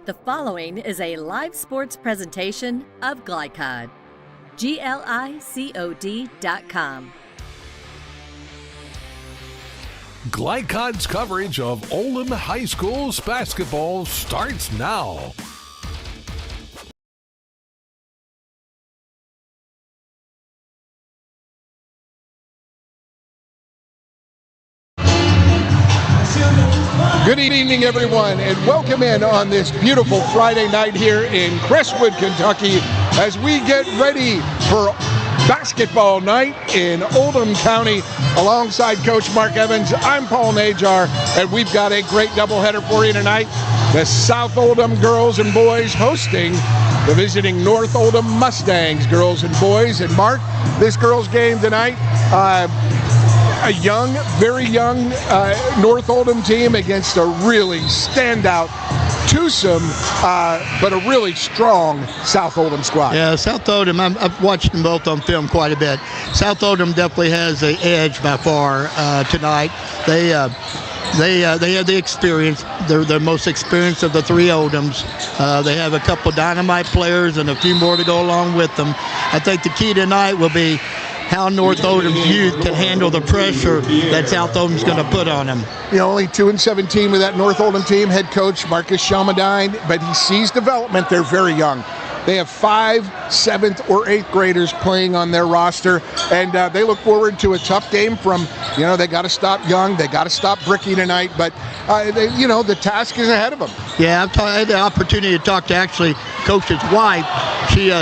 The following is a live sports presentation of Glycod. GLICOD.com. Glycod's coverage of Oldham High School's basketball starts now. Good evening, everyone, and welcome in on this beautiful Friday night here in Crestwood, Kentucky, as we get ready for basketball night in Oldham County. Alongside Coach Mark Evans, I'm Paul Najar, and we've got a great doubleheader for you tonight. The South Oldham girls and boys hosting the visiting North Oldham Mustangs girls and boys. And Mark, this girls game tonight, a young, very young North Oldham team against a really standout, twosome, but a really strong South Oldham squad. Yeah, South Oldham, I've watched them both on film quite a bit. South Oldham definitely has the edge by far tonight. They have the experience. They're the most experienced of the three Oldhams. They have a couple dynamite players and a few more to go along with them. I think the key tonight will be how North Oldham's youth can handle the pressure that South Oldham's going to put on them. You know, only 2-17 with that North Oldham team. Head coach Marcus Shalmadine, but he sees development. They're very young. They have 5th, 7th, or 8th graders playing on their roster, and they look forward to a tough game from, they got to stop Young. They got to stop Bricky tonight, but, the task is ahead of them. Yeah, I had the opportunity to talk to actually Coach's wife.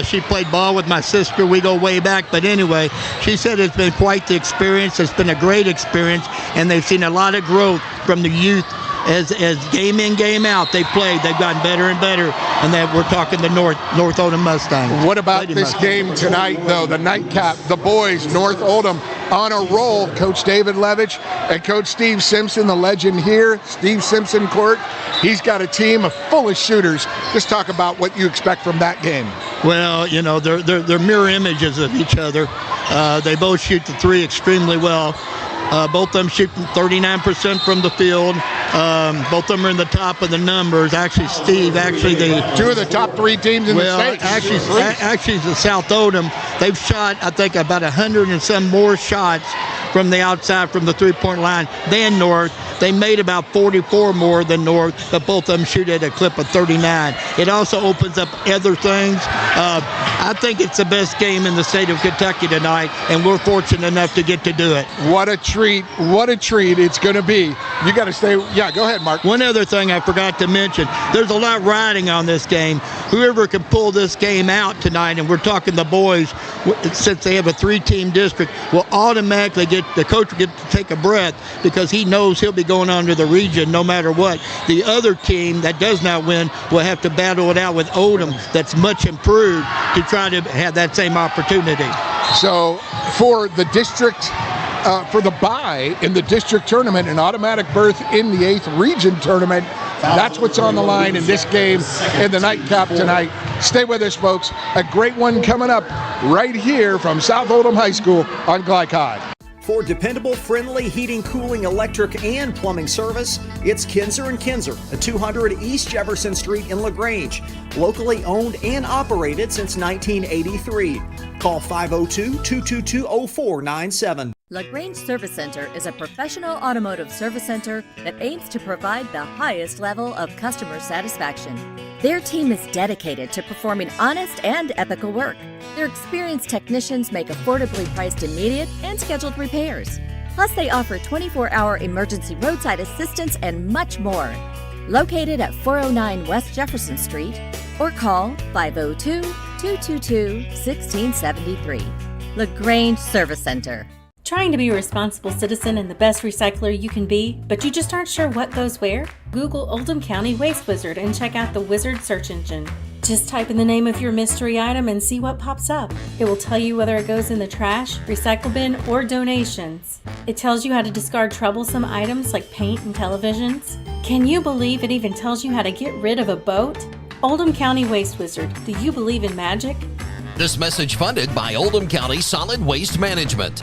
She played ball with my sister. We go way back, but anyway, she said it's been quite the experience. It's been a great experience, and they've seen a lot of growth from the youth. As game in, game out, they've played. They've gotten better and better, and that we're talking the North Oldham Mustangs. What about this game tonight, though? The nightcap, the boys, North Oldham on a roll. Coach David Levitch and Coach Steve Simpson, the legend here, Steve Simpson Court. He's got a team full of shooters. Just talk about what you expect from that game. Well, they're mirror images of each other. They both shoot the three extremely well. Both of them shooting 39% from the field. Both of them are in the top of the numbers. Actually, Steve, two of the top three teams in the state. Actually, the South Oldham, they've shot, I think, about 100 and some more shots from the outside, from the three-point line than North. They made about 44 more than North, but both of them shoot at a clip of 39. It also opens up other things. I think it's the best game in the state of Kentucky tonight, and we're fortunate enough to get to do it. What a treat it's going to be. You got to stay. Yeah, go ahead, Mark. One other thing I forgot to mention, there's a lot riding on this game. Whoever can pull this game out tonight, and we're talking the boys, since they have a three-team district, will automatically the coach will get to take a breath because he knows he'll be going on to the region no matter what. The other team that does not win will have to battle it out with Oldham that's much improved to try to have that same opportunity. So for the district, for the bye in the district tournament, an automatic berth in the 8th region tournament, that's what's on the line in this game in the nightcap tonight. Stay with us, folks. A great one coming up right here from South Oldham High School on Glycod. For dependable, friendly heating, cooling, electric, and plumbing service, it's Kinzer & Kinzer at 200 East Jefferson Street in LaGrange. Locally owned and operated since 1983. Call 502-222-0497. LaGrange Service Center is a professional automotive service center that aims to provide the highest level of customer satisfaction. Their team is dedicated to performing honest and ethical work. Their experienced technicians make affordably priced immediate and scheduled repairs. Plus, they offer 24-hour emergency roadside assistance and much more. Located at 409 West Jefferson Street, or call 502-222-1673. LaGrange Service Center. Trying to be a responsible citizen and the best recycler you can be, but you just aren't sure what goes where? Google Oldham County Waste Wizard and check out the Wizard search engine. Just type in the name of your mystery item and see what pops up. It will tell you whether it goes in the trash, recycle bin, or donations. It tells you how to discard troublesome items like paint and televisions. Can you believe it even tells you how to get rid of a boat? Oldham County Waste Wizard, do you believe in magic? This message funded by Oldham County Solid Waste Management.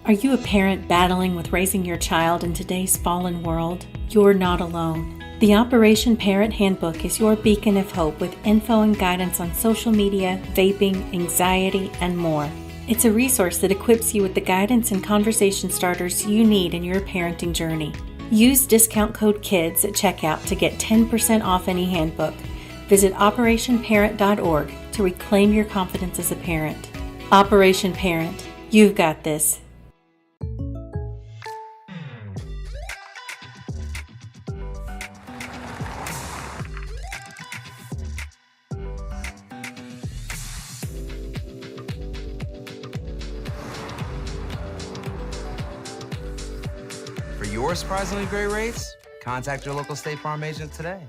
Are you a parent battling with raising your child in today's fallen world? You're not alone. The Operation Parent Handbook is your beacon of hope with info and guidance on social media, vaping, anxiety, and more. It's a resource that equips you with the guidance and conversation starters you need in your parenting journey. Use discount code KIDS at checkout to get 10% off any handbook. Visit operationparent.org to reclaim your confidence as a parent. Operation Parent, you've got this. For your surprisingly great rates, contact your local State Farm agent today.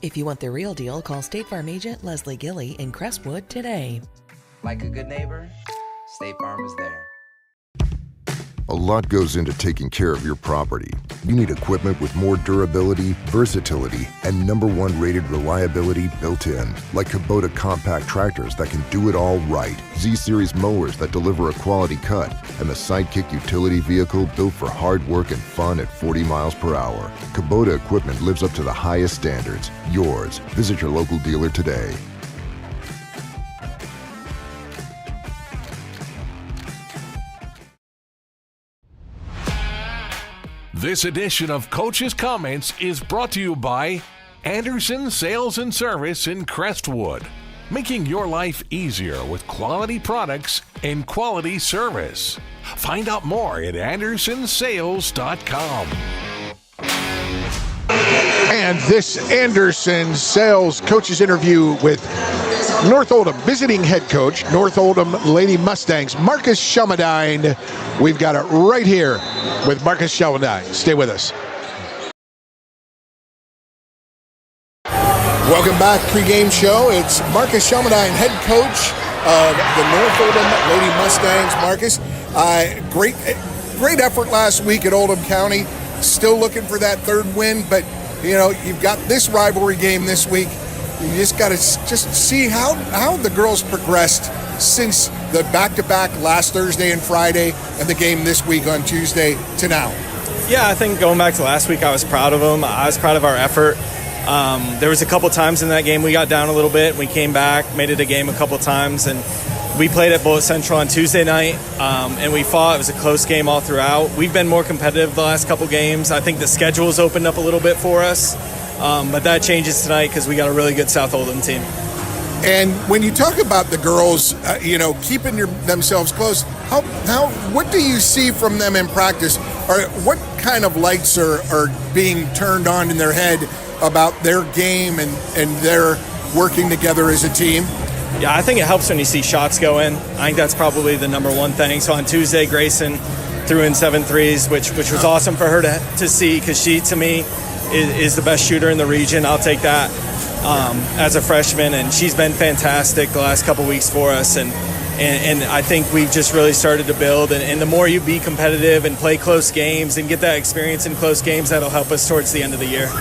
If you want the real deal, call State Farm agent Leslie Gilly in Crestwood today. Like a good neighbor, State Farm is there. A lot goes into taking care of your property. You need equipment with more durability, versatility, and #1 rated reliability built in. Like Kubota compact tractors that can do it all right, Z-Series mowers that deliver a quality cut, and the Sidekick utility vehicle built for hard work and fun at 40 miles per hour. Kubota equipment lives up to the highest standards. Yours. Visit your local dealer today. This edition of Coach's Comments is brought to you by Anderson Sales and Service in Crestwood, making your life easier with quality products and quality service. Find out more at andersonsales.com. And this Anderson Sales coaches interview with North Oldham visiting head coach, North Oldham Lady Mustangs, Marcus Shelmadine. We've got it right here with Marcus Shelmadine. Stay with us. Welcome back, pregame show. It's Marcus Shelmadine, head coach of the North Oldham Lady Mustangs. Marcus, great effort last week at Oldham County. Still looking for that third win, but you know you've got this rivalry game this week. You just got to just see how the girls progressed since the back-to-back last Thursday and Friday and the game this week on Tuesday to now. Yeah, I think going back to last week, I was proud of them. I was proud of our effort. There was a couple times in that game we got down a little bit. We came back, made it a game a couple times, and we played at Bullitt Central on Tuesday night, and we fought. It was a close game all throughout. We've been more competitive the last couple games. I think the schedule's opened up a little bit for us. But that changes tonight because we got a really good South Oldham team. And when you talk about the girls, keeping themselves close, what do you see from them in practice? Or what kind of lights are being turned on in their head about their game and their working together as a team? Yeah, I think it helps when you see shots go in. I think that's probably the number one thing. So on Tuesday, Grayson threw in 7 threes, which was awesome for her to see because she, to me, is the best shooter in the region. I'll take that as a freshman, and she's been fantastic the last couple weeks for us, and I think we've just really started to build, and the more you be competitive and play close games and get that experience in close games, that'll help us towards the end of the year.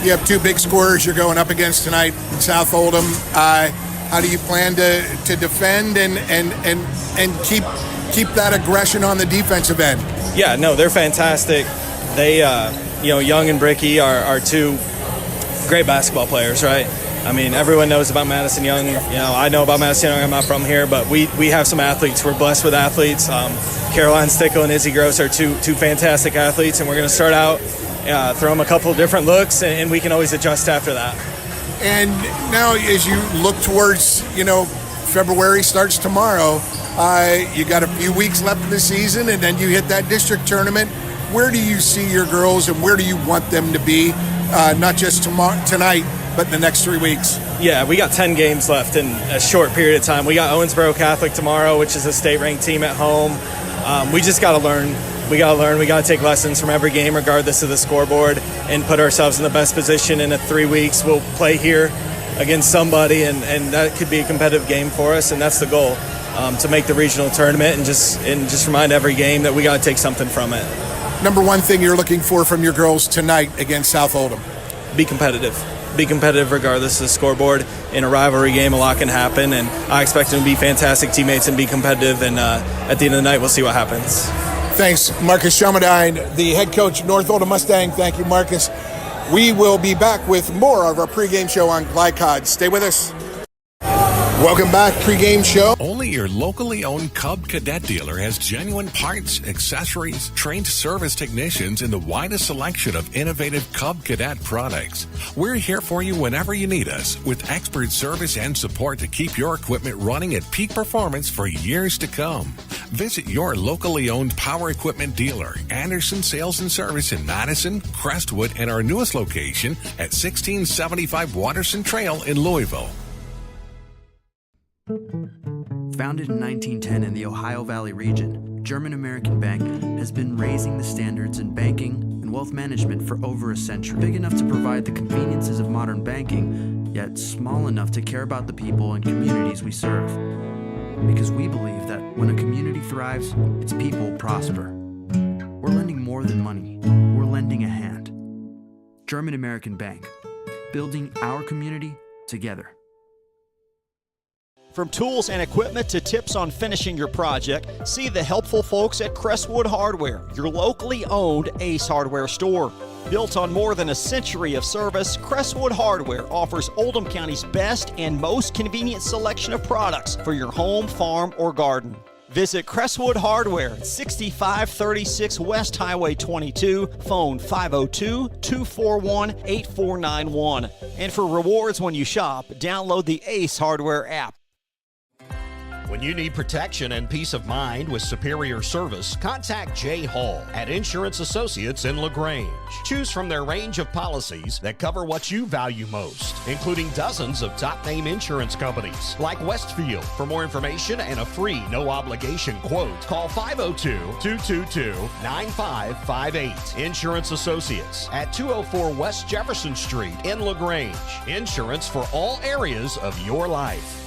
You have 2 big scorers you're going up against tonight in South Oldham. How do you plan to defend and keep that aggression on the defensive end? Yeah, no, they're fantastic. They Young and Bricky are 2 great basketball players, right? I mean, everyone knows about Madison Young. I know about Madison Young. I'm not from here, but we have some athletes. We're blessed with athletes. Caroline Stickle and Izzy Gross are two fantastic athletes, and we're going to start out, throw them a couple of different looks, and we can always adjust after that. And now as you look towards, February starts tomorrow, you got a few weeks left in the season, and then you hit that district tournament. Where do you see your girls and where do you want them to be, not just tonight, but in the next 3 weeks? Yeah, we got 10 games left in a short period of time. We got Owensboro Catholic tomorrow, which is a state-ranked team at home. We just got to learn. We got to take lessons from every game regardless of the scoreboard and put ourselves in the best position. In 3 weeks, we'll play here against somebody, and that could be a competitive game for us, and that's the goal, to make the regional tournament and just remind every game that we got to take something from it. Number one thing you're looking for from your girls tonight against South Oldham? Be competitive. be competitive regardless of the scoreboard. In a rivalry game, a lot can happen, and I expect them to be fantastic teammates and be competitive, and at the end of the night, we'll see what happens. Thanks, Marcus Schamadine, the head coach, North Oldham Mustang. Thank you, Marcus. We will be back with more of our pregame show on Glycod. Stay with us. Welcome back, pregame show. Only your locally owned Cub Cadet dealer has genuine parts, accessories, trained service technicians, and the widest selection of innovative Cub Cadet products. We're here for you whenever you need us, with expert service and support to keep your equipment running at peak performance for years to come. Visit your locally owned power equipment dealer, Anderson Sales and Service in Madison, Crestwood, and our newest location at 1675 Watterson Trail in Louisville. Founded in 1910 in the Ohio Valley region, German American Bank has been raising the standards in banking and wealth management for over a century. Big enough to provide the conveniences of modern banking, yet small enough to care about the people and communities we serve. Because we believe that when a community thrives, its people prosper. We're lending more than money. We're lending a hand. German American Bank, building our community together. From tools and equipment to tips on finishing your project, see the helpful folks at Crestwood Hardware, your locally owned Ace Hardware store. Built on more than a century of service, Crestwood Hardware offers Oldham County's best and most convenient selection of products for your home, farm, or garden. Visit Crestwood Hardware at 6536 West Highway 22, phone 502-241-8491. And for rewards when you shop, download the Ace Hardware app. When you need protection and peace of mind with superior service, contact Jay Hall at Insurance Associates in LaGrange. Choose from their range of policies that cover what you value most, including dozens of top-name insurance companies like Westfield. For more information and a free no-obligation quote, call 502-222-9558. Insurance Associates at 204 West Jefferson Street in LaGrange. Insurance for all areas of your life.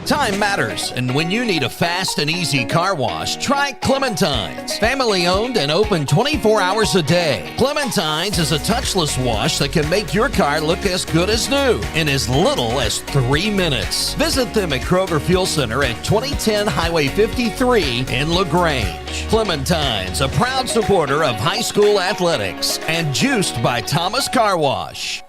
Time matters, and when you need a fast and easy car wash, try Clementine's. Family owned and open 24 hours a day. Clementine's is a touchless wash that can make your car look as good as new in as little as 3 minutes. Visit them at Kroger Fuel Center at 2010 Highway 53 in LaGrange. Clementine's, a proud supporter of high school athletics and juiced by Thomas Car Wash.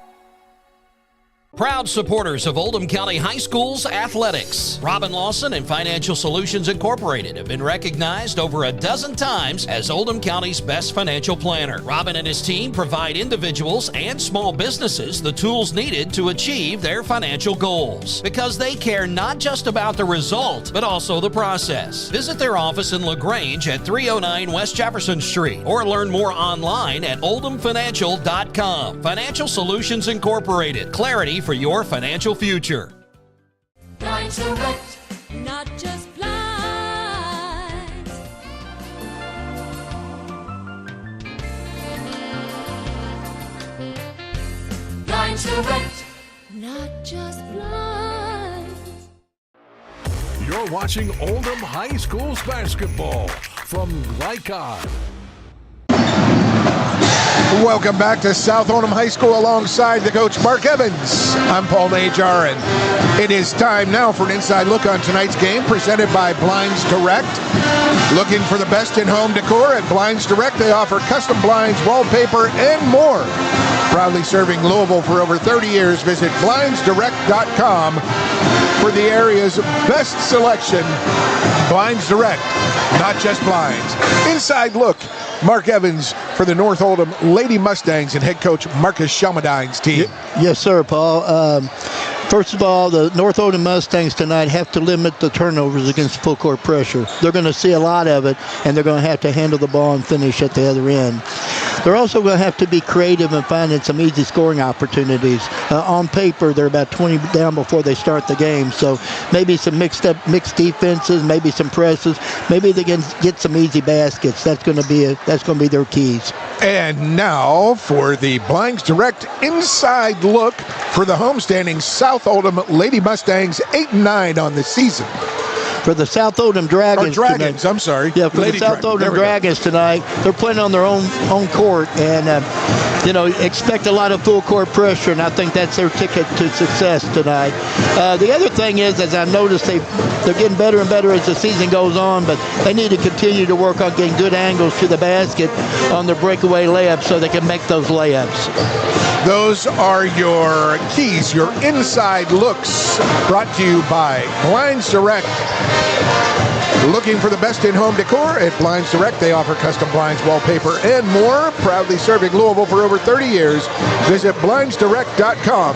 Proud supporters of Oldham County High School's athletics. Robin Lawson and Financial Solutions Incorporated have been recognized over a dozen times as Oldham County's best financial planner. Robin and his team provide individuals and small businesses the tools needed to achieve their financial goals, because they care not just about the result, but also the process. Visit their office in LaGrange at 309 West Jefferson Street, or learn more online at oldhamfinancial.com. Financial Solutions Incorporated. Clarity for your financial future. Blinds Direct, not just blinds. Blinds Direct, not just blinds. You're watching Oldham High School's basketball from Glycod. Welcome back to South Oldham High School alongside the coach Mark Evans. I'm Paul Najar, and it is time now for an inside look on tonight's game presented by Blinds Direct. Looking for the best in home decor at Blinds Direct. They offer custom blinds, wallpaper, and more. Proudly serving Louisville for over 30 years. Visit blindsdirect.com for the area's best selection. Blinds Direct, not just blinds. Inside look, Mark Evans for the North Oldham Lady Mustangs and head coach Marcus Shalmadine's team. Yes, sir, Paul. First of all, the North Oldham Mustangs tonight have to limit the turnovers against full court pressure. They're going to see a lot of it, and they're going to have to handle the ball and finish at the other end. They're also going to have to be creative and finding some easy scoring opportunities. On paper, they're about 20 down before they start the game, so maybe some mixed defenses, maybe some presses, maybe they can get some easy baskets. That's going to be their keys. And now for the Blinds Direct inside look for the homestanding South Oldham Lady Mustangs, 8-9 on the season. For the South Oldham Dragons tonight. I'm sorry. Yeah, for Lady the South Oldham Dragons tonight, they're playing on their own court, and expect a lot of full court pressure, and I think that's their ticket to success tonight. The other thing is, as I've noticed, they're getting better and better as the season goes on, but they need to continue to work on getting good angles to the basket on their breakaway layups so they can make those layups. Those are your keys, your inside looks, brought to you by Blinds Direct. Looking for the best in-home decor? At Blinds Direct, they offer custom blinds, wallpaper, and more. Proudly serving Louisville for over 30 years. Visit blindsdirect.com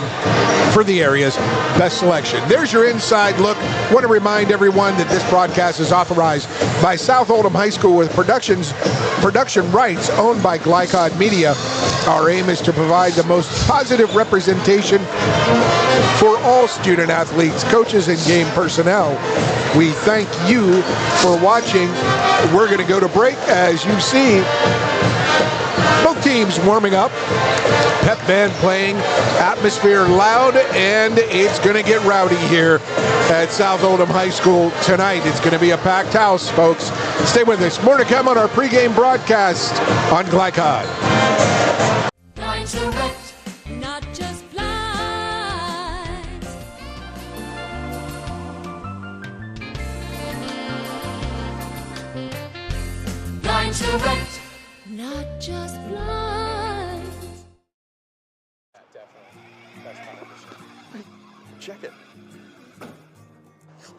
for the area's best selection. There's your inside look. Want to remind everyone that this broadcast is authorized by South Oldham High School with production rights owned by Glycod Media. Our aim is to provide the most positive representation for all student athletes, coaches, and game personnel. We thank you for watching. We're going to go to break. As you see, both teams warming up. Pep band playing, atmosphere loud, and it's going to get rowdy here at South Oldham High School tonight. It's going to be a packed house, folks. Stay with us. More to come on our pregame broadcast on Glycod. Blinds Direct, not just blinds. Blinds Direct, not just blinds. Definitely. That's 100%. Check it.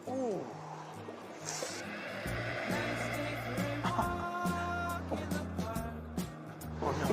Ooh. Oh, no.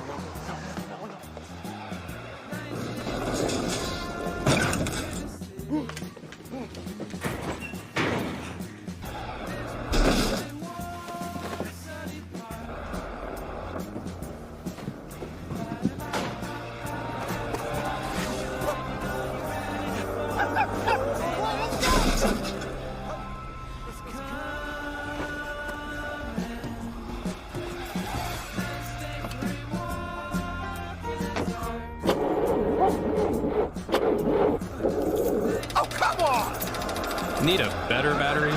Need a better battery?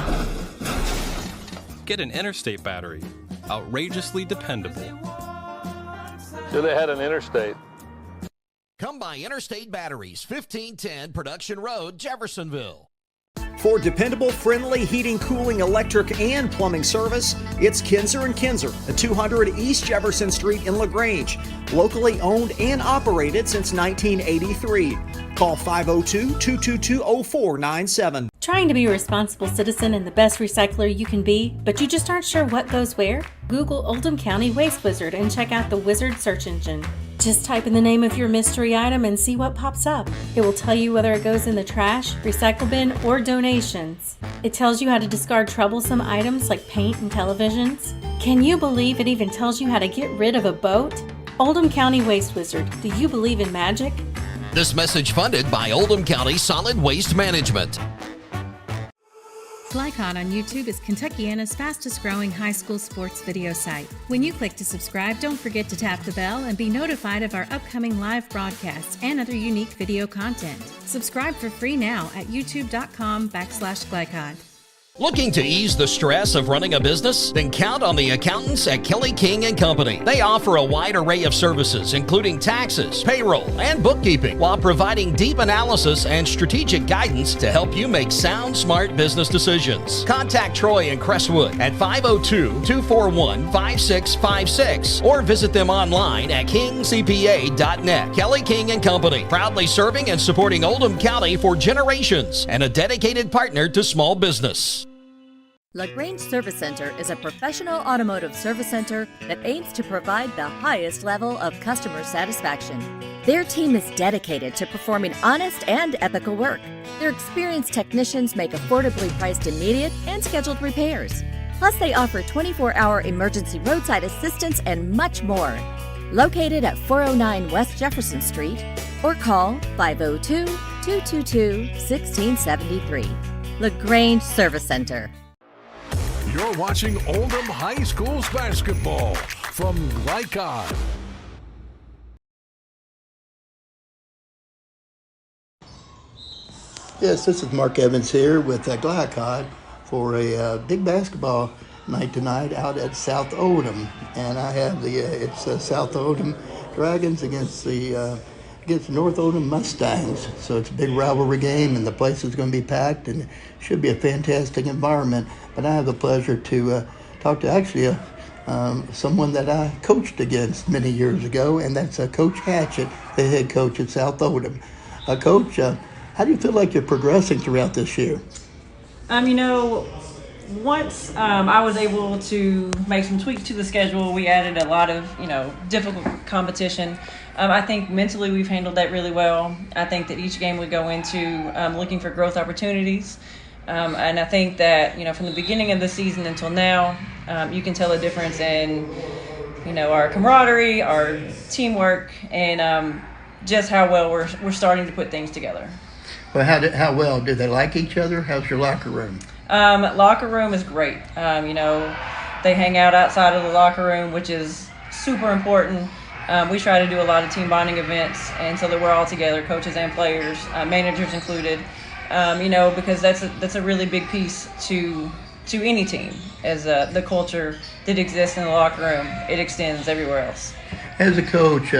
Get an Interstate battery. Outrageously dependable. Should have had an Interstate. Come by Interstate Batteries, 1510 Production Road, Jeffersonville. For dependable, friendly heating, cooling, electric, and plumbing service, it's Kinzer & Kinzer at 200 East Jefferson Street in LaGrange. Locally owned and operated since 1983. Call 502-222-0497. Trying to be a responsible citizen and the best recycler you can be, but you just aren't sure what goes where? Google Oldham County Waste Wizard and check out the Wizard search engine. Just type in the name of your mystery item and see what pops up. It will tell you whether it goes in the trash, recycle bin, or donations. It tells you how to discard troublesome items like paint and televisions. Can you believe it even tells you how to get rid of a boat? Oldham County Waste Wizard, do you believe in magic? This message funded by Oldham County Solid Waste Management. Glycod on YouTube is Kentuckiana's fastest growing high school sports video site. When you click to subscribe, don't forget to tap the bell and be notified of our upcoming live broadcasts and other unique video content. Subscribe for free now at youtube.com/Glycod. Looking to ease the stress of running a business? Then count on the accountants at Kelly King & Company. They offer a wide array of services, including taxes, payroll, and bookkeeping, while providing deep analysis and strategic guidance to help you make sound, smart business decisions. Contact Troy in Crestwood at 502-241-5656 or visit them online at kingcpa.net. Kelly King & Company, proudly serving and supporting Oldham County for generations and a dedicated partner to small business. LaGrange Service Center is a professional automotive service center that aims to provide the highest level of customer satisfaction. Their team is dedicated to performing honest and ethical work. Their experienced technicians make affordably priced immediate and scheduled repairs. Plus, they offer 24-hour emergency roadside assistance and much more. Located at 409 West Jefferson Street or call 502-222-1673. LaGrange Service Center. You're watching Oldham High School's basketball from Glycod. Yes, this is Mark Evans here with Glycod for a big basketball night tonight out at South Oldham. And I have it's South Oldham Dragons against the North Oldham Mustangs. So it's a big rivalry game, and the place is going to be packed, and it should be a fantastic environment. But I have the pleasure to talk to actually someone that I coached against many years ago, and that's Coach Hatchet, the head coach at South Oldham. Coach, how do you feel like you're progressing throughout this year? Once I was able to make some tweaks to the schedule, we added a lot of, difficult competition. I think mentally we've handled that really well. I think that each game we go into looking for growth opportunities. And I think that, from the beginning of the season until now, you can tell a difference in, our camaraderie, our teamwork, and just how well we're starting to put things together. Well, how well do they like each other? How's your locker room? Locker room is great. They hang out outside of the locker room, which is super important. We try to do a lot of team bonding events, and so that we're all together, coaches and players, managers included. Because that's a really big piece to any team, as the culture that exists in the locker room, it extends everywhere else. As a coach,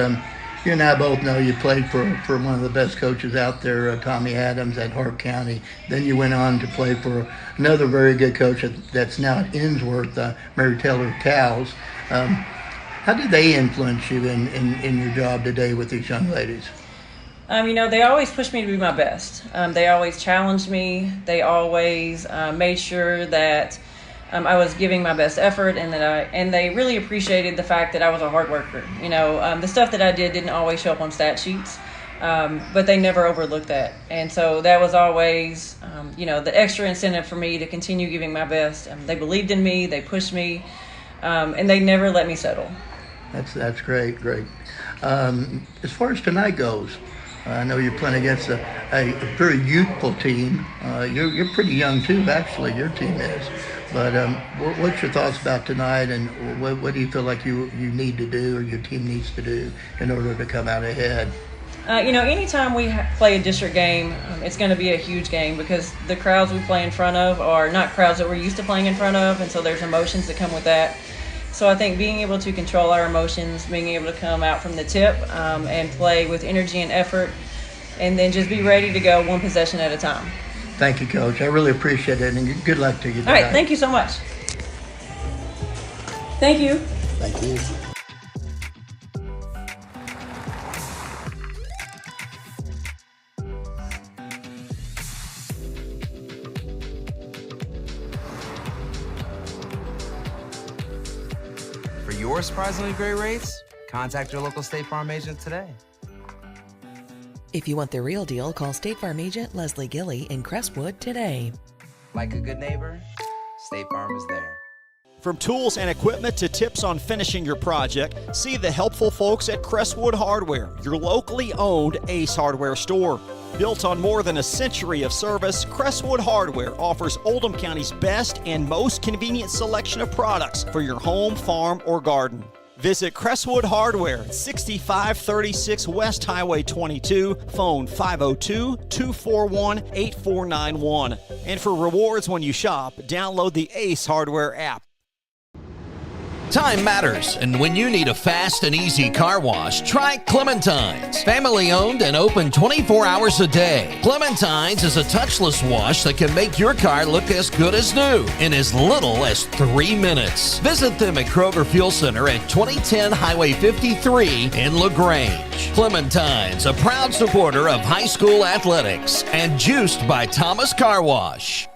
you and I both know you played for one of the best coaches out there, Tommy Adams at Hart County. Then you went on to play for another very good coach that's now at Innsworth, Mary Taylor Cowles. How did they influence you in your job today with these young ladies? They always pushed me to be my best. They always challenged me. They always made sure that I was giving my best effort, and they really appreciated the fact that I was a hard worker. The stuff that I didn't always show up on stat sheets, but they never overlooked that. And so that was always, the extra incentive for me to continue giving my best. They believed in me, they pushed me, and they never let me settle. That's great. As far as tonight goes, I know you're playing against a very youthful team. You're pretty young too, actually, your team is. But what's your thoughts about tonight, and what do you feel like you need to do or your team needs to do in order to come out ahead? Anytime we play a district game, it's going to be a huge game because the crowds we play in front of are not crowds that we're used to playing in front of, and so there's emotions that come with that. So I think being able to control our emotions, being able to come out from the tip and play with energy and effort, and then just be ready to go one possession at a time. Thank you, Coach. I really appreciate it, and good luck to you tonight. All right, thank you so much. Thank you. Thank you. For your surprisingly great rates, contact your local State Farm agent today. If you want the real deal, call State Farm agent Leslie Gilly in Crestwood today. Like a good neighbor, State Farm is there. From tools and equipment to tips on finishing your project, see the helpful folks at Crestwood Hardware, your locally owned Ace Hardware store. Built on more than a century of service, Crestwood Hardware offers Oldham County's best and most convenient selection of products for your home, farm, or garden. Visit Crestwood Hardware, 6536 West Highway 22, phone 502-241-8491. And for rewards when you shop, download the Ace Hardware app. Time matters, and when you need a fast and easy car wash, try Clementine's. Family owned and open 24 hours a day. Clementine's is a touchless wash that can make your car look as good as new in as little as 3 minutes. Visit them at Kroger Fuel Center at 2010 Highway 53 in LaGrange. Clementine's, a proud supporter of high school athletics and juiced by Thomas Car Wash.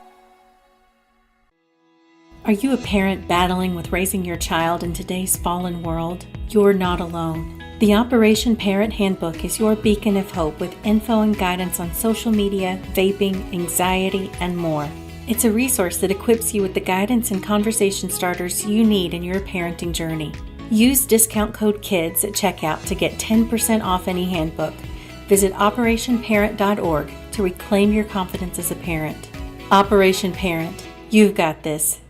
Are you a parent battling with raising your child in today's fallen world? You're not alone. The Operation Parent Handbook is your beacon of hope with info and guidance on social media, vaping, anxiety, and more. It's a resource that equips you with the guidance and conversation starters you need in your parenting journey. Use discount code KIDS at checkout to get 10% off any handbook. Visit operationparent.org to reclaim your confidence as a parent. Operation Parent, you've got this.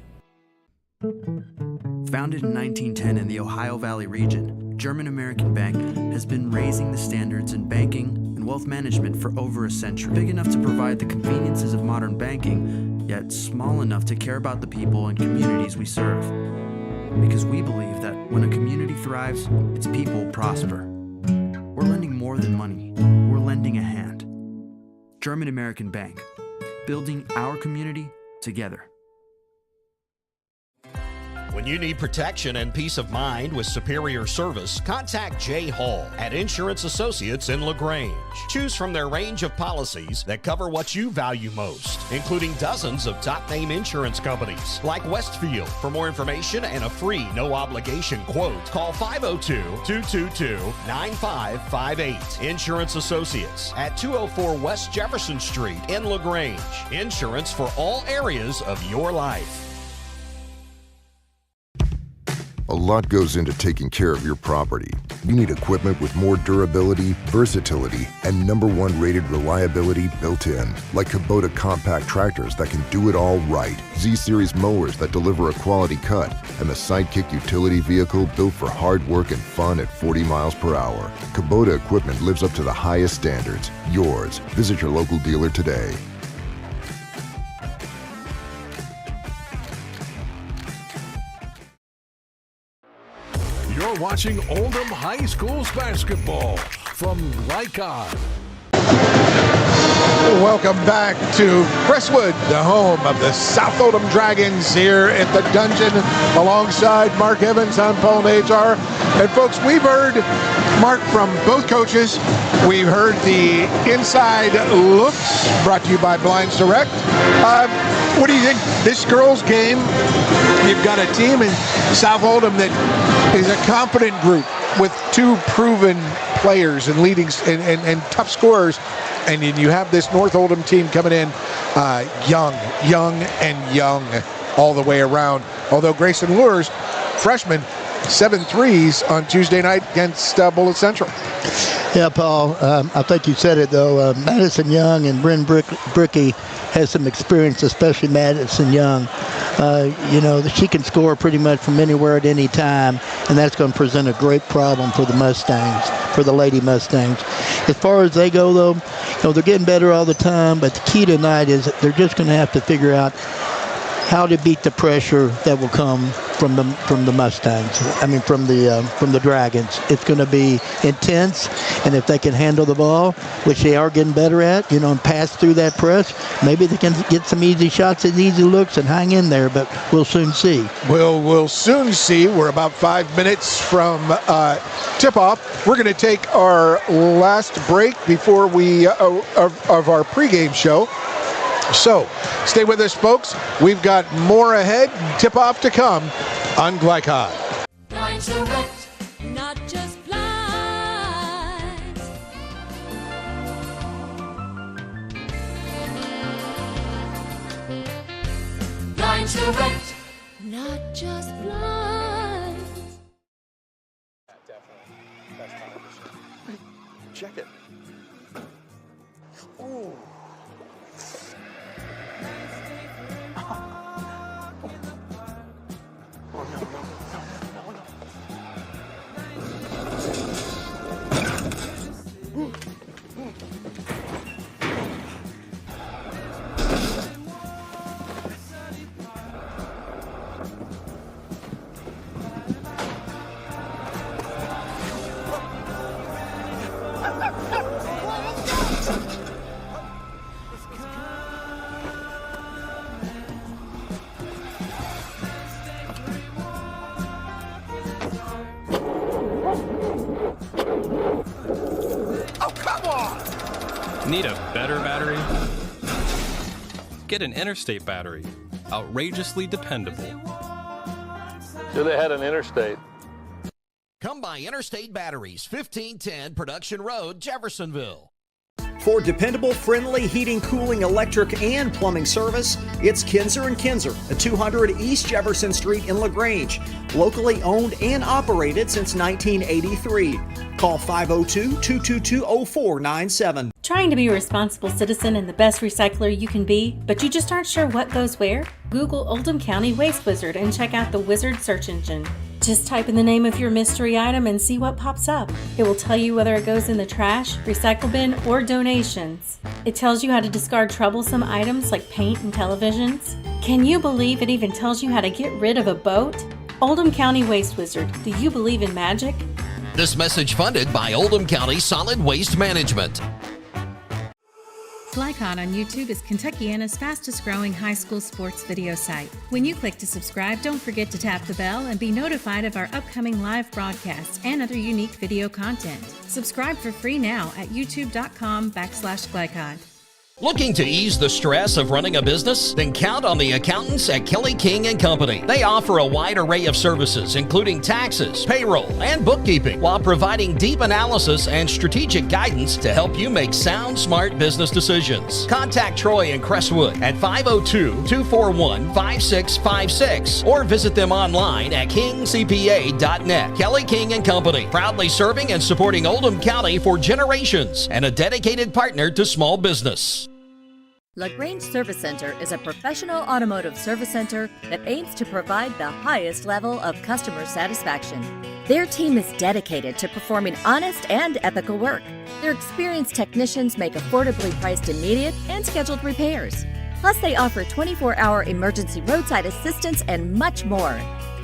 Founded in 1910 in the Ohio Valley region, German American Bank has been raising the standards in banking and wealth management for over a century. Big enough to provide the conveniences of modern banking, yet small enough to care about the people and communities we serve. Because we believe that when a community thrives, its people prosper. more than money. We're lending a hand. German American Bank, building our community together. When you need protection and peace of mind with superior service, contact Jay Hall at Insurance Associates in LaGrange. Choose from their range of policies that cover what you value most, including dozens of top-name insurance companies like Westfield. For more information and a free no-obligation quote, call 502-222-9558. Insurance Associates at 204 West Jefferson Street in LaGrange. Insurance for all areas of your life. A lot goes into taking care of your property. You need equipment with more durability, versatility, and #1 rated reliability built in. Like Kubota compact tractors that can do it all right. Z-Series mowers that deliver a quality cut. And the Sidekick utility vehicle built for hard work and fun at 40 miles per hour. Kubota equipment lives up to the highest standards. Yours. Visit your local dealer today. You're watching Oldham High School's basketball from Lycon. Welcome back to Crestwood, the home of the South Oldham Dragons here at the Dungeon, alongside Mark Evans. I'm Paul Nazar. And folks, we've heard, Mark, from both coaches. We've heard the inside looks brought to you by Blinds Direct. What do you think? This girls' game, you've got a team in South Oldham that is a competent group with two proven players and leading and tough scorers. And then you have this North Oldham team coming in young all the way around. Although Grayson Lures, freshman, 7 threes on Tuesday night against Bullitt Central. Yeah, Paul, I think you said it, though. Madison Young and Bryn Brickey has some experience, especially Madison Young. She can score pretty much from anywhere at any time, and that's going to present a great problem for the Mustangs, for the Lady Mustangs. As far as they go, though, they're getting better all the time, but the key tonight is they're just going to have to figure out how to beat the pressure that will come from the Mustangs. From the Dragons. It's going to be intense, and if they can handle the ball, which they are getting better at, and pass through that press, maybe they can get some easy shots and easy looks and hang in there. But we'll soon see. We'll soon see. We're about 5 minutes from tip-off. We're going to take our last break before we of our pregame show. So, stay with us, folks. We've got more ahead. Tip-off to come on Glycod. Blinds Direct, not just blinds. Blinds Direct, not just blinds. Definitely. Best competition. Check it. Oh. Need a better battery? Get an Interstate battery. Outrageously dependable. Should have had an Interstate. Come by Interstate Batteries, 1510 Production Road, Jeffersonville. For dependable, friendly heating, cooling, electric, and plumbing service, it's Kinzer & Kinzer at 200 East Jefferson Street in LaGrange. Locally owned and operated since 1983. Call 502-222-0497. Trying to be a responsible citizen and the best recycler you can be, but you just aren't sure what goes where? Google Oldham County Waste Wizard and check out the Wizard search engine. Just type in the name of your mystery item and see what pops up. It will tell you whether it goes in the trash, recycle bin, or donations. It tells you how to discard troublesome items like paint and televisions. Can you believe it even tells you how to get rid of a boat? Oldham County Waste Wizard, do you believe in magic? This message funded by Oldham County Solid Waste Management. Glycon on YouTube is Kentuckiana's fastest growing high school sports video site. When you click to subscribe, don't forget to tap the bell and be notified of our upcoming live broadcasts and other unique video content. Subscribe for free now at youtube.com/Glycon. Looking to ease the stress of running a business? Then count on the accountants at Kelly King & Company. They offer a wide array of services, including taxes, payroll, and bookkeeping, while providing deep analysis and strategic guidance to help you make sound, smart business decisions. Contact Troy in Crestwood at 502-241-5656 or visit them online at kingcpa.net. Kelly King & Company, proudly serving and supporting Oldham County for generations and a dedicated partner to small business. LaGrange Service Center is a professional automotive service center that aims to provide the highest level of customer satisfaction. Their team is dedicated to performing honest and ethical work. Their experienced technicians make affordably priced immediate and scheduled repairs. Plus, they offer 24-hour emergency roadside assistance and much more.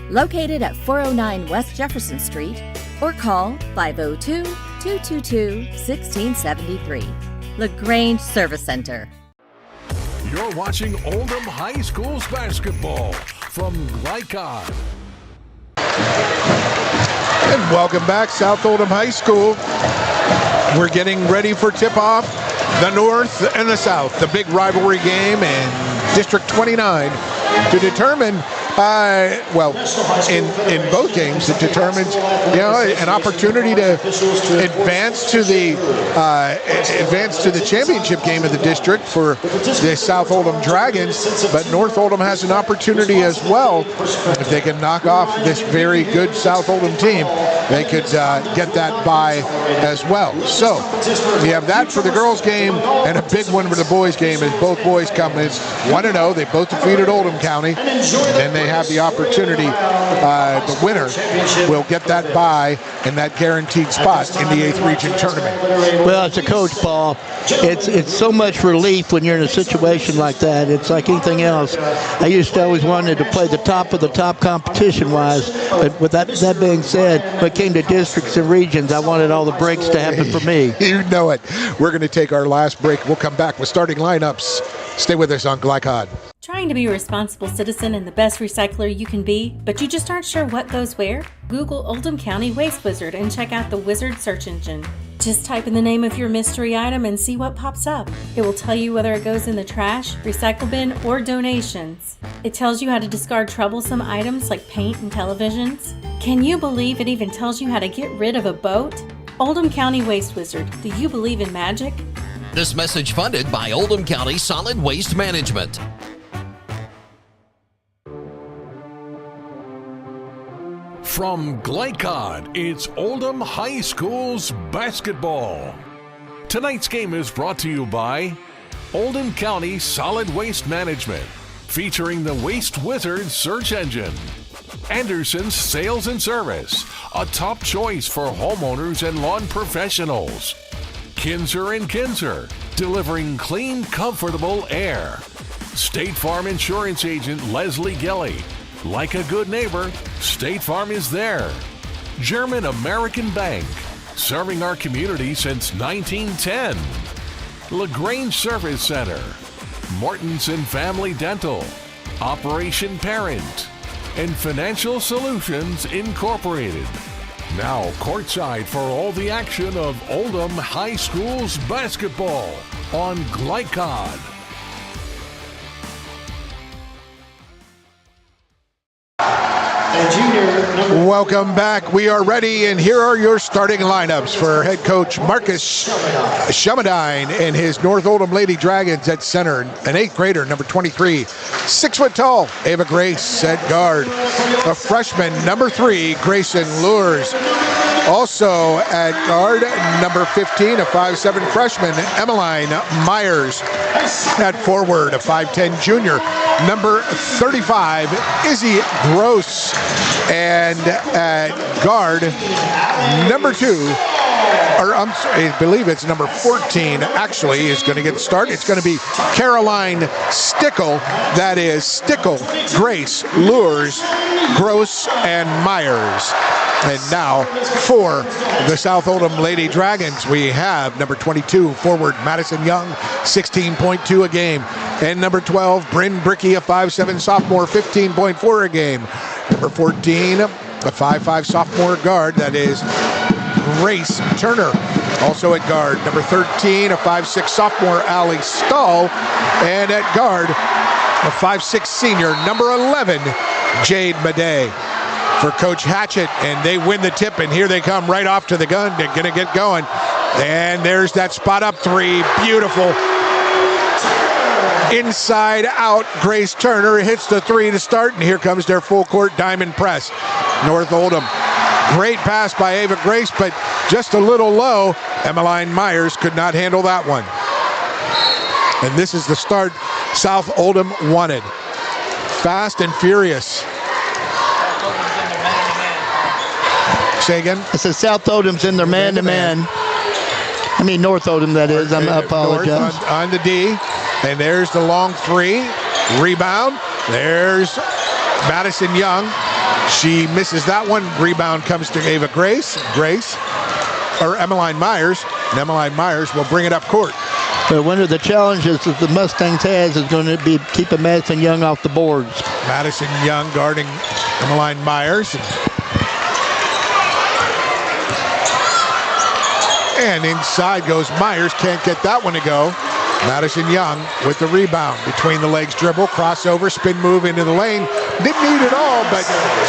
Located at 409 West Jefferson Street or call 502-222-1673. LaGrange Service Center. You're watching Oldham High School's basketball from Glycon. And welcome back, South Oldham High School. We're getting ready for tip-off. The North and the South, the big rivalry game in District 29 to determine, in both games, it determines, an opportunity to advance to the championship game of the district for the South Oldham Dragons. But North Oldham has an opportunity as well. If they can knock off this very good South Oldham team, they could get that bye as well. So we have that for the girls' game, and a big one for the boys' game as both boys come in 1-0. They both defeated Oldham County, and then they have the opportunity. The winner will get that bye and that guaranteed spot in the 8th Region Tournament. Well, as a coach, Paul, it's so much relief when you're in a situation like that. It's like anything else. I used to always wanted to play the top of the top competition-wise, but with that being said, when it came to districts and regions, I wanted all the breaks to happen for me. You know it. We're going to take our last break. We'll come back with starting lineups. Stay with us on Glycon. Trying to be a responsible citizen and the best recycler you can be, but you just aren't sure what goes where? Google Oldham County Waste Wizard and check out the Wizard search engine. Just type in the name of your mystery item and see what pops up. It will tell you whether it goes in the trash, recycle bin, or donations. It tells you how to discard troublesome items like paint and televisions. Can you believe it even tells you how to get rid of a boat? Oldham County Waste Wizard, do you believe in magic? This message funded by Oldham County Solid Waste Management. From Glycon, it's Oldham High School's basketball. Tonight's game is brought to you by Oldham County Solid Waste Management, featuring the Waste Wizard search engine. Anderson's Sales and Service, a top choice for homeowners and lawn professionals. Kinzer & Kinzer, delivering clean, comfortable air. State Farm Insurance Agent Leslie Gilly. Like a good neighbor, State Farm is there. German American Bank, serving our community since 1910. LaGrange Service Center, Mortensen Family Dental, Operation Parent, and Financial Solutions Incorporated. Now courtside for all the action of Oldham High School's basketball on Glycon. Welcome back. We are ready, and here are your starting lineups for head coach Marcus Shumadine and his North Oldham Lady Dragons at center. An 8th grader, number 23, 6 foot tall, Ava Grace at guard. A freshman, number 3, Grayson Lures. Also at guard, number 15, a 5'7" freshman, Emmeline Myers. At forward, a 5'10" junior, number 35, Izzy Gross. And at guard, number 2, or I believe it's number 14, actually, is going to get started. It's going to be Caroline Stickle. That is Stickle, Grace, Lures, Gross, and Myers. And now for the South Oldham Lady Dragons, we have number 22 forward Madison Young, 16.2 a game. And number 12, Bryn Brickey, a 5'7 sophomore, 15.4 a game. Number 14, a 5'5 sophomore guard, that is Grace Turner. Also at guard, number 13, a 5'6 sophomore, Allie Stahl. And at guard, a 5'6 senior, number 11, Jade Madej. For Coach Hatchet, and they win the tip, and here they come right off to the gun. They're going to get going. And there's that spot up three. Beautiful. Inside out, Grace Turner hits the three to start, and here comes their full court diamond press. North Oldham. Great pass by Ava Grace, but just a little low. Emmeline Myers could not handle that one. And this is the start South Oldham wanted. Fast and furious. Say again? I said South Oldham's in their man-to-man. I mean North Oldham, that is. I apologize. North on the D. And there's the long three. Rebound. There's Madison Young. She misses that one. Rebound comes to Ava Grace. Emmeline Myers. And Emmeline Myers will bring it up court. But one of the challenges that the Mustangs has is going to be keeping Madison Young off the boards. Madison Young guarding Emmeline Myers. And inside goes Myers, can't get that one to go. Madison Young with the rebound. Between the legs dribble, crossover, spin move into the lane. Didn't need it all, but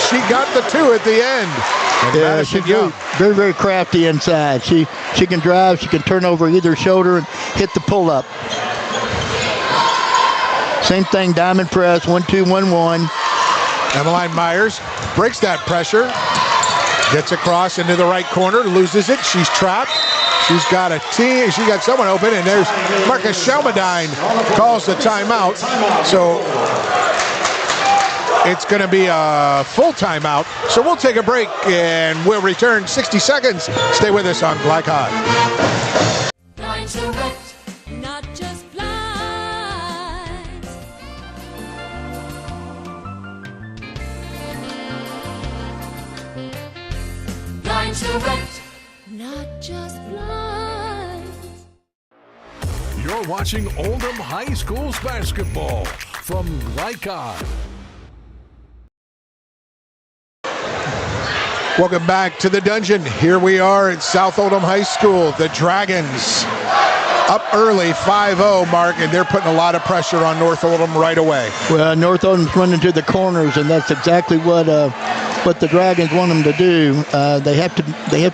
she got the two at the end. And yeah, Madison she's Young. very, very crafty inside. She can drive, she can turn over either shoulder and hit the pull-up. Same thing, diamond press, 1-2-1-1. Emmeline Myers breaks that pressure. Gets across into the right corner, loses it. She's trapped. She's got she got someone open, and there's Marcus Shelmadine calls the timeout. So it's going to be a full timeout. So we'll take a break, and we'll return 60 seconds. Stay with us on Black Hot. Line Direct, not just blinds. Line Direct, not just blinds. You're watching Oldham High School's basketball from Lycon. Welcome back to the dungeon. Here we are at South Oldham High School. The Dragons up early, 5-0, Mark, and they're putting a lot of pressure on North Oldham right away. Well, North Oldham's running to the corners, and that's exactly what the Dragons want them to do. They have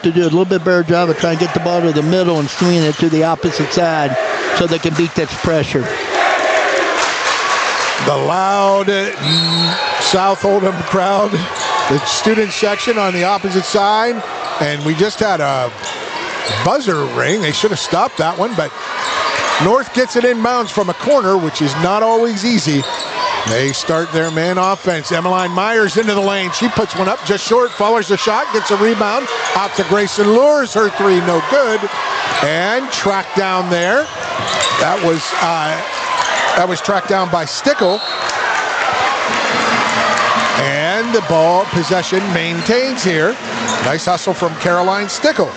to do a little bit better job of trying to get the ball to the middle and swinging it to the opposite side so they can beat that pressure. The loud South Oldham crowd, the student section on the opposite side, and we just had a buzzer ring. They should have stopped that one, but North gets it inbounds from a corner, which is not always easy. They start their man offense. Emmeline Myers into the lane. She puts one up just short, follows the shot, gets a rebound. Out to Grayson Lures, her three no good. And tracked down there. That was tracked down by Stickle. And the ball possession maintains here. Nice hustle from Caroline Stickle.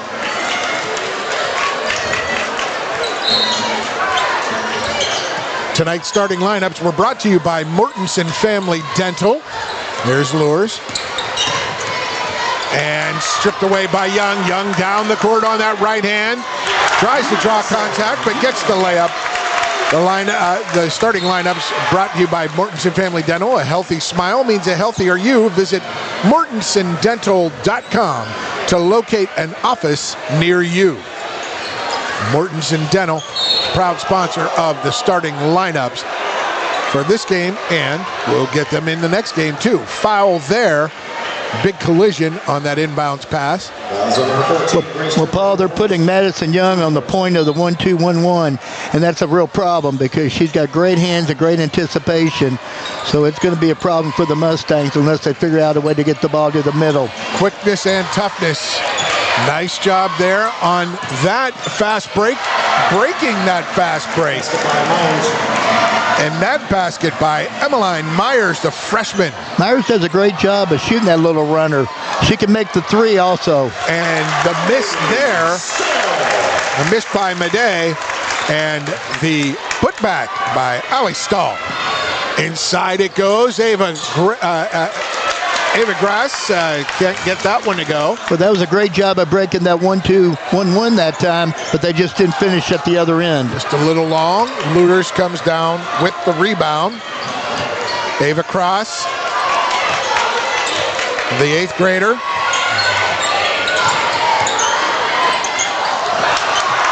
Tonight's starting lineups were brought to you by Mortensen Family Dental. There's Lures. And stripped away by Young. Young down the court on that right hand. Tries to draw contact, but gets the layup. The starting lineups brought to you by Mortensen Family Dental. A healthy smile means a healthier you. Visit mortensendental.com to locate an office near you. Mortensen Dental, proud sponsor of the starting lineups for this game, and we'll get them in the next game too. Foul there. Big collision on that inbounds pass. Well, Paul, they're putting Madison Young on the point of the 1-2-1-1, and that's a real problem because she's got great hands and great anticipation. So it's going to be a problem for the Mustangs unless they figure out a way to get the ball to the middle. Quickness and toughness. Nice job there on that fast break, breaking that fast break. And that basket by Emmeline Myers, the freshman. Myers does a great job of shooting that little runner. She can make the three also. And the miss there, the miss by Madej, and the putback by Ali Stahl. Inside it goes. Ava Grass can't get that one to go. But that was a great job of breaking that 1-2-1-1 that time, but they just didn't finish at the other end. Just a little long. Looters comes down with the rebound. Ava Cross, the 8th grader.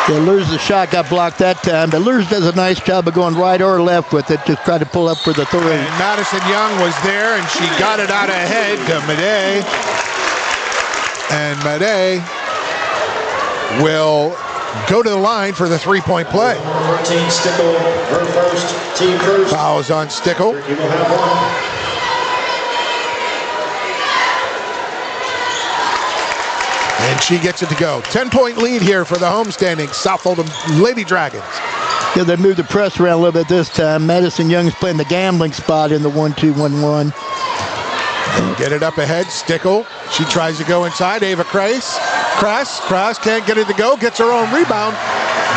Yeah, Lurs' shot got blocked that time, but Lurs does a nice job of going right or left with it to try to pull up for the three. And Madison Young was there, and she got it out ahead to Madej. And Madej will go to the line for the three-point play. 14, Stickle, her first, team first. Fouls on Stickle. You will have one. And she gets it to go. 10-point lead here for the homestanding South Oldham Lady Dragons. Yeah, they moved the press around a little bit this time. Madison Young's playing the gambling spot in the 1-2-1-1. Get it up ahead. Stickle. She tries to go inside. Ava Krass can't get it to go. Gets her own rebound.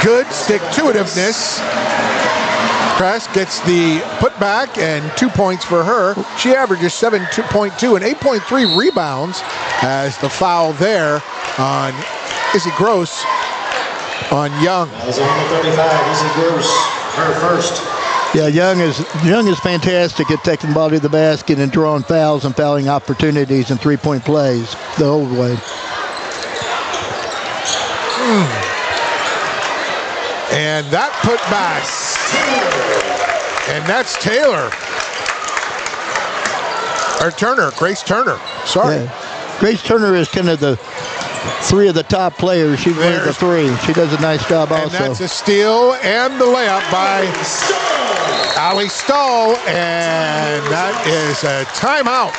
Good stick-to-itiveness. Krass gets the putback and 2 points for her. She averages 7.2 and 8.3 rebounds as the foul there on Izzy Gross on Young. As on the 35, Izzy Gross, her first. Yeah, Young is fantastic at taking the ball to the basket and drawing fouls and fouling opportunities and three-point plays the old way. And that putback. And that's Taylor. Or Turner, Grace Turner. Sorry. Yeah. Grace Turner is kind of the three of the top players. She's one of the three. She does a nice job also. And that's a steal and the layup by Ali Stahl. And that is a timeout.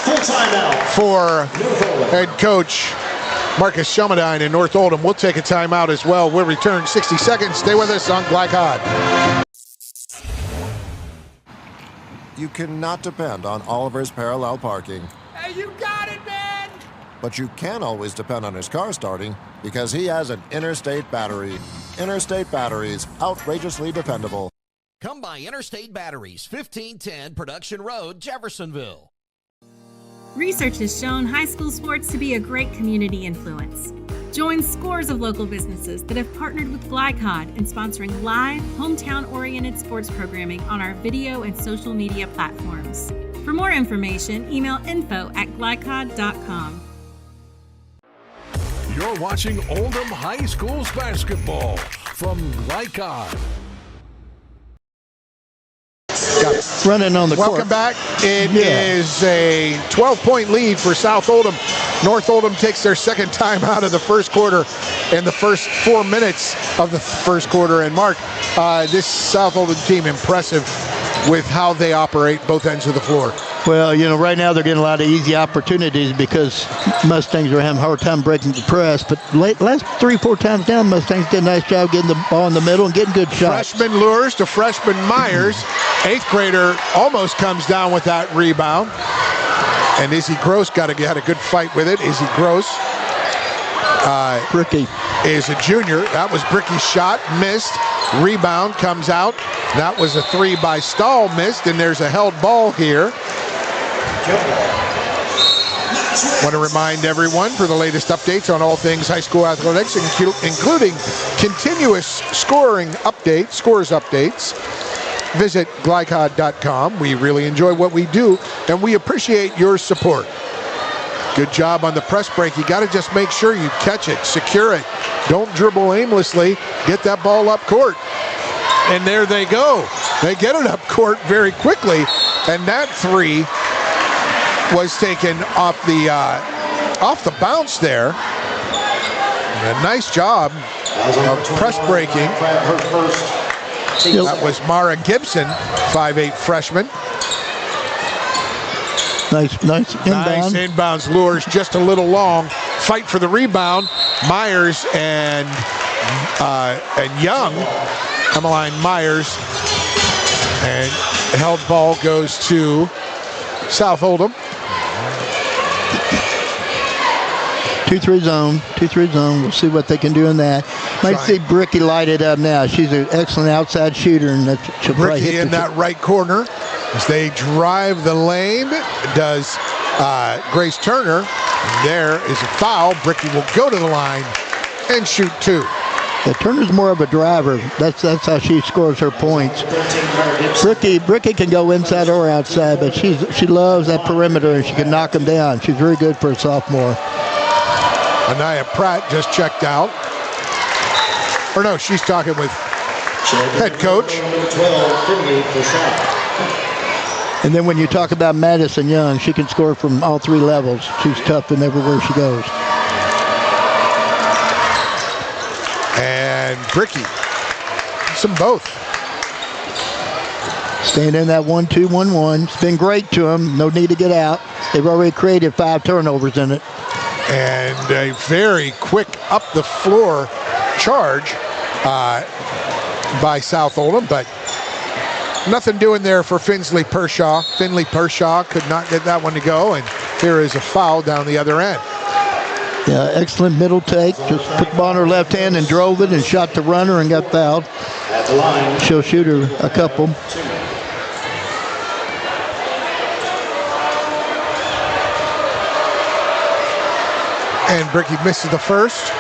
Full timeout. For head coach Marcus Shelmadine in North Oldham. We'll take a timeout as well. We'll return 60 seconds. Stay with us on Glycod. You cannot depend on Oliver's parallel parking. Hey, you got it, man! But you can always depend on his car starting because he has an Interstate battery. Interstate batteries, outrageously dependable. Come by Interstate Batteries, 1510 Production Road, Jeffersonville. Research has shown high school sports to be a great community influence. Join scores of local businesses that have partnered with Glycod in sponsoring live, hometown-oriented sports programming on our video and social media platforms. For more information, email info@glycod.com. You're watching Oldham High School's basketball from Glycod. Running on the court. Welcome back. It is a 12-point lead for South Oldham. North Oldham takes their second time out of the first quarter in the first 4 minutes of the first quarter. And Mark, this South Oldham team impressive with how they operate both ends of the floor. Well, you know, right now they're getting a lot of easy opportunities because Mustangs are having a hard time breaking the press. But last 3-4 times down, Mustangs did a nice job getting the ball in the middle and getting good shots. Freshman Lures to freshman Myers. 8th grader almost comes down with that rebound. And Izzy Gross had a good fight with it. Izzy Gross. Bricky is a junior. That was Bricky's shot, missed. Rebound comes out. That was a 3 by Stahl, missed, and there's a held ball here. Want to remind everyone for the latest updates on all things high school athletics, including continuous scores updates. Visit glycod.com. We really enjoy what we do, and we appreciate your support. Good job on the press break. You got to just make sure you catch it, secure it. Don't dribble aimlessly. Get that ball up court. And there they go. They get it up court very quickly, and that 3 was taken off the bounce there. And a nice job of press breaking. That was Mara Gibson, 5'8" freshman. Nice inbound. Nice inbounds. Lures just a little long. Fight for the rebound. Myers and Young. Emmeline Myers. And held ball goes to South Oldham. 2-3 zone. 2-3 zone. We'll see what they can do in that. Might see Bricky light it up now. She's an excellent outside shooter, and she'll probably Bricky hit in that right corner as they drive the lane. Does Grace Turner. There is a foul. Bricky will go to the line and shoot 2. Yeah, Turner's more of a driver. That's how she scores her points. Bricky can go inside or outside, but she loves that perimeter, and she can knock them down. She's very good for a sophomore. Anaya Pratt just checked out. Or no, she's talking with head coach. And then when you talk about Madison Young, she can score from all 3 levels. She's tough in everywhere she goes. And Bricky, some both. Staying in that 1-2-1-1. It's been great to them. No need to get out. They've already created 5 turnovers in it. And a very quick up the floor charge by South Oldham, but nothing doing there for Finley Pershaw. Finley Pershaw could not get that one to go, and here is a foul down the other end. Yeah, excellent middle take. Just put the ball on her left hand and drove it and shot the runner and got fouled. She'll shoot her a couple. And Bricky misses the first.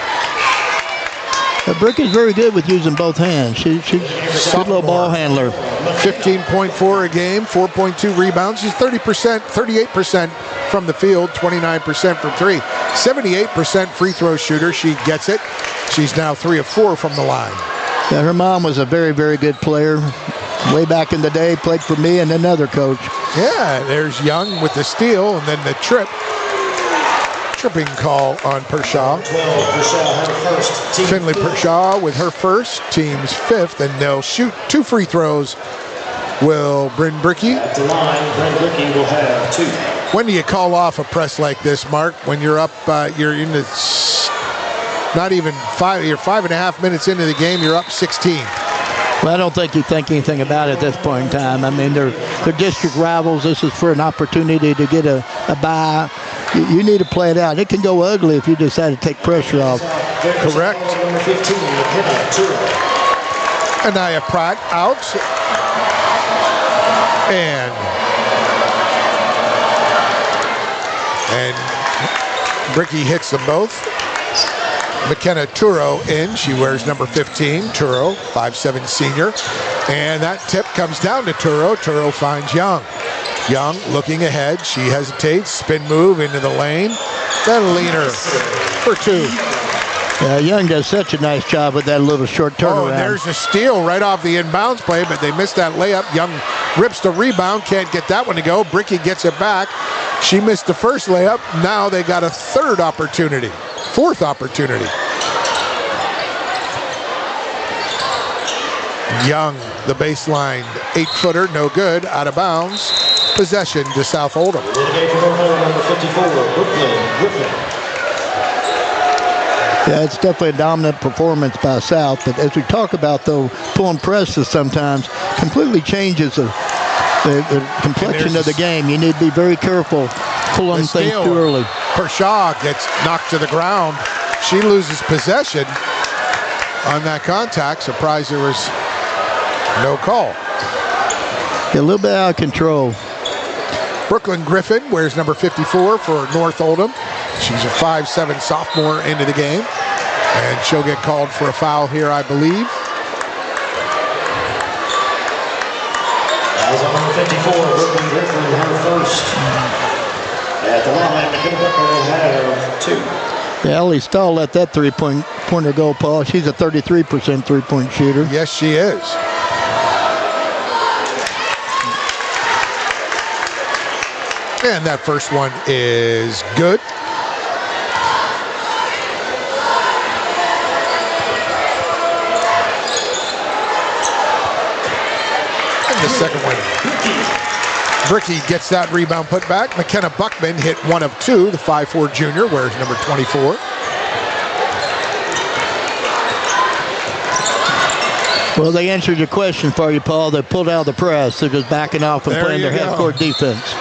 Bricky's very good with using both hands. She's a good little ball handler. 15.4 a game, 4.2 rebounds. She's 38% from the field, 29% from 3. 78% free throw shooter. She gets it. She's now 3 of 4 from the line. Yeah, her mom was a very, very good player. Way back in the day, played for me and another coach. Yeah, there's Young with the steal and then the tripping call on Pershaw. Finley Pershaw with her first, team's 5th, and they'll shoot 2 free throws. Will Bryn Bricky. At the line, Bryn Bricky will have 2. When do you call off a press like this, Mark? When you're up, you're in the not even 5. You're 5.5 minutes into the game. You're up 16. Well, I don't think you think anything about it at this point in time. I mean, they're district rivals. This is for an opportunity to get a bye. You need to play it out. It can go ugly if you decide to take pressure off. Correct. Number 15, Anaya Pratt out. And Bricky hits them both. McKenna Turo in. She wears number 15. Turo, 5'7" senior. And that tip comes down to Turo. Turo finds Young. Young looking ahead. She hesitates. Spin move into the lane. That'll lean her for 2. Young does such a nice job with that little short turnaround. Oh, and there's a steal right off the inbounds play, but they missed that layup. Young rips the rebound. Can't get that one to go. Bricky gets it back. She missed the first layup. Now they got a 4th opportunity. Young, the baseline 8-footer, no good, out of bounds. Possession to South Oldham. Number 54, Brooklyn Griffin. Yeah, it's definitely a dominant performance by South, but as we talk about, though, pulling presses sometimes completely changes the complexion of the game. You need to be very careful pulling things too early. Pershaw gets knocked to the ground. She loses possession on that contact. Surprised there was no call. A little bit out of control. Brooklyn Griffin wears number 54 for North Oldham. She's a 5'7" sophomore into the game. And she'll get called for a foul here, I believe. As on number 54, Brooklyn Griffin, her first. At the line, McKenna Booker will have 2. Yeah, Ellie Stahl let that three-pointer go, Paul. She's a 33% three-point shooter. Yes, she is. And that first one is good. And the second one. Bricky gets that rebound put back. McKenna Buckman hit 1 of 2. The 5'4" junior wears number 24. Well, they answered your question for you, Paul. They pulled out of the press. They're just backing off and playing their half-court defense,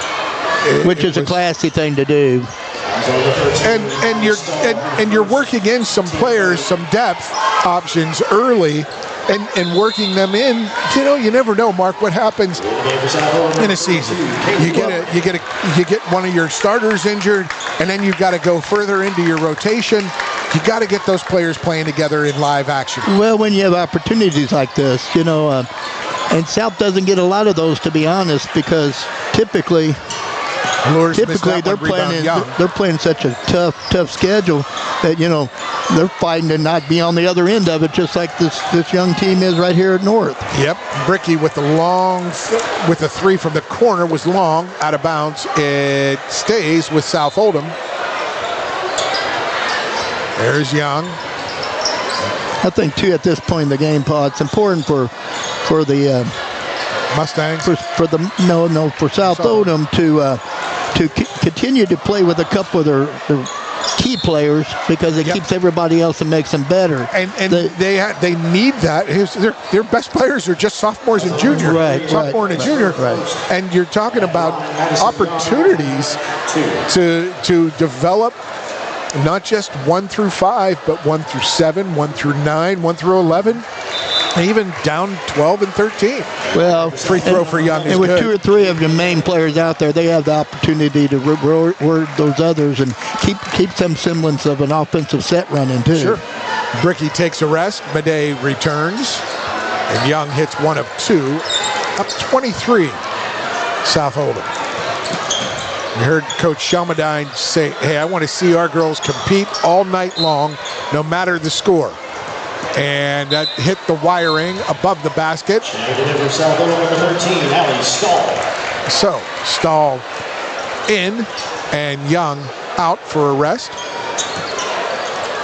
which is a classy thing to do. and you're working in some players, some depth options early, and working them in. You never know, Mark, what happens in a season. You get one of your starters injured, and then you've got to go further into your rotation. You got to get those players playing together in live action. Well, when you have opportunities like this, and South doesn't get a lot of those, to be honest, because typically they're playing such a tough schedule that they're fighting to not be on the other end of it, just like this young team is right here at North. Yep, Bricky with the three from the corner was long, out of bounds. It stays with South Oldham. There's Young. I think too at this point in the game, Paul, it's important for the Mustangs for South Oldham to continue to play with a couple of their key players, because it keeps everybody else and makes them better. And they need that. Their best players are just sophomores and juniors. Sophomore and a junior. Right. And you're talking about opportunities to develop not just 1 through 5, but 1 through 7, 1 through 9, 1 through 11, and even down 12 and 13. Well, free throw for Young is and with good. 2 or 3 of the main players out there, they have the opportunity to reward those others and keep some semblance of an offensive set running too. Sure. Bricky takes a rest. Madej returns, and Young hits 1 of 2. Up 23, South Oldham. You heard Coach Shelmadine say, hey, I want to see our girls compete all night long, no matter the score. And that hit the wiring above the basket. So, Stahl in, and Young out for a rest.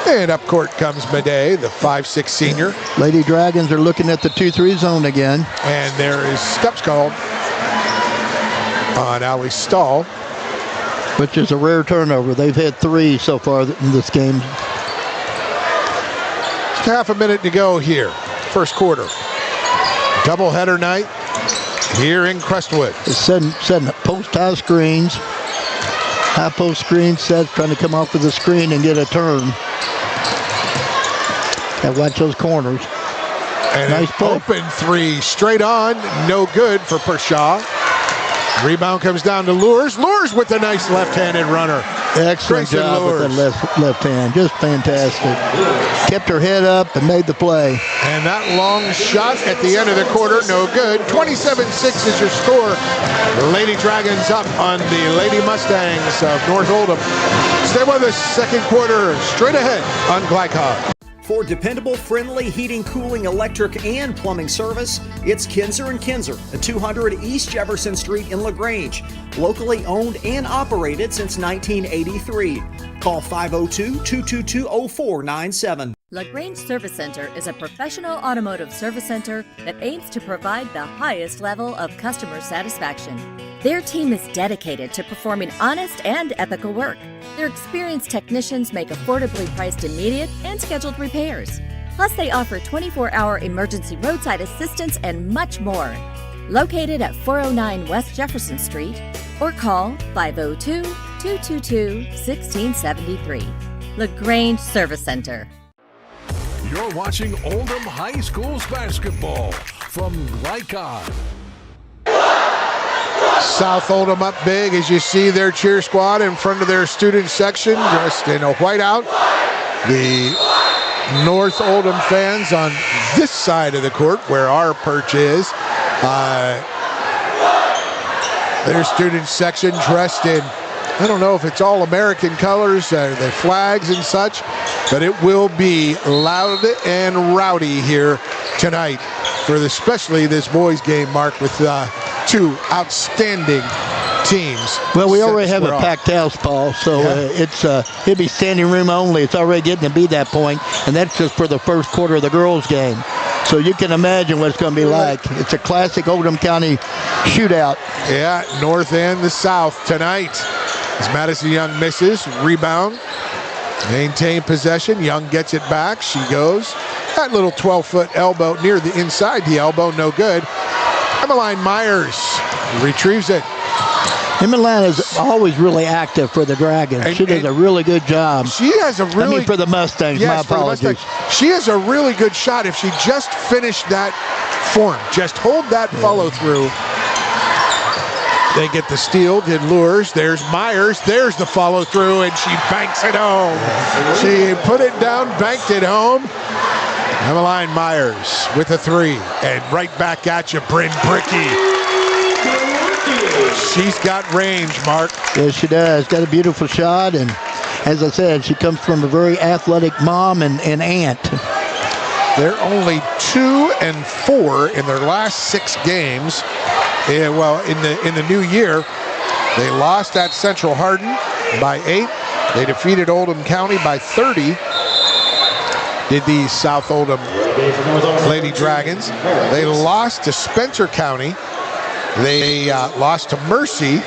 And up court comes Madej, the 5'6" senior. Lady Dragons are looking at the 2-3 zone again. And there is steps called on Allie Stahl, which is a rare turnover. They've had 3 so far in this game. Half a minute to go here, first quarter. Doubleheader night here in Crestwood. It's setting up post high screens. High post screen set, trying to come off of the screen and get a turn. And watch those corners. And nice play. Open 3 straight on, no good for Pershaw. Rebound comes down to Lures. Lures with a nice left-handed runner. Excellent Grayson job Lures. with the left hand. Just fantastic. Kept her head up and made the play. And that long shot at the end of the quarter, no good. 27-6 is your score. The Lady Dragons up on the Lady Mustangs of North Oldham. Stay with us, second quarter, straight ahead on Glycod. For dependable, friendly heating, cooling, electric, and plumbing service, it's Kinzer & Kinzer at 200 East Jefferson Street in LaGrange. Locally owned and operated since 1983. Call 502-222-0497. LaGrange Service Center is a professional automotive service center that aims to provide the highest level of customer satisfaction. Their team is dedicated to performing honest and ethical work. Their experienced technicians make affordably priced immediate and scheduled repairs. Plus, they offer 24-hour emergency roadside assistance and much more. Located at 409 West Jefferson Street, or call 502-222-1673. LaGrange Service Center. You're watching Oldham High School's basketball from Glycod. South Oldham up big as you see their cheer squad in front of their student section, dressed in a whiteout. The North Oldham fans on this side of the court, where our perch is, their student section dressed in, I don't know if it's all American colors, the flags and such, but it will be loud and rowdy here tonight for especially this boys game, Mark, with 2 outstanding teams. Well, we already have a packed house, Paul, so it'll be standing room only. It's already getting to be that point, and that's just for the first quarter of the girls' game. So you can imagine what it's going to be like. It's a classic Oldham County shootout. Yeah, North and the South tonight. As Madison Young misses, rebound, maintain possession. Young gets it back. She goes. That little 12-foot elbow near the inside the elbow, no good. Emmeline Myers retrieves it. Emmeline is always really active for the Dragons. She does a really good job. She has a really... for the Mustangs, yes, my apologies. She has a really good shot if she just finished that form. Just hold that follow-through. They get the steal, get Lures. There's Myers. There's the follow-through, and she banks it home. She put it down, banked it home. Emmeline Myers with a 3. And right back at you, Bryn Brickey. She's got range, Mark. Yes, she does. Got a beautiful shot, and as I said, she comes from a very athletic mom and aunt. They're only 2-4 in their last 6 games. Yeah, well, in the new year, they lost at Central Hardin by 8. They defeated Oldham County by 30. Did the South Oldham Lady Dragons. They lost to Spencer County. They lost to Mercy,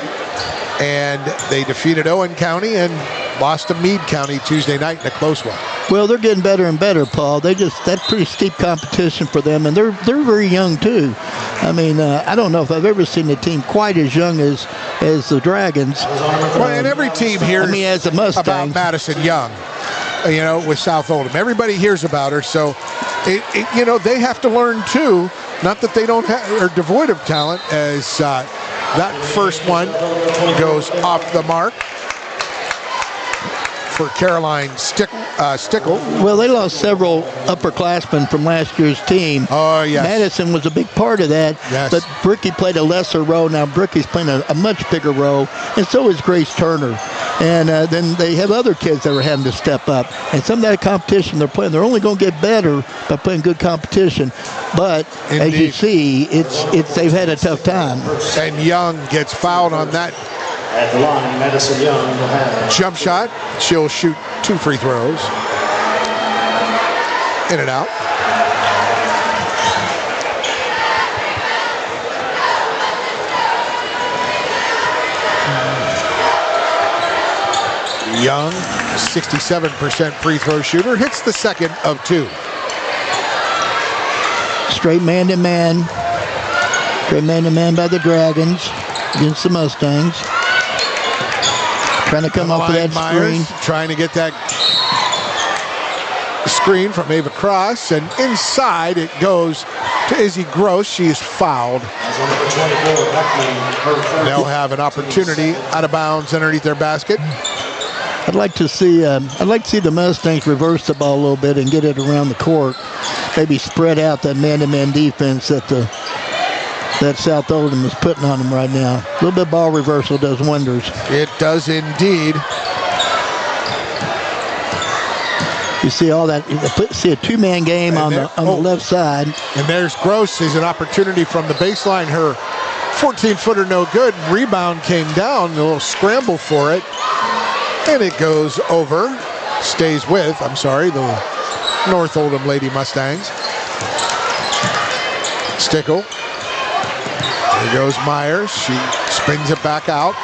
and they defeated Owen County and lost to Meade County Tuesday night in a close one. Well, they're getting better and better, Paul. That's pretty steep competition for them, and they're very young too. I mean, I don't know if I've ever seen a team quite as young as the Dragons. Well, and every team hears as a Mustang about Madison Young, with South Oldham. Everybody hears about her, so they have to learn too. Not that they are devoid of talent, as that first one goes off the mark for Caroline Stickle. Well, they lost several upperclassmen from last year's team. Oh, yes. Madison was a big part of that, yes. But Brickey played a lesser role. Now Brickey's playing a much bigger role, and so is Grace Turner. And then they have other kids that are having to step up. And some of that competition they're playing, they're only going to get better by playing good competition. But indeed, as you see, it's they've had a tough time. And Young gets fouled on that. At the line, Madison Young will have jump shot. She'll shoot 2 free throws. In and out. Young, 67% free throw shooter, hits the second of 2. Straight man-to-man. Straight man-to-man by the Dragons against the Mustangs. Trying to come up with that Myers, screen. Trying to get that screen from Ava Cross, and inside it goes to Izzy Gross. She is fouled. They'll have an opportunity out of bounds underneath their basket. I'd like to see the Mustangs reverse the ball a little bit and get it around the court. Maybe spread out that man-to-man defense that South Oldham is putting on them right now. A little bit of ball reversal does wonders. It does indeed. You see all that. See a 2-man game on the left side. And there's Gross. Is an opportunity from the baseline. Her 14-footer no good. Rebound came down. A little scramble for it. And it goes over. Stays with, the North Oldham Lady Mustangs. Stickle. There goes Myers. She spins it back out.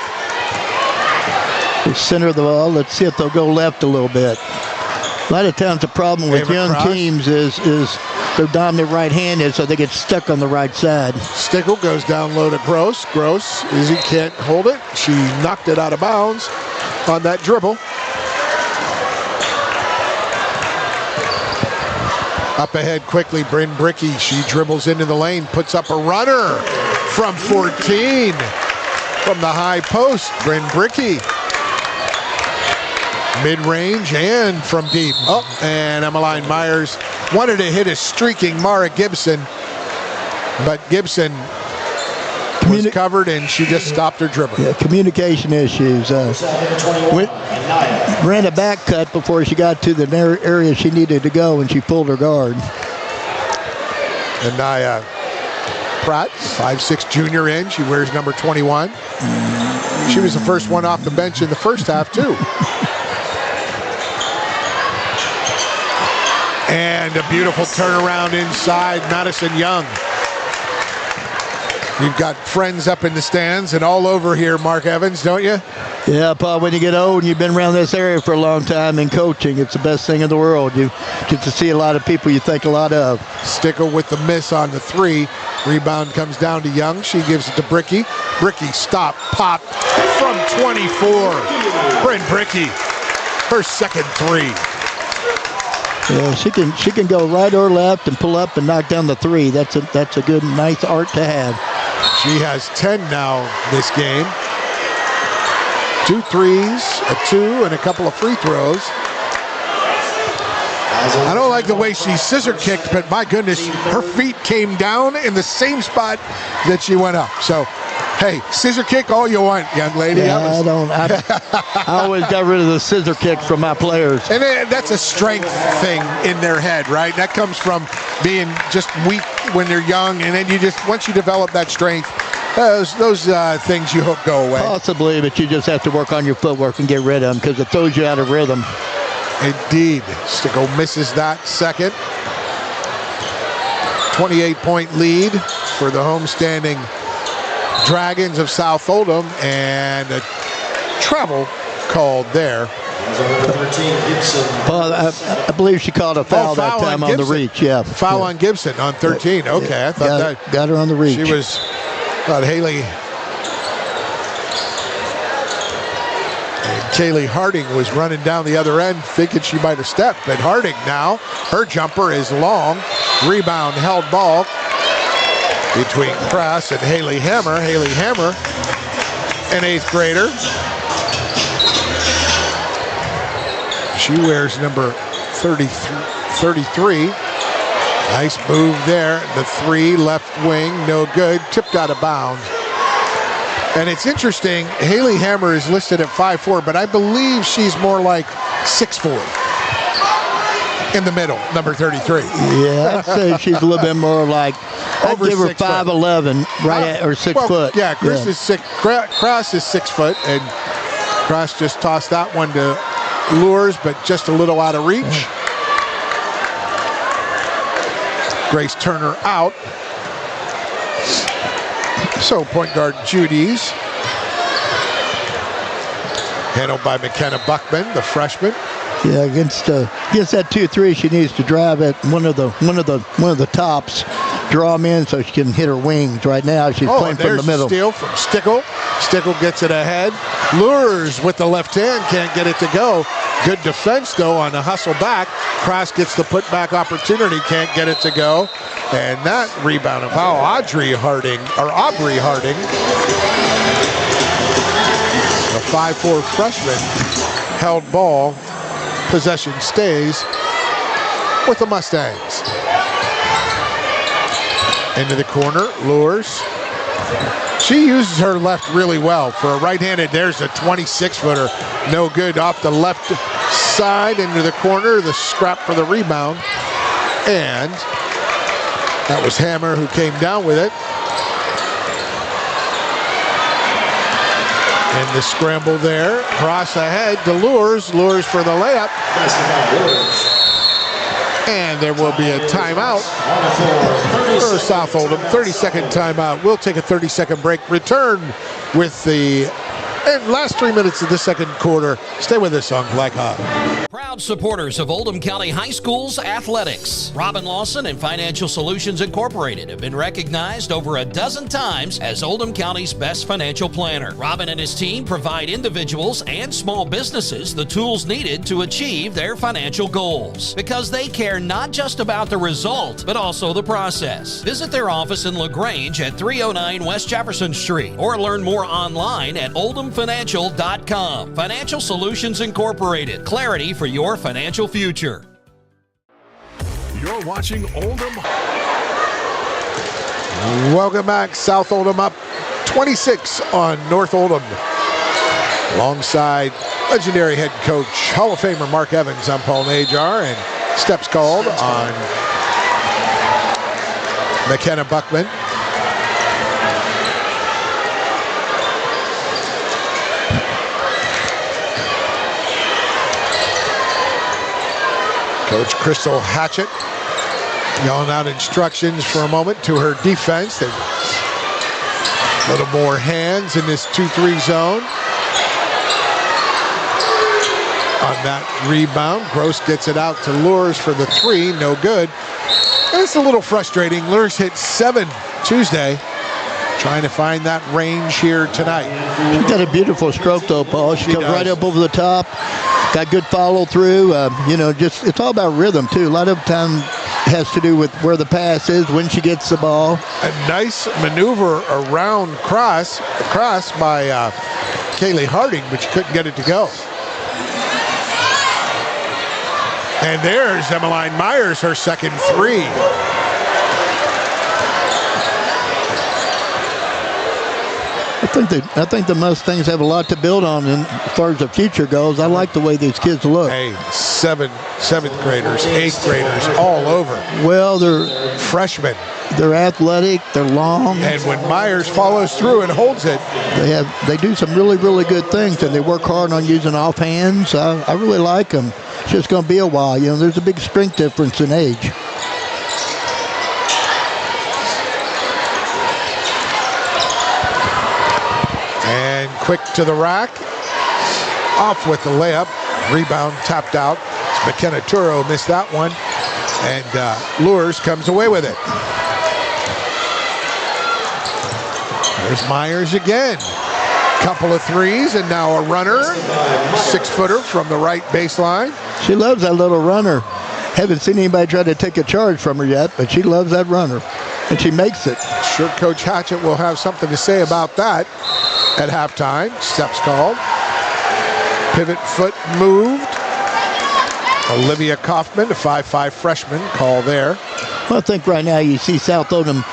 The center of the ball. Let's see if they'll go left a little bit. A lot of times the problem with young teams is their dominant right-handed, so they get stuck on the right side. Stickle goes down low to Gross. Gross, Izzy can't hold it. She knocked it out of bounds on that dribble. Up ahead quickly, Bryn Brickey. She dribbles into the lane, puts up a runner from 14. From the high post, Bryn Brickey. Mid-range and from deep. And Emmeline Myers wanted to hit a streaking Mara Gibson, but Gibson was covered and she just stopped her dribble. Yeah, communication issues. Ran a back cut before she got to the area she needed to go, and she pulled her guard. Anaya Pratt, 5'6" junior in. She wears number 21. She was the first one off the bench in the first half, too. And a beautiful turnaround inside, Madison Young. You've got friends up in the stands and all over here, Mark Evans, don't you? Yeah, Paul, when you get old and you've been around this area for a long time in coaching, it's the best thing in the world. You get to see a lot of people you think a lot of. Stickle with the miss on the 3. Rebound comes down to Young. She gives it to Bricky. Bricky stop, pop from 24. Bryn Bricky, her second 3. Yeah, she can go right or left and pull up and knock down the 3. That's a good, nice art to have. She has 10 now this game. 2 threes, a 2, and a couple of free throws. I don't like the way she scissor kicked, but my goodness, her feet came down in the same spot that she went up. So, hey, scissor kick all you want, young lady. Yeah, I always got rid of the scissor kick from my players. And that's a strength thing in their head, right? That comes from being just weak when they're young, and then once you develop that strength, those things you hope go away. Possibly, but you just have to work on your footwork and get rid of them because it throws you out of rhythm. Indeed. Stickle misses that second. 28-point lead for the homestanding Dragons of South Oldham, and a travel called there. Well, I believe she called a foul that time on the reach. Yeah, foul on Gibson on 13. Okay, yeah. I thought got her on the reach. She was. Thought Haley. Kaylee Harding was running down the other end thinking she might have stepped, but Harding now, her jumper is long. Rebound held ball between Kress and Haley Hammer. Haley Hammer, an 8th grader. She wears number 33. Nice move there. The 3 left wing, no good. Tipped out of bounds. And it's interesting, Haley Hammer is listed at 5'4", but I believe she's more like 6'4". In the middle, number 33. Yeah, I'd say she's a little bit more like, I'd give her 5'11", right at, or 6 foot. Yeah, Kress is 6 foot, and Kress just tossed that one to Lures, but just a little out of reach. Grace Turner out. So point guard Judy's. Handled by McKenna Buckman, the freshman. Yeah, against that 2-3, she needs to drive at one of the tops, draw them in so she can hit her wings. Right now, she's playing from the middle. Steal from Stickle. Stickle gets it ahead. Lures with the left hand, can't get it to go. Good defense though on the hustle back. Cross gets the putback opportunity, can't get it to go. And that rebound of foul, Aubrey Harding, a 5'4" freshman, held ball. Possession stays with the Mustangs. Into the corner, Lures. She uses her left really well. For a right-handed, there's a 26-footer. No good off the left side into the corner. The scrap for the rebound. And that was Hammer who came down with it. And the scramble there. Cross ahead to Lures. Lures for the layup. And there will be a timeout for South Oldham. 30-second timeout. We'll take a 30-second break. Return with the last 3 minutes of the second quarter. Stay with us on Black Hawk. Proud supporters of Oldham County High School's athletics. Robin Lawson and Financial Solutions Incorporated have been recognized over a dozen times as Oldham County's best financial planner. Robin and his team provide individuals and small businesses the tools needed to achieve their financial goals because they care not just about the result, but also the process. Visit their office in LaGrange at 309 West Jefferson Street or learn more online at oldhamfinancial.com. Financial Solutions Incorporated. Clarity for your financial future. You're watching Oldham. Welcome back. South Oldham up 26 on North Oldham. Alongside legendary head coach, Hall of Famer Mark Evans, I'm Paul Najar, and steps called on McKenna Buckman. Coach Crystal Hatchet yelling out instructions for a moment to her defense. They Little more hands in this 2-3 zone. On that rebound, Gross gets it out to Lures for the 3, no good. And it's a little frustrating. Lures hit 7 Tuesday. Trying to find that range here tonight. She's got a beautiful stroke though, Paul. She comes right up over the top. Got good follow through. Just it's all about rhythm too. A lot of time has to do with where the pass is, when she gets the ball. A nice maneuver around cross by Kaylee Harding, but she couldn't get it to go. And there's Emmeline Myers, her second 3. I think the Mustangs have a lot to build on as far as the future goes. I like the way these kids look. Hey, seventh graders, 8th graders, all over. Well, they're freshmen. They're athletic. They're long. And when Myers follows through and holds it, they do some really, really good things, and they work hard on using off hands. I really like them. It's just going to be a while. There's a big strength difference in age. And quick to the rack. Off with the layup. Rebound tapped out. McKenna Turo missed that one. And Lures comes away with it. There's Myers again. Couple of 3s and now a runner. 6-footer from the right baseline. She loves that little runner. Haven't seen anybody try to take a charge from her yet, but she loves that runner. And she makes it. Sure, Coach Hatchet will have something to say about that at halftime. Steps called. Pivot foot moved. Olivia Kaufman, a 5'5" freshman, call there. Well, I think right now you see South Oldham,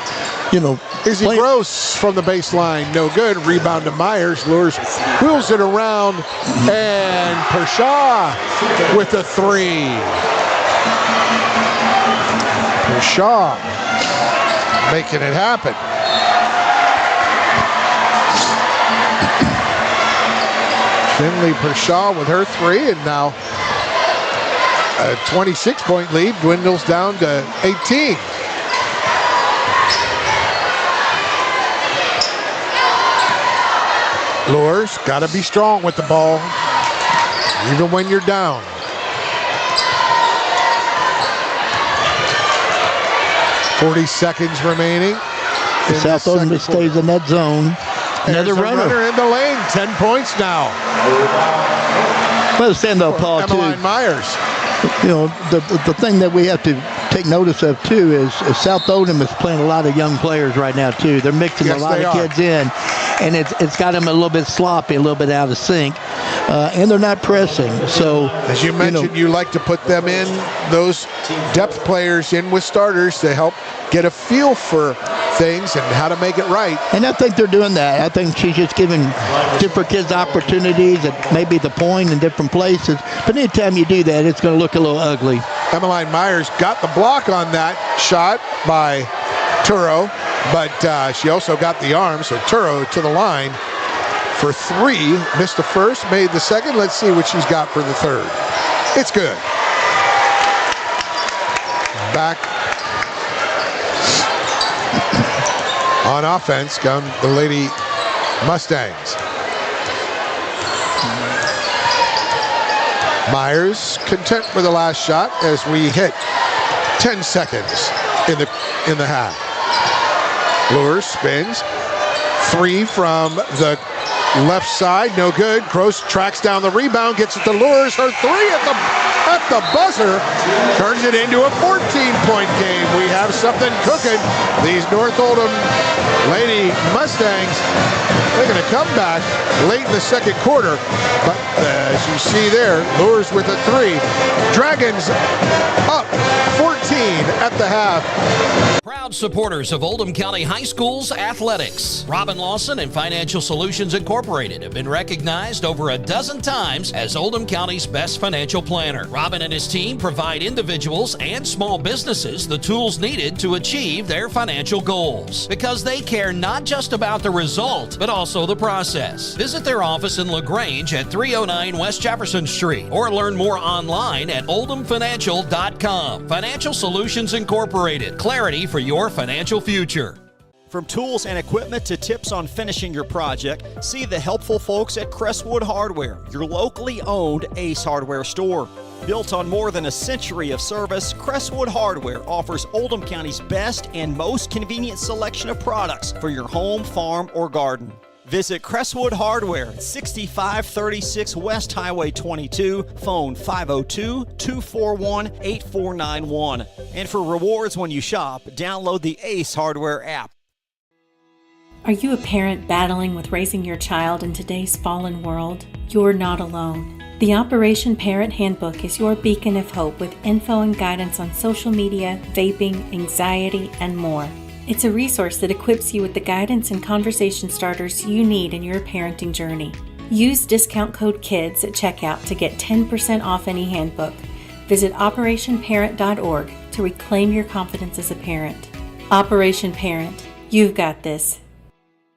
Izzy Gross from the baseline, no good. Rebound to Myers. Lures wheels it around, and Pershaw with the 3. Pershaw making it happen. Finley Pershaw with her 3, and now a 26-point lead dwindles down to 18. Lures, got to be strong with the ball, even when you're down. .40 seconds remaining. South Oldham stays in that zone. Another runner in the lane. 10 points now. Well, stand up, Paul, too. Emmeline Myers. The thing that we have to take notice of, too, is South Oldham is playing a lot of young players right now, too. They're mixing a lot of kids in, and it's got them a little bit sloppy, a little bit out of sync, and they're not pressing. So, as you mentioned, you like to put them in, those depth players in with starters to help get a feel for things and how to make it right. And I think they're doing that. I think she's just giving different kids opportunities at maybe the point in different places. But anytime you do that, it's going to look a little ugly. Emmeline Myers got the block on that shot by Turo, but she also got the arm, so Turo to the line for 3. Missed the first, made the second. Let's see what she's got for the third. It's good. Back on offense come the Lady Mustangs. Myers content with the last shot as we hit 10 seconds in the half. Lures spins. 3 from the left side, no good. Gross tracks down the rebound, gets it to Lures. Her 3 at the buzzer turns it into a 14-point game. We have something cooking. These North Oldham Lady Mustangs, they're going to come back late in the second quarter. But as you see there, Lures with a 3. Dragons up 14 at the half. Proud supporters of Oldham County High School's athletics. Robin Lawson and Financial Solutions Incorporated have been recognized over a dozen times as Oldham County's best financial planner. Robin and his team provide individuals and small businesses the tools needed to achieve their financial goals, because they care not just about the result, but also the process. Visit their office in LaGrange at 309 West Jefferson Street, or learn more online at oldhamfinancial.com. Financial Solutions Incorporated. Clarity for your financial future. From tools and equipment to tips on finishing your project, see the helpful folks at Crestwood Hardware, your locally owned Ace Hardware store. Built on more than a century of service, Crestwood Hardware offers Oldham County's best and most convenient selection of products for your home, farm, or garden. Visit Crestwood Hardware at 6536 West Highway 22, phone 502-241-8491. And for rewards when you shop, download the Ace Hardware app. Are you a parent battling with raising your child in today's fallen world? You're not alone. The Operation Parent Handbook is your beacon of hope with info and guidance on social media, vaping, anxiety, and more. It's a resource that equips you with the guidance and conversation starters you need in your parenting journey. Use discount code KIDS at checkout to get 10% off any handbook. Visit operationparent.org to reclaim your confidence as a parent. Operation Parent, you've got this.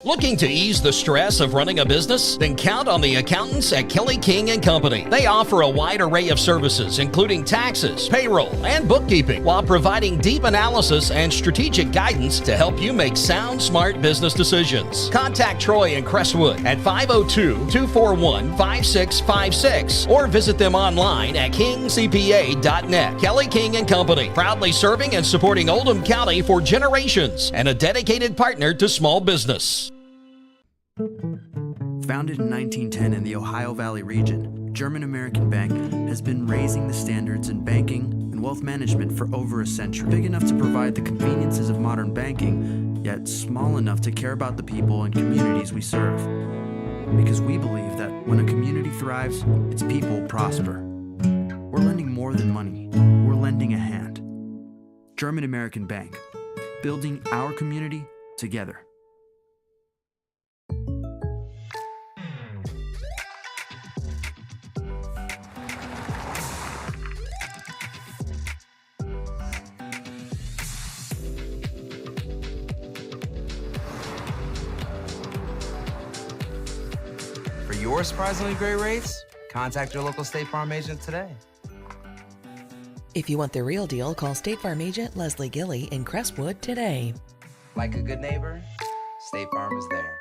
Looking to ease the stress of running a business? Then count on the accountants at Kelly King & Company. They offer a wide array of services, including taxes, payroll, and bookkeeping, while providing deep analysis and strategic guidance to help you make sound, smart business decisions. Contact Troy in Crestwood at 502-241-5656 or visit them online at kingcpa.net. Kelly King & Company, proudly serving and supporting Oldham County for generations and a dedicated partner to small business. Founded in 1910 in the Ohio Valley region, German American Bank has been raising the standards in banking and wealth management for over a century. Big enough to provide the conveniences of modern banking, yet small enough to care about the people and communities we serve. Because we believe that when a community thrives, its people prosper. We're lending more than money. We're lending a hand. German American Bank, building our community together. For your surprisingly great rates, contact your local State Farm agent today. If you want the real deal, call State Farm agent Leslie Gilly in Crestwood today. Like a good neighbor, State Farm is there.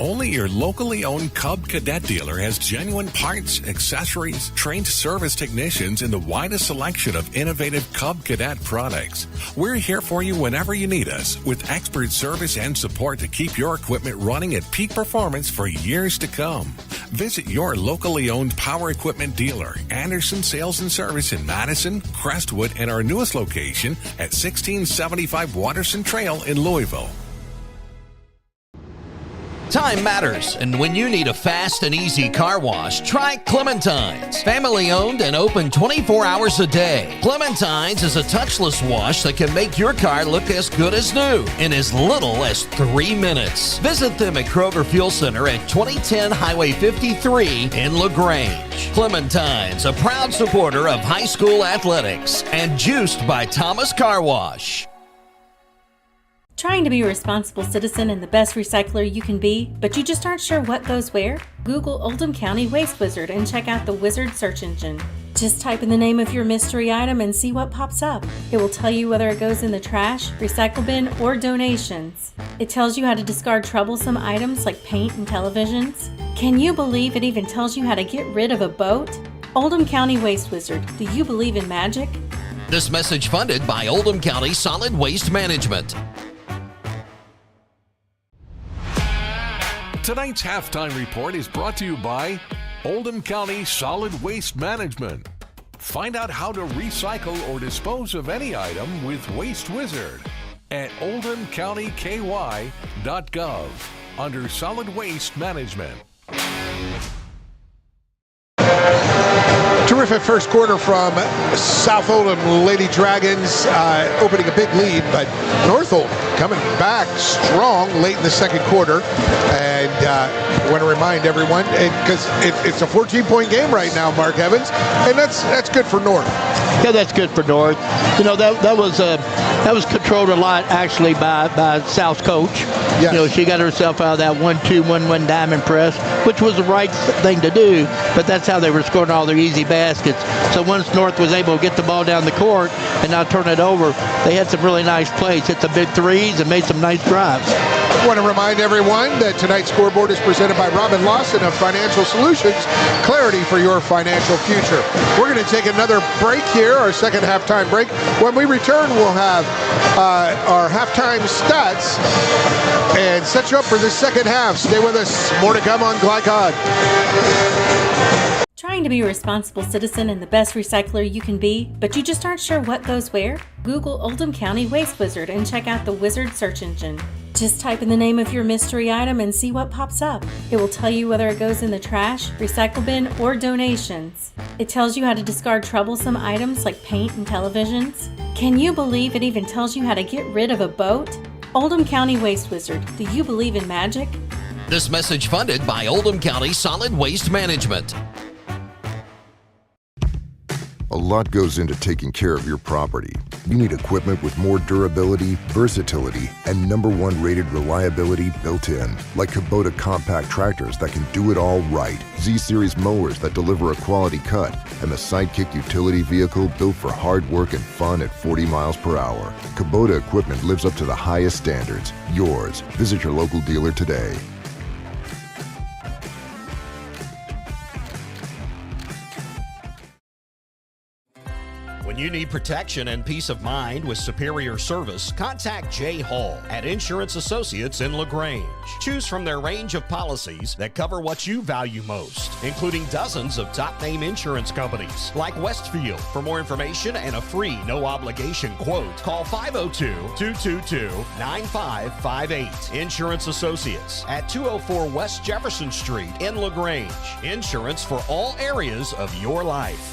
Only your locally owned Cub Cadet dealer has genuine parts, accessories, trained service technicians, and the widest selection of innovative Cub Cadet products. We're here for you whenever you need us, with expert service and support to keep your equipment running at peak performance for years to come. Visit your locally owned power equipment dealer, Anderson Sales and Service in Madison, Crestwood, and our newest location at 1675 Watterson Trail in Louisville. Time matters, and when you need a fast and easy car wash, try Clementine's. Family owned and open 24 hours a day. Clementine's is a touchless wash that can make your car look as good as new in as little as 3 minutes. Visit them at Kroger Fuel Center at 2010 Highway 53 in LaGrange. Clementine's, a proud supporter of high school athletics and juiced by Thomas Car Wash. Trying to be a responsible citizen and the best recycler you can be, but you just aren't sure what goes where? Google Oldham County Waste Wizard and check out the Wizard search engine. Just type in the name of your mystery item and see what pops up. It will tell you whether it goes in the trash, recycle bin, or donations. It tells you how to discard troublesome items like paint and televisions. Can you believe it even tells you how to get rid of a boat? Oldham County Waste Wizard, do you believe in magic? This message funded by Oldham County Solid Waste Management. Tonight's halftime report is brought to you by Oldham County Solid Waste Management. Find out how to recycle or dispose of any item with Waste Wizard at oldhamcountyky.gov under Solid Waste Management. Terrific first quarter from South Oldham Lady Dragons, opening a big lead, but North Oldham coming back strong late in the second quarter. And I want to remind everyone, because it's a 14-point game right now, Mark Evans, and that's good for North. Yeah, that's good for North. You know, that was That was controlled a lot, actually, by South's coach. Yes. You know, she got herself out of that 1-2-1-1 diamond press, which was the right thing to do, but that's how they were scoring all their easy baskets. So once North was able to get the ball down the court and not turn it over, they had some really nice plays, hit some big threes, and made some nice drives. I want to remind everyone that tonight's scoreboard is presented by Robin Lawson of Financial Solutions, clarity for your financial future. We're going to take another break here, our second halftime break. When we return, we'll have our halftime stats and set you up for the second half. Stay with us. More to come on Glycod. Trying to be a responsible citizen and the best recycler you can be, but you just aren't sure what goes where? Google Oldham County Waste Wizard and check out the Wizard search engine. Just type in the name of your mystery item and see what pops up. It will tell you whether it goes in the trash, recycle bin, or donations. It tells you how to discard troublesome items like paint and televisions. Can you believe it even tells you how to get rid of a boat? Oldham County Waste Wizard, do you believe in magic? This message funded by Oldham County Solid Waste Management. A lot goes into taking care of your property. You need equipment with more durability, versatility, and #1 rated reliability built in, like Kubota compact tractors that can do it all right, Z-Series mowers that deliver a quality cut, and the Sidekick utility vehicle built for hard work and fun at 40 miles per hour. Kubota equipment lives up to the highest standards. Yours. Visit your local dealer today. When you need protection and peace of mind with superior service, contact Jay Hall at Insurance Associates in LaGrange. Choose from their range of policies that cover what you value most, including dozens of top-name insurance companies like Westfield. For more information and a free no-obligation quote, call 502-222-9558. Insurance Associates at 204 West Jefferson Street in LaGrange. Insurance for all areas of your life.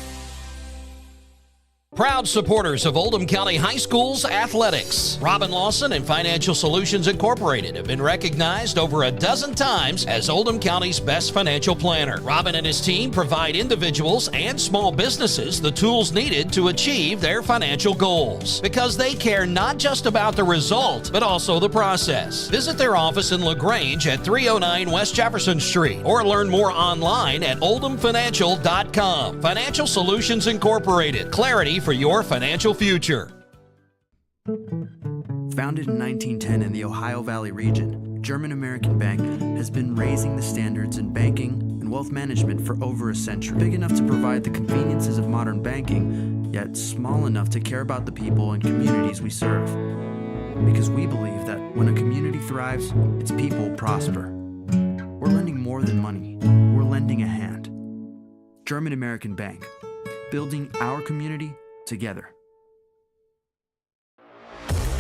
Proud supporters of Oldham County High School's athletics. Robin Lawson and Financial Solutions Incorporated have been recognized over a dozen times as Oldham County's best financial planner. Robin and his team provide individuals and small businesses the tools needed to achieve their financial goals, because they care not just about the result, but also the process. Visit their office in LaGrange at 309 West Jefferson Street or learn more online at oldhamfinancial.com. Financial Solutions Incorporated. Clarity for your financial future. Founded in 1910 in the Ohio Valley region, German American Bank has been raising the standards in banking and wealth management for over a century. Big enough to provide the conveniences of modern banking, yet small enough to care about the people and communities we serve. Because we believe that when a community thrives, its people prosper. We're lending more than money. We're lending a hand. German American Bank, building our community together.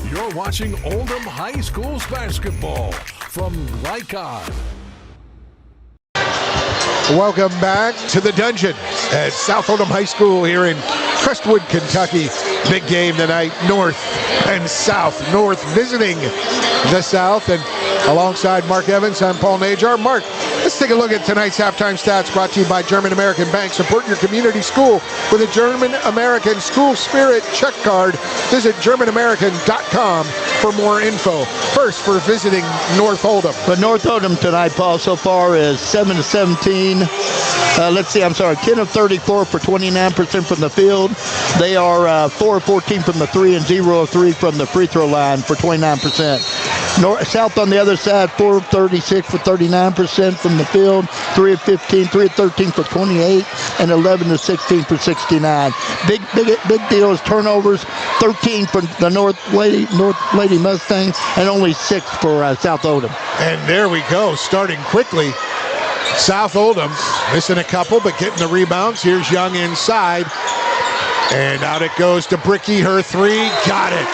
You're watching Oldham High School's basketball from Glycod. Welcome back to the dungeon at South Oldham High School here in Crestwood, Kentucky. Big game tonight, North and South. North visiting the South, and alongside Mark Evans, I'm Paul Najar. Mark, let's take a look at tonight's halftime stats brought to you by German American Bank. Support your community school with a German American School Spirit check card. Visit GermanAmerican.com for more info. First, for visiting North Oldham. But North Oldham tonight, Paul, so far is 7-17. 10 of 34 for 29% from the field. They are 4 of 14 from the 3 and 0 of 3 from the free throw line for 29%. South on the other side, 4 of 36 for 39% from the field, 3 of 15, 3 of 13 for 28, and 11 of 16 for 69. Big deal is turnovers, 13 for the North Lady Mustangs, and only 6 for South Oldham. And there we go, starting quickly. South Oldham missing a couple, but getting the rebounds. Here's Young inside, and out it goes to Bricky. Her three, got it.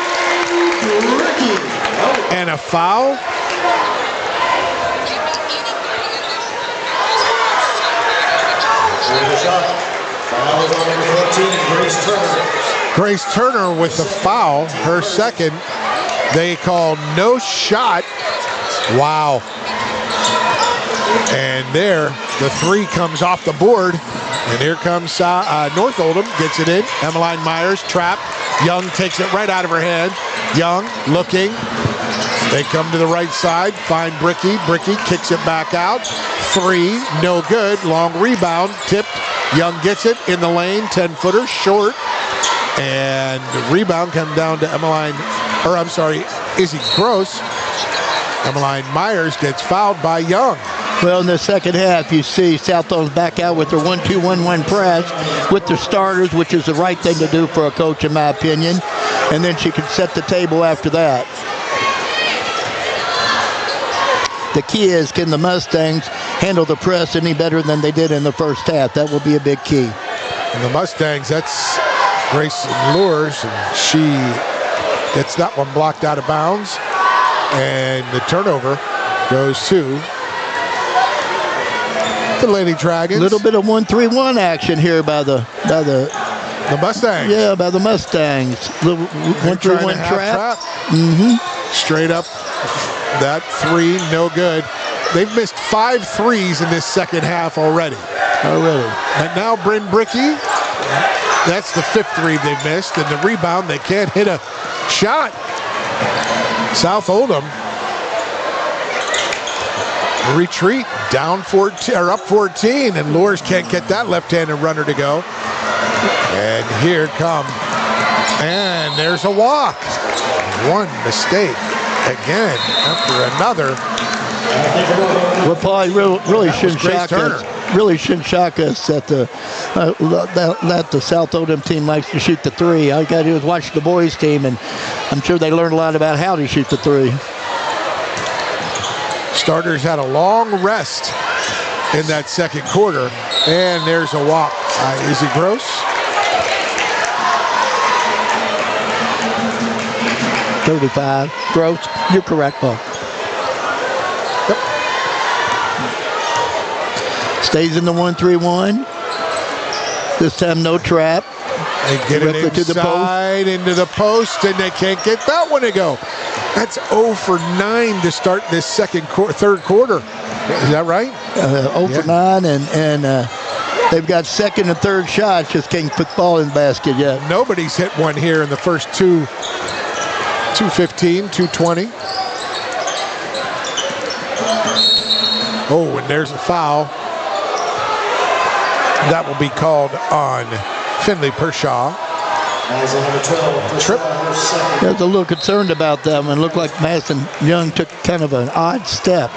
And a foul. Foul is on number 14, Grace Turner. Grace Turner with the foul, her second. They call no shot. Wow. And there, the three comes off the board. And here comes North Oldham, gets it in. Emmeline Myers, trap. Young takes it right out of her hand. Young looking. They come to the right side, find Bricky. Bricky kicks it back out. 3, no good. Long rebound, tipped. Young gets it in the lane, 10-footer, short. And the rebound comes down to Izzy Gross. Emmeline Myers gets fouled by Young. Well, in the second half, you see South Oldham back out with their 1-2-1-1 press with their starters, which is the right thing to do for a coach, in my opinion. And then she can set the table after that. The key is, can the Mustangs handle the press any better than they did in the first half? That will be a big key. And the Mustangs, that's Grace Lures, and she gets that one blocked out of bounds. And the turnover goes to the Lady Dragons. A little bit of 1-3-1 action here by the Mustangs. Yeah, by the Mustangs. 1-3-1 trap. Straight up. That 3, no good. They've missed 5 threes in this second half already. And now Bryn Bricky. That's the 5th 3 they've missed. And the rebound, they can't hit a shot. South Oldham retreat down 14 or up 14, and Lures can't get that left-handed runner to go. And here come, and there's a walk. One mistake again after another. Well, Paul, really shouldn't shock us. Really shouldn't shock us that the South Oldham team likes to shoot the 3. All you got to do is watch the boys team, and I'm sure they learned a lot about how to shoot the 3. Starters had a long rest in that second quarter, and there's a walk. Izzy Gross. .35. Gross. You're correct, Paul. Yep. Stays in the 1-3-1. This time, no trap. They get it inside into the post, and they can't get that one to go. That's 0 for 9 to start this third quarter. Is that right? 0 for 9, and they've got second and third shots, just can't put the ball in the basket yet. Nobody's hit one here in the first 2:15, 2:20. Oh, and there's a foul. That will be called on Finley Pershaw. Trip. I was a little concerned about that one. It looked like Madison Young took kind of an odd step.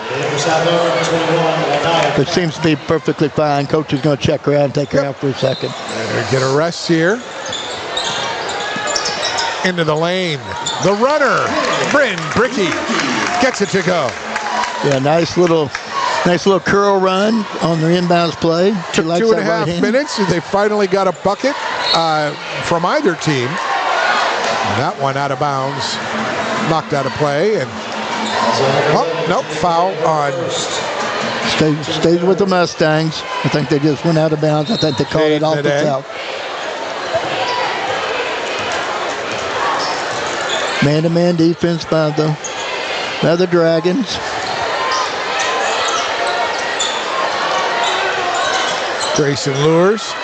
It seems to be perfectly fine. Coach is going to check her out and take her out for a second. Get a rest here. Into the lane. The runner, Bryn Bricky, gets it to go. Yeah, nice little curl run on the inbounds play. Took 2.5 minutes, and they finally got a bucket from either team. And that one out of bounds, knocked out of play, and nope, foul on. Stays with the Mustangs. I think they just went out of bounds. I think they called it off the south. Man-to-man defense by the Dragons. Grayson Lures.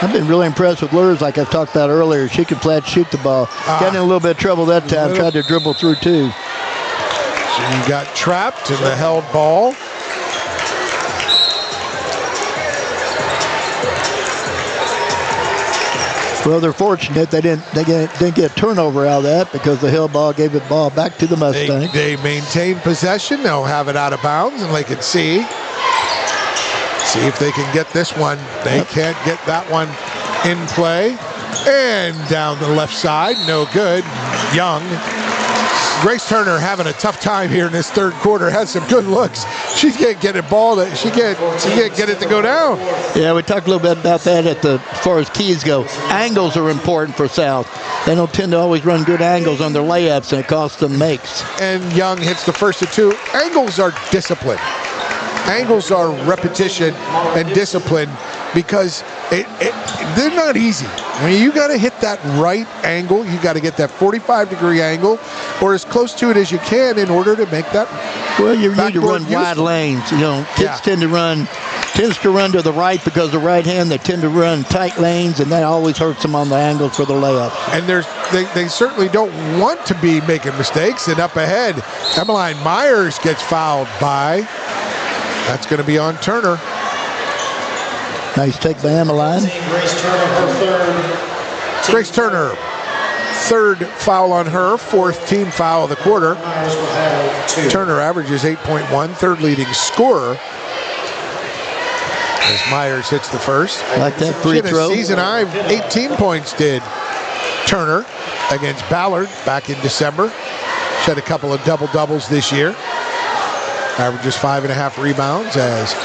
I've been really impressed with Lures, like I've talked about earlier. She can flat shoot the ball. Got in a little bit of trouble that time. Tried to dribble through too. She got trapped in the held ball. Well, they're fortunate they didn't get a turnover out of that, because the held ball gave the ball back to the Mustangs. They maintain possession. They'll have it out of bounds, and they can see if they can get this one. They can't get that one in play. And down the left side, no good. Young. Grace Turner having a tough time here in this third quarter. Has some good looks. She can't get a ball that she can't get it to go down. Yeah, we talked a little bit about that as far as keys go. Angles are important for South. They don't tend to always run good angles on their layups, and it costs them makes. And Young hits the first of 2. Angles are discipline. Angles are repetition and discipline, because they're not easy. I mean, you got to hit that right angle. You got to get that 45-degree angle, or as close to it as you can, in order to make that. Well, you need to run wide lanes. You know, kids tends to run to the right because of the right hand. They tend to run tight lanes, and that always hurts them on the angles for the layup. And there's they certainly don't want to be making mistakes. And up ahead, Emmeline Myers gets fouled by. That's going to be on Turner. Nice take by Emmeline. Grace Turner, her third. Grace Turner, third foul on her, fourth team foul of the quarter. Turner averages 8.1, third leading scorer. As Myers hits the first. Like that free throw. Season high, 18 points did Turner against Ballard back in December. She had a couple of double-doubles this year. Averages 5.5 rebounds as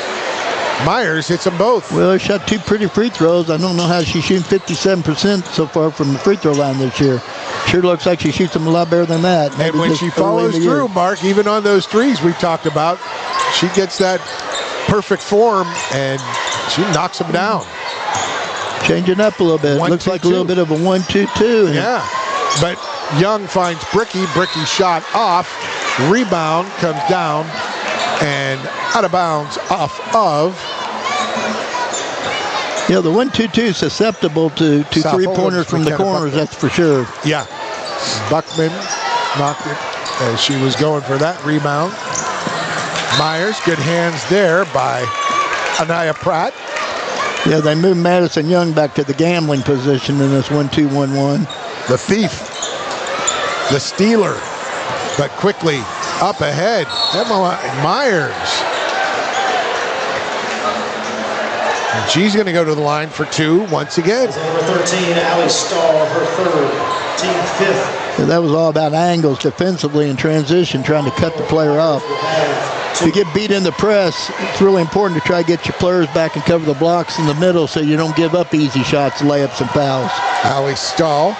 Myers hits them both. Well, she shot 2 pretty free throws. I don't know how she's shooting 57% so far from the free throw line this year. Sure looks like she shoots them a lot better than that. And when she follows through, Mark, even on those threes we've talked about, she gets that perfect form and she knocks them down. Changing up a little bit. Looks like a little bit of a 1-2-2. Yeah, but Young finds Bricky. Bricky shot off. Rebound comes down and out of bounds off of. Yeah, the 1-2-2 is susceptible to three-pointers from the corners, that's for sure. Yeah. Buckman knocked it as she was going for that rebound. Myers, good hands there by Anaya Pratt. Yeah, they moved Madison Young back to the gambling position in this 1-2-1-1. The thief, the stealer, but quickly up ahead, Emma Myers. And she's going to go to the line for 2 once again. Number 13, Allie Stahl, her third, team fifth. Yeah, that was all about angles defensively in transition, trying to cut the player off. If you get beat in the press, it's really important to try to get your players back and cover the blocks in the middle so you don't give up easy shots, layups, and fouls. Allie Stahl.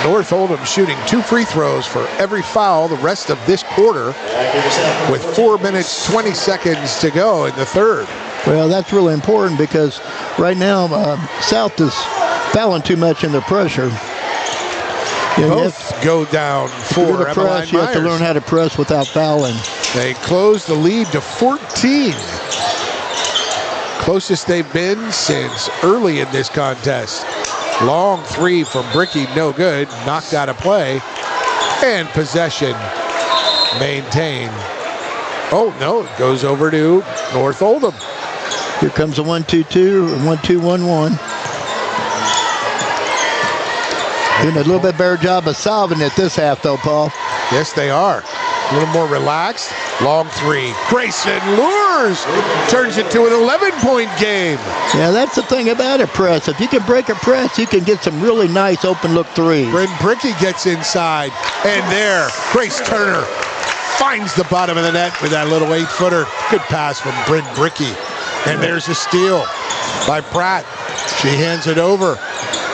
North Oldham shooting 2 free throws for every foul the rest of this quarter with 4 minutes, 20 seconds to go in the third. Well, that's really important because right now South is fouling too much in their pressure. Both go down for Emmeline Myers. You have to learn how to press without fouling. They close the lead to 14. Closest they've been since early in this contest. Long 3 from Bricky, no good. Knocked out of play. And possession maintained. Oh, no, it goes over to North Oldham. Here comes a 1-2-2 or 1-2-1-1. Doing a little bit better job of solving it this half, though, Paul. Yes, they are. A little more relaxed. Long 3. Grayson lures. Turns it to an 11-point game. Yeah, that's the thing about a press. If you can break a press, you can get some really nice open-look threes. Bryn Bricky gets inside. And there, Grace Turner finds the bottom of the net with that little 8-footer. Good pass from Bryn Bricky. And there's a steal by Pratt. She hands it over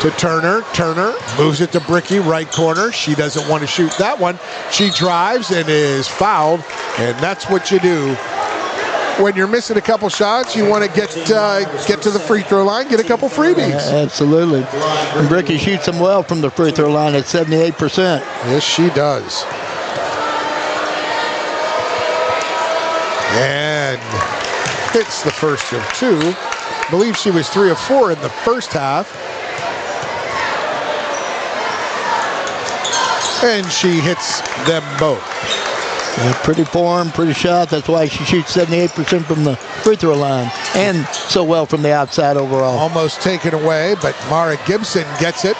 to Turner. Turner moves it to Bricky, right corner. She doesn't want to shoot that one. She drives and is fouled, and that's what you do. When you're missing a couple shots, you want to get to the free throw line, get a couple freebies. Absolutely. And Bricky shoots them well from the free throw line at 78%. Yes, she does. And hits the first of 2. I believe she was 3 of 4 in the first half. And she hits them both. Yeah, pretty form, pretty shot. That's why she shoots 78% from the free throw line and so well from the outside overall. Almost taken away, but Mara Gibson gets it.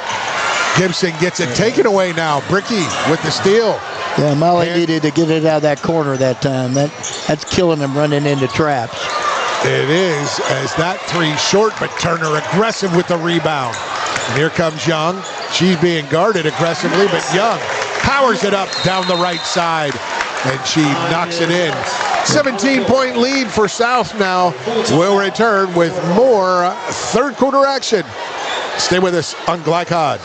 Gibson gets it taken away now. Bricky with the steal. Yeah, Molly needed to get it out of that corner that time. That's killing them running into traps. It is, as that 3 short, but Turner aggressive with the rebound. And here comes Young. She's being guarded aggressively, but Young powers it up down the right side, and she knocks it in. 17-point lead for South now. We'll return with more third quarter action. Stay with us on Glycod.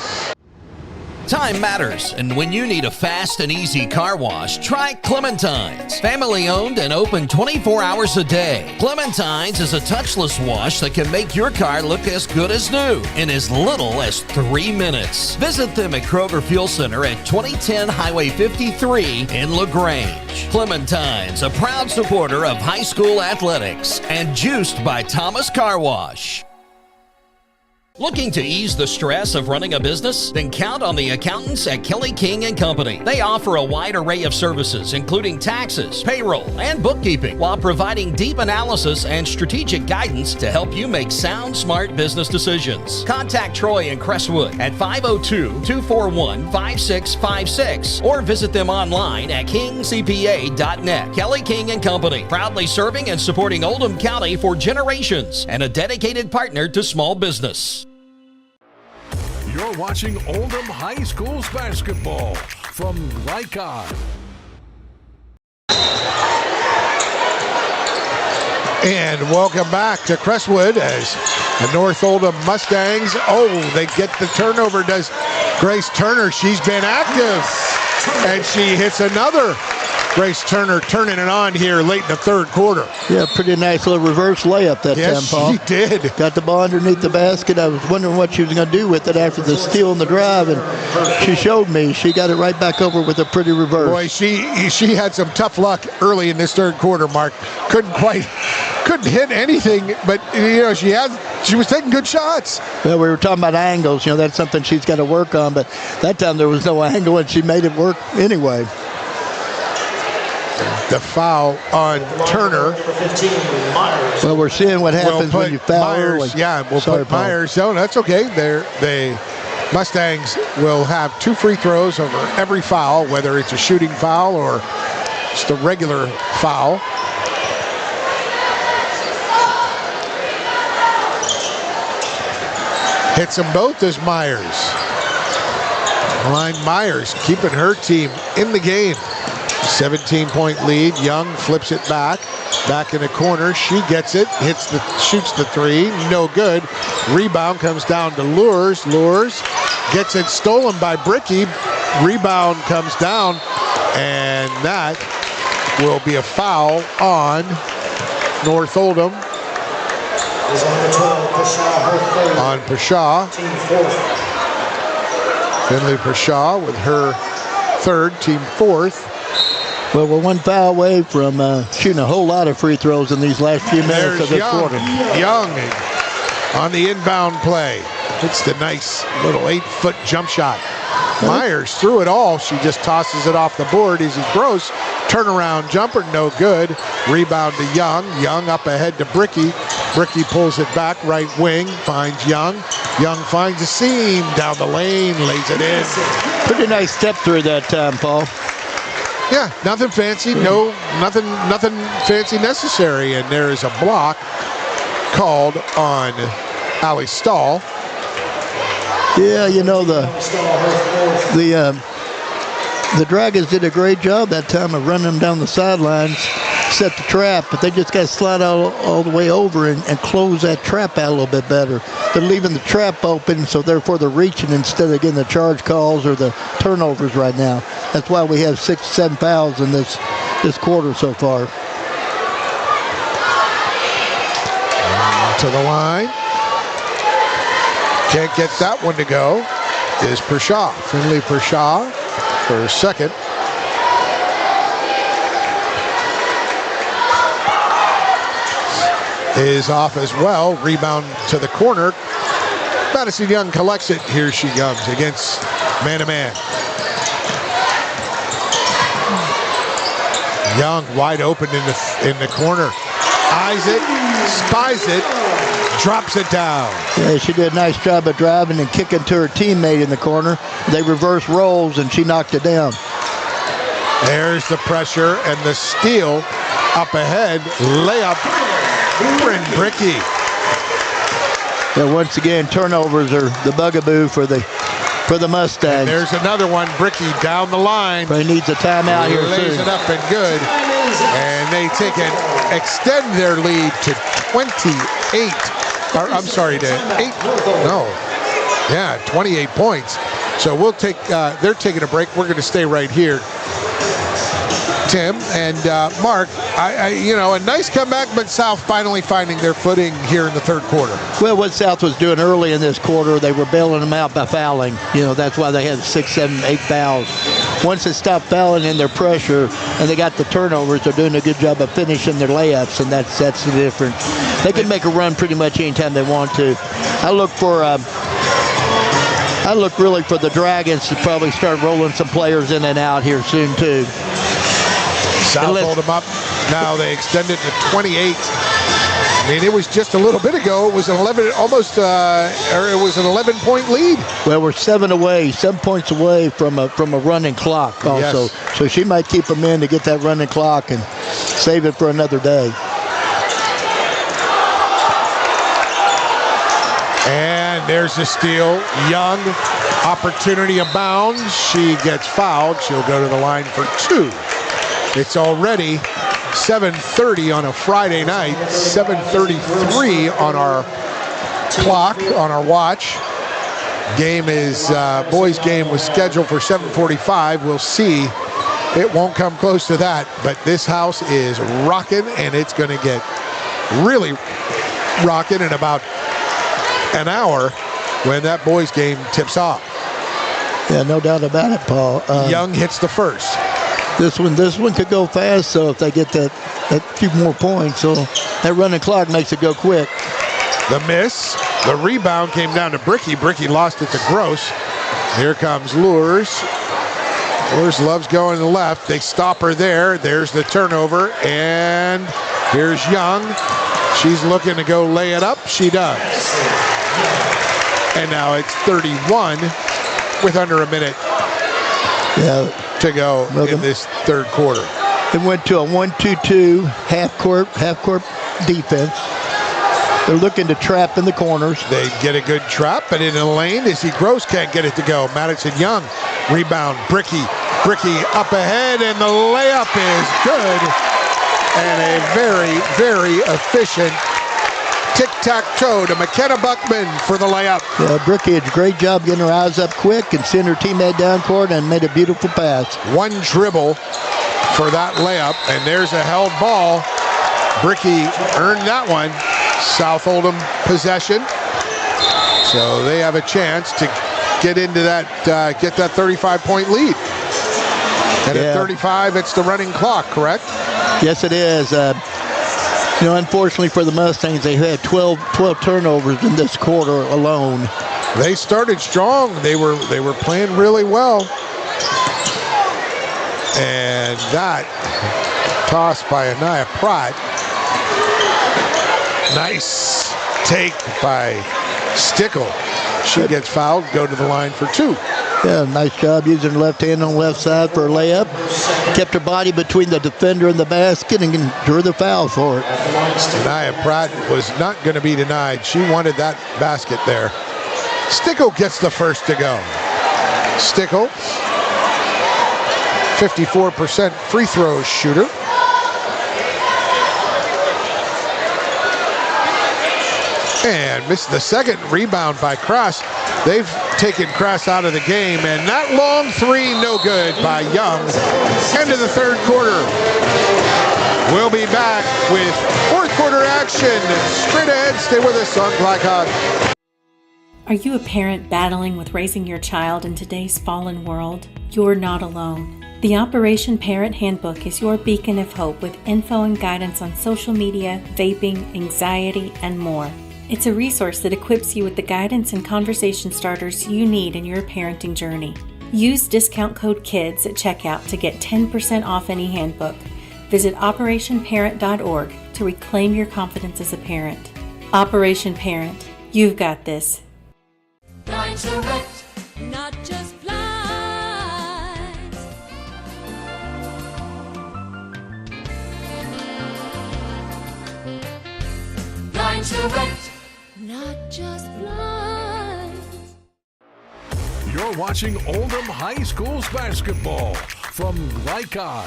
Time matters, and when you need a fast and easy car wash, try Clementine's. Family owned and open 24 hours a day. Clementine's is a touchless wash that can make your car look as good as new in as little as 3 minutes. Visit them at Kroger Fuel Center at 2010 Highway 53 in LaGrange. Clementine's, a proud supporter of high school athletics and juiced by Thomas Car Wash. Looking to ease the stress of running a business? Then count on the accountants at Kelly King & Company. They offer a wide array of services, including taxes, payroll, and bookkeeping, while providing deep analysis and strategic guidance to help you make sound, smart business decisions. Contact Troy in Crestwood at 502-241-5656 or visit them online at kingcpa.net. Kelly King & Company, proudly serving and supporting Oldham County for generations and a dedicated partner to small business. You're watching Oldham High School's basketball from Lycon. And welcome back to Crestwood as the North Oldham Mustangs, they get the turnover, does Grace Turner. She's been active, and she hits another. Grace Turner turning it on here late in the third quarter. Yeah, pretty nice little reverse layup that time, Paul. Yes, she did. Got the ball underneath the basket. I was wondering what she was going to do with it after the steal and the drive, and she showed me. She got it right back over with a pretty reverse. Boy, she had some tough luck early in this third quarter, Mark. Couldn't hit anything, but she was taking good shots. Well, we were talking about angles. That's something she's got to work on, but that time there was no angle, and she made it work anyway. The foul on Turner. Well, we're seeing what happens when you foul early. Yeah, we'll put Myers. No, that's okay. The Mustangs will have 2 free throws over every foul, whether it's a shooting foul or just a regular foul. Hits them both as Myers. Line Myers keeping her team in the game. 17-point lead. Young flips it back in the corner. She gets it, shoots the three, no good. Rebound comes down to Lures gets it stolen by Bricky. Rebound comes down, and that will be a foul on North Oldham. On Pashaw. Finley Pashaw with her third, team fourth. Well, we're one foul away from shooting a whole lot of free throws in these last few minutes of this quarter. Young on the inbound play. It's the nice little 8-foot jump shot. Myers threw it all. She just tosses it off the board. Easy Gross. Turnaround jumper, no good. Rebound to Young. Young up ahead to Bricky. Bricky pulls it back, right wing, finds Young. Young finds a seam down the lane, lays it in. Pretty nice step through that time, Paul. Yeah, nothing fancy, nothing fancy necessary, and there is a block called on Allie Stahl. Yeah, the Dragons did a great job that time of running them down the sidelines, set the trap, but they just got to slide all the way over and close that trap out a little bit better. They're leaving the trap open, so therefore they're reaching instead of getting the charge calls or the turnovers right now. That's why we have 6-7 fouls in this quarter so far. To the line. Can't get that one to go. Is Pershaw. Finley Pershaw for her second. Is off as well. Rebound to the corner. Madison Young collects it. Here she comes against man-to-man. Young wide open in the corner. Eyes it, spies it, drops it down. Yeah, she did a nice job of driving and kicking to her teammate in the corner. They reverse roles and she knocked it down. There's the pressure and the steal up ahead. Layup. Bryn Bricky. Yeah, once again, turnovers are the bugaboo for the Mustangs. And there's another one. Bricky down the line. But he needs a timeout here soon. Lays it up and good. And they extend their lead to 28. 28 points. So we'll take, they're taking a break. We're going to stay right here, Tim and Mark. A nice comeback, but South finally finding their footing here in the third quarter. Well, what South was doing early in this quarter, they were bailing them out by fouling. That's why they had 6, 7, 8 fouls. Once they stopped fouling in their pressure and they got the turnovers, they're doing a good job of finishing their layups, and that's the difference. They can make a run pretty much anytime they want to. I look really for the Dragons to probably start rolling some players in and out here soon too. South hold them up. Now they extend it to 28. I mean, it was just a little bit ago. It was an 11-point lead. Well, we're 7 points away from a running clock also. Yes. So she might keep them in to get that running clock and save it for another day. And there's a steal. Young, opportunity abounds. She gets fouled. She'll go to the line for 2. It's already 7:30 on a Friday night, 7:33 on our clock, on our watch. Boys game was scheduled for 7:45. We'll see. It won't come close to that, but this house is rocking, and it's going to get really rocking in about an hour when that boys game tips off. Yeah, no doubt about it, Paul. Young hits the first. This one could go fast, so if they get that few more points, so that running clock makes it go quick. The miss. The rebound came down to Bricky. Bricky lost it to Gross. Here comes Lures. Lures loves going to the left. They stop her there. There's the turnover, and here's Young. She's looking to go lay it up. She does. And now it's 31 with under a minute to go in this third quarter. It went to a 1-2-2 half court defense. They're looking to trap in the corners. They get a good trap, but in the lane, Gross can't get it to go. Madison Young, rebound, Bricky up ahead, and the layup is good. And a very, very efficient tic-tac-toe to McKenna Buckman for the layup. Yeah, Bricky did a great job getting her eyes up quick and sent her teammate down court and made a beautiful pass. One dribble for that layup, and there's a held ball. Bricky earned that one. South Oldham possession. So they have a chance to get into that, get that 35-point lead. And at 35, it's the running clock, correct? Yes, it is. Unfortunately for the Mustangs, they had 12 turnovers in this quarter alone. They started strong. They were playing really well. And that toss by Anaya Pratt. Nice take by Stickle. She gets fouled, go to the line for 2. Yeah, nice job using her left hand on the left side for a layup. Kept her body between the defender and the basket and drew the foul for it. Anaya Pratt was not going to be denied. She wanted that basket there. Stickle gets the first to go. Stickle, 54% free throw shooter. And missed the second. Rebound by Cross. They've taken Cross out of the game, and that long three, no good by Young. End of the third quarter. We'll be back with fourth quarter action. Straight ahead, stay with us on Blackhawk. Are you a parent battling with raising your child in today's fallen world? You're not alone. The Operation Parent Handbook is your beacon of hope with info and guidance on social media, vaping, anxiety, and more. It's a resource that equips you with the guidance and conversation starters you need in your parenting journey. Use discount code KIDS at checkout to get 10% off any handbook. Visit operationparent.org to reclaim your confidence as a parent. Operation Parent, you've got this. Blinds Direct, not just blinds. Blinds Direct, not just blinds. You're watching Oldham High School's basketball from Lycon.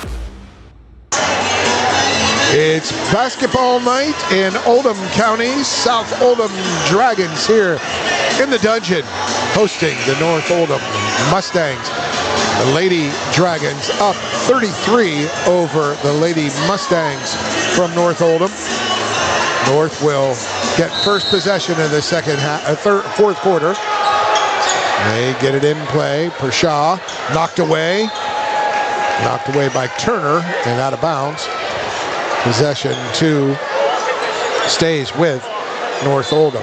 It's basketball night in Oldham County. South Oldham Dragons here in the dungeon. hosting the North Oldham Mustangs. The Lady Dragons up 33 over the Lady Mustangs from North Oldham. North will get first possession in the fourth quarter. They get it in play. Pershaw knocked away by Turner and out of bounds. Possession stays with North Oldham.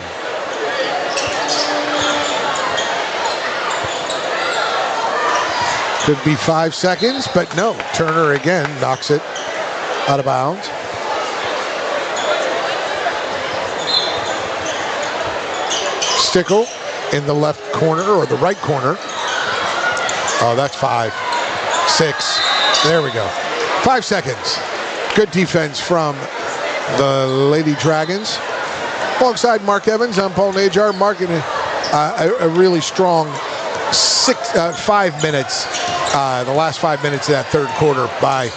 Could be 5 seconds, but no. Turner again knocks it out of bounds. Stickle in the left corner or the right corner. Oh, that's 5, 6. There we go. 5 seconds. Good defense from the Lady Dragons. Alongside Mark Evans, I'm Paul Najar. Marking a really strong 5 minutes. The last 5 minutes of that third quarter by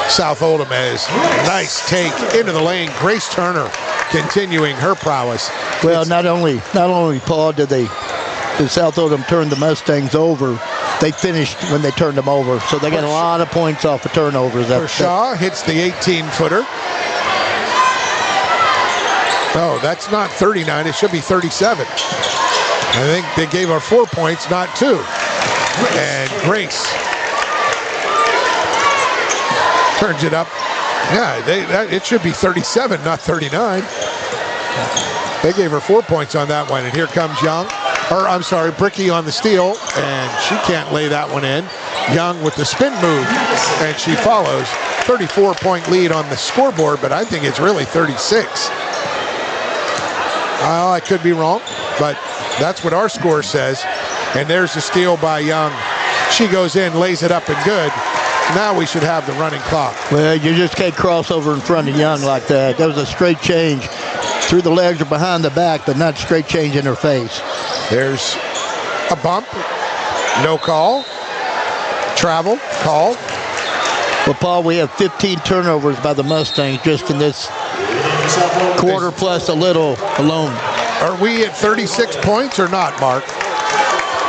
South Oldham. As nice take into the lane. Grace Turner continuing her prowess. Well, not only Paul did South Oldham turn the Mustangs over, they finished when they turned them over. So they got a lot of points off of turnovers. Shaw hits the 18-footer. Oh, that's not 39. It should be 37. I think they gave her 4 points, not 2. And Grace turns it up. Yeah, it should be 37, not 39. They gave her 4 points on that one. And here comes Bricky on the steal, and she can't lay that one in. Young with the spin move, and she follows. 34-point lead on the scoreboard, but I think it's really 36. I could be wrong, but that's what our score says. And there's the steal by Young. She goes in, lays it up and good. Now we should have the running clock. Well, you just can't cross over in front of Young like that. That was a straight change through the legs or behind the back, but not straight change in her face. There's a bump. No call. Travel. Call. Well, Paul, we have 15 turnovers by the Mustangs just in this quarter plus a little alone. Are we at 36 points or not, Mark?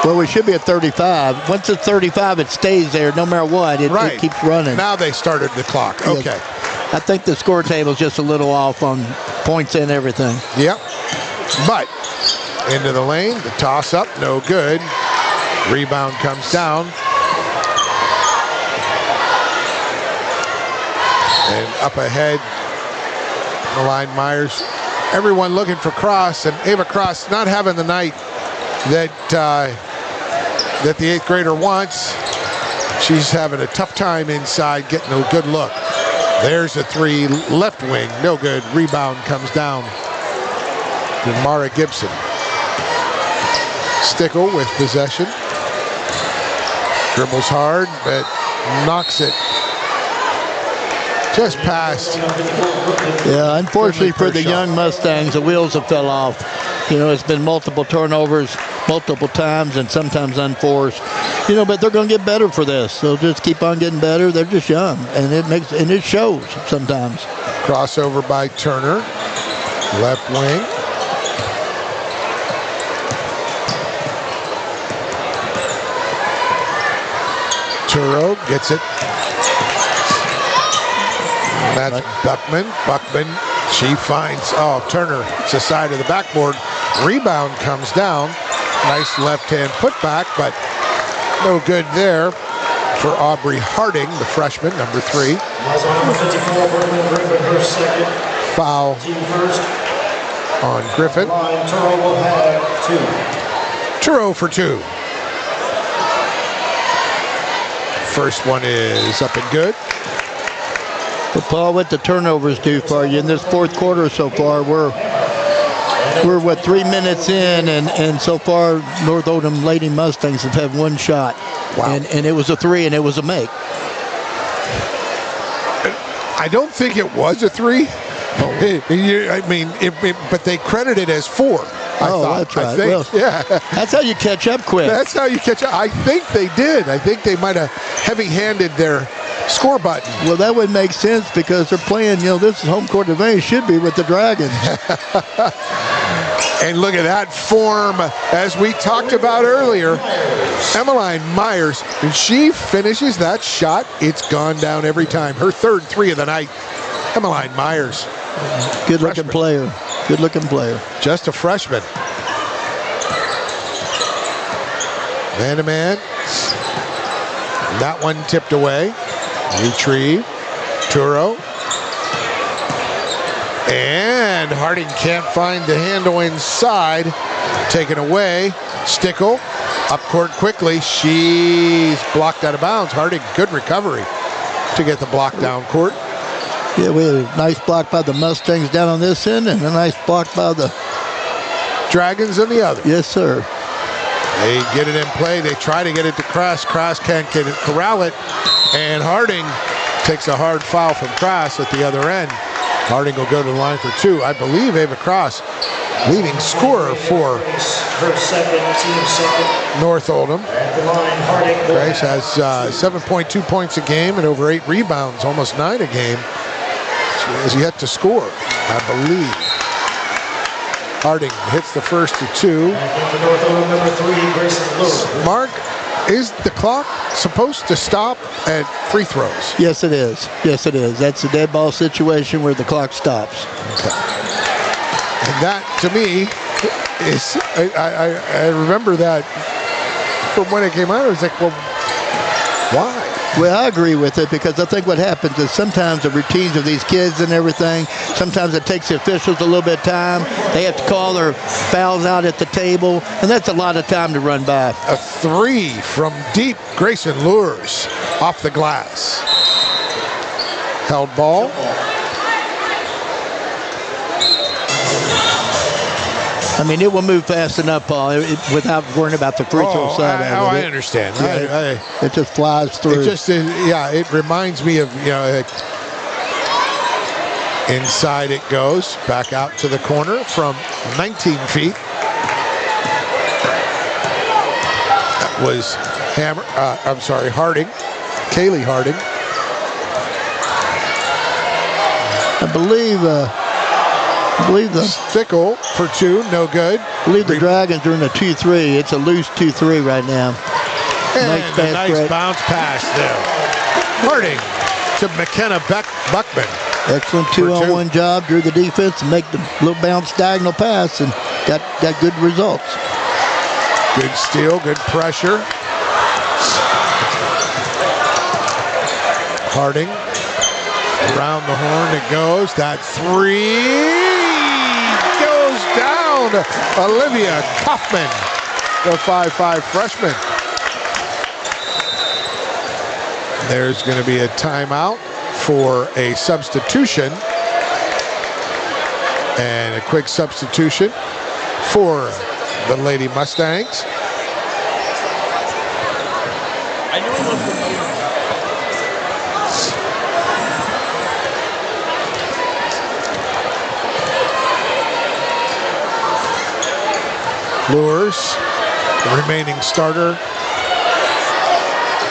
Well, we should be at 35. Once it's 35, it stays there no matter what. It keeps running. Now they started the clock. Okay. Yes. I think the score table is just a little off on points and everything. Yep. But into the lane, the toss up, no good. Rebound comes down. And up ahead, Malign Myers. Everyone looking for Cross, and Ava Cross not having the night that the 8th grader wants. She's having a tough time inside, getting a good look. There's a 3, left wing, no good. Rebound comes down to Mara Gibson. Stickle with possession. Dribbles hard, but knocks it just past. Yeah, unfortunately for the Young Mustangs, the wheels have fell off. You know, it's been multiple turnovers, multiple times, and sometimes unforced. You know, but they're going to get better for this. They'll just keep on getting better. They're just young, and it shows sometimes. Crossover by Turner, left wing. Turo gets it. That's Buckman. She finds, Turner. It's the side of the backboard. Rebound comes down. Nice left-hand putback, but no good there for Aubrey Harding, the freshman, number 3. Foul on Griffin. Turo for 2. First one is up and good. But Paul, what the turnovers do for you in this fourth quarter so far, we're 3 minutes in, and so far North Oldham Lady Mustangs have had 1 shot. Wow. And it was a 3, and it was a make. I don't think it was a 3. But they credit it as 4. That's right. That's how you catch up quick. That's how you catch up. I think they did. I think they might have heavy-handed their score button. Well, that would make sense because they're playing, this is home court advantage, should be with the Dragons. And look at that form, as we talked about earlier. Emmeline Myers, when she finishes that shot, it's gone down every time. Her third three of the night. Emmeline Myers. Good-looking player. Good-looking player. Just a freshman. Man-to-man. That one tipped away. Retrieve. Turo. And Harding can't find the handle inside. Taken away. Stickle. Up court quickly. She's blocked out of bounds. Harding, good recovery to get the block down court. Yeah, we had a nice block by the Mustangs down on this end and a nice block by the Dragons on the other. Yes, sir. They get it in play. They try to get it to Cross. Cross can't get it, corral it. And Harding takes a hard foul from Cross at the other end. Harding will go to the line for two. I believe Ava Cross, leading scorer for Her second, team second. North Oldham. At the line, Harding. Grace has 7.2 points a game and over 8 rebounds, almost 9 a game. She has yet to score, I believe. Harding hits the first to two. For North Oldham, number 3, Grayson Lewis. Mark, is the clock supposed to stop at free throws? Yes, it is. Yes, it is. That's a dead ball situation where the clock stops. Okay. And that, to me, is, I remember that from when it came out. I was like, well, why? Well, I agree with it because I think what happens is sometimes the routines of these kids and everything, sometimes it takes the officials a little bit of time. They have to call their fouls out at the table, and that's a lot of time to run by. A three from deep. Grayson Lures off the glass. Held ball. I mean, it will move fast enough, Paul, without worrying about the free throw side of it. I understand. Yeah, it just flies through. It just, it reminds me of, inside it goes, back out to the corner from 19 feet. That was Harding, Kaylee Harding. I believe the Stickle for two, no good. I believe the Dragons are in a 2-3. It's a loose 2-3 right now. And a nice bounce pass there. Harding to McKenna Buckman. Excellent 2-on-1 job. Drew the defense and make the little bounce diagonal pass and got good results. Good steal, good pressure. Harding around the horn it goes. That three goes down. Olivia Kaufman, the 5'5" freshman. There's going to be a timeout for a substitution. And a quick substitution for the Lady Mustangs. Lures, the remaining starter.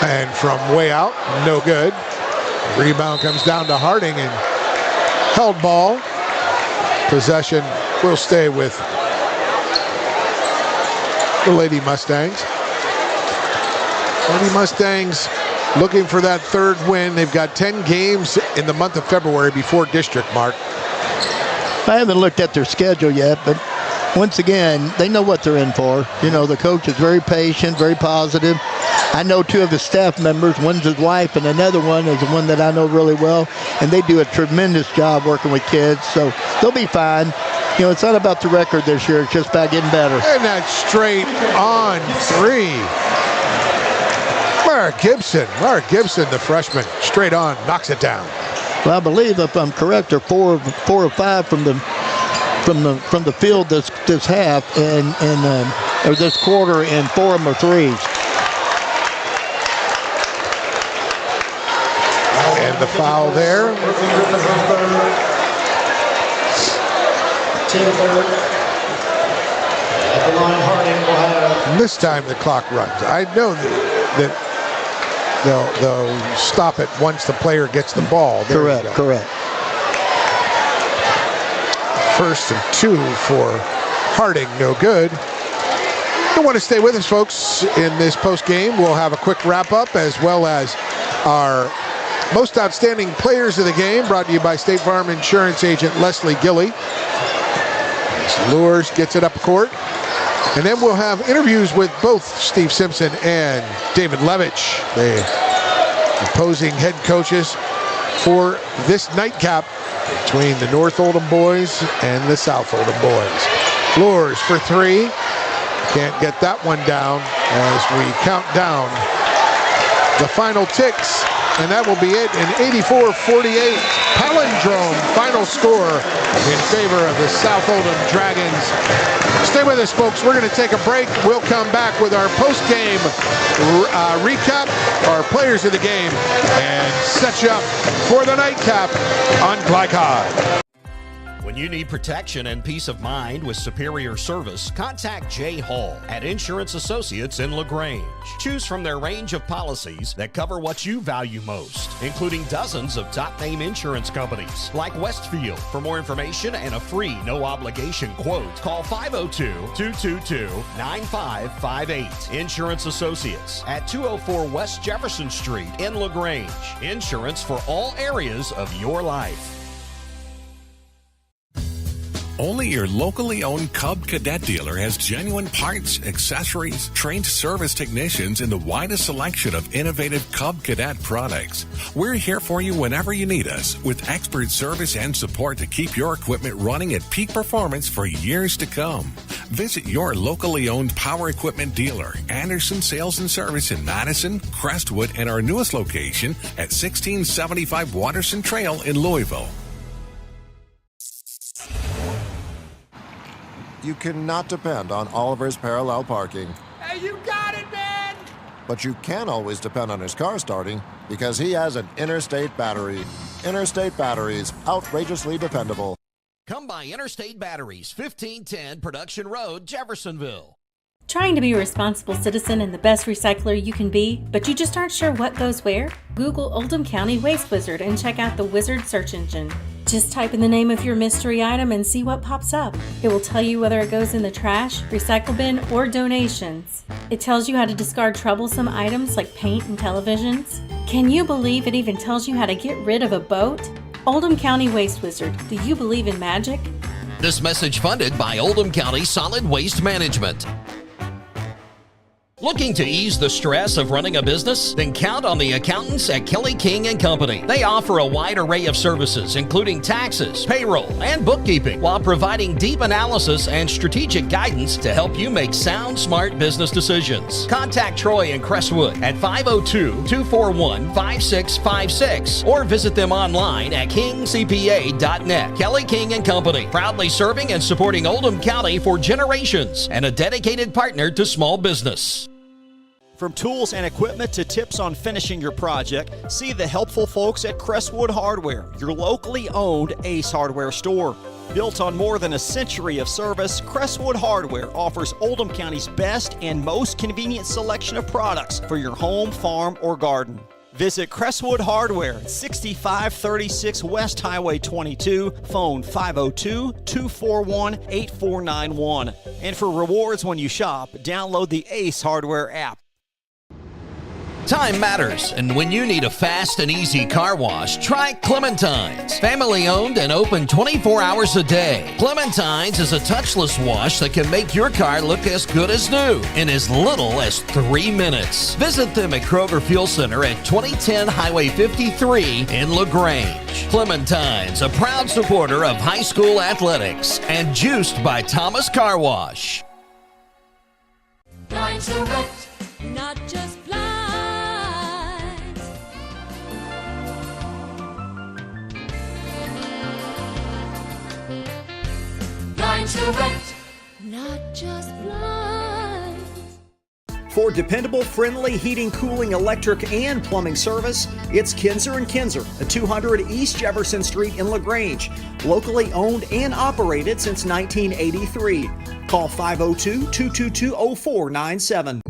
And from way out, no good. Rebound comes down to Harding and held ball. Possession will stay with the Lady Mustangs. Lady Mustangs looking for that third win. They've got 10 games in the month of February before district, Mark. I haven't looked at their schedule yet, but once again, they know what they're in for. You know, the coach is very patient, very positive. I know two of his staff members. One's his wife, and another one is the one that I know really well. And they do a tremendous job working with kids, so they'll be fine. You know, it's not about the record this year. It's just about getting better. And that straight on three. Mara Gibson, the freshman, straight on, knocks it down. Well, I believe, if I'm correct, they're 4 of 5 from the field this half or this quarter, and 4 of them are threes. And the foul there. And this time the clock runs. I know that they'll stop it once the player gets the ball. There correct. First and 2 for Harding, no good. You want to stay with us, folks, in this post game. We'll have a quick wrap-up as well as our most outstanding players of the game, brought to you by State Farm Insurance agent Leslie Gilley. Lures gets it up court. And then we'll have interviews with both Steve Simpson and David Levitch, the opposing head coaches for this nightcap between the North Oldham boys and the South Oldham boys. Lures for three. Can't get that one down as we count down the final ticks, and that will be it. An 84-48 palindrome final score in favor of the South Oldham Dragons. Stay with us, folks. We're going to take a break. We'll come back with our post-game recap, our players of the game, and set you up for the nightcap on Glycod. When you need protection and peace of mind with superior service, contact Jay Hall at Insurance Associates in LaGrange. Choose from their range of policies that cover what you value most, including dozens of top-name insurance companies like Westfield. For more information and a free no-obligation quote, call 502-222-9558. Insurance Associates at 204 West Jefferson Street in LaGrange. Insurance for all areas of your life. Only your locally owned Cub Cadet dealer has genuine parts, accessories, trained service technicians, and the widest selection of innovative Cub Cadet products. We're here for you whenever you need us, with expert service and support to keep your equipment running at peak performance for years to come. Visit your locally owned power equipment dealer, Anderson Sales and Service in Madison, Crestwood, and our newest location at 1675 Waterson Trail in Louisville. You cannot depend on Oliver's parallel parking. Hey, you got it, man! But you can always depend on his car starting because he has an Interstate battery. Interstate batteries, outrageously dependable. Come by Interstate Batteries, 1510 Production Road, Jeffersonville. Trying to be a responsible citizen and the best recycler you can be, but you just aren't sure what goes where? Google Oldham County Waste Wizard and check out the Wizard search engine. Just type in the name of your mystery item and see what pops up. It will tell you whether it goes in the trash, recycle bin, or donations. It tells you how to discard troublesome items like paint and televisions. Can you believe it even tells you how to get rid of a boat? Oldham County Waste Wizard, do you believe in magic? This message funded by Oldham County Solid Waste Management. Looking to ease the stress of running a business? Then count on the accountants at Kelly King & Company. They offer a wide array of services, including taxes, payroll, and bookkeeping, while providing deep analysis and strategic guidance to help you make sound, smart business decisions. Contact Troy in Crestwood at 502-241-5656 or visit them online at kingcpa.net. Kelly King & Company, proudly serving and supporting Oldham County for generations and a dedicated partner to small business. From tools and equipment to tips on finishing your project, see the helpful folks at Crestwood Hardware, your locally owned Ace Hardware store. Built on more than a century of service, Crestwood Hardware offers Oldham County's best and most convenient selection of products for your home, farm, or garden. Visit Crestwood Hardware at 6536 West Highway 22, phone 502-241-8491. And for rewards when you shop, download the Ace Hardware app. Time matters, and when you need a fast and easy car wash, try Clementine's. Family owned and open 24 hours a day. Clementine's is a touchless wash that can make your car look as good as new in as little as 3 minutes. Visit them at Kroger Fuel Center at 2010 Highway 53 in LaGrange. Clementine's, a proud supporter of high school athletics and juiced by Thomas Car Wash. Blind to wet, not just blind. Blind to wet, not just blind. For dependable, friendly heating, cooling, electric, and plumbing service, it's Kinzer & Kinzer at 200 East Jefferson Street in LaGrange. Locally owned and operated since 1983. Call 502-222-0497.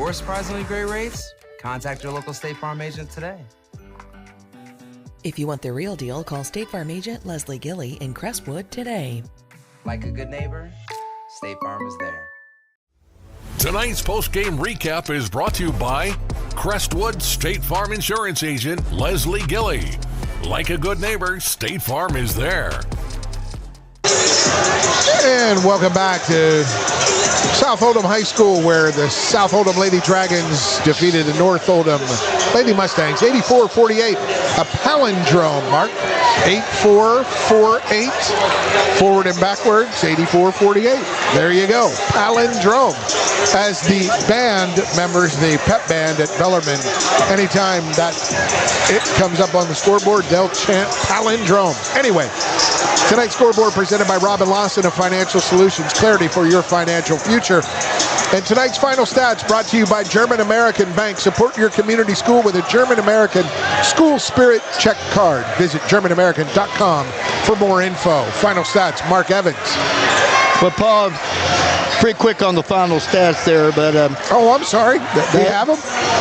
your surprisingly great rates, contact your local State Farm agent today. If you want the real deal, call State Farm agent Leslie Gilly in Crestwood today. Like a good neighbor, State Farm is there. Tonight's post-game recap is brought to you by Crestwood State Farm Insurance Agent Leslie Gilly. Like a good neighbor, State Farm is there. And welcome back to South Oldham High School, where the South Oldham Lady Dragons defeated the North Oldham Lady Mustangs 84-48. A palindrome, Mark. 8-4-4-8. Forward and backwards, 84-48. There you go. Palindrome. As the band members, the pep band at Bellarmine, anytime that it comes up on the scoreboard, they'll chant palindrome. Anyway, tonight's scoreboard presented by Robin Lawson of Financial Solutions, clarity for your financial future. And tonight's final stats brought to you by German American Bank. Support your community school with a German American School Spirit Check Card. Visit GermanAmerican.com for more info. Final stats, Mark Evans. Well, Paul, pretty quick on the final stats there, but... oh, I'm sorry. Do you have them?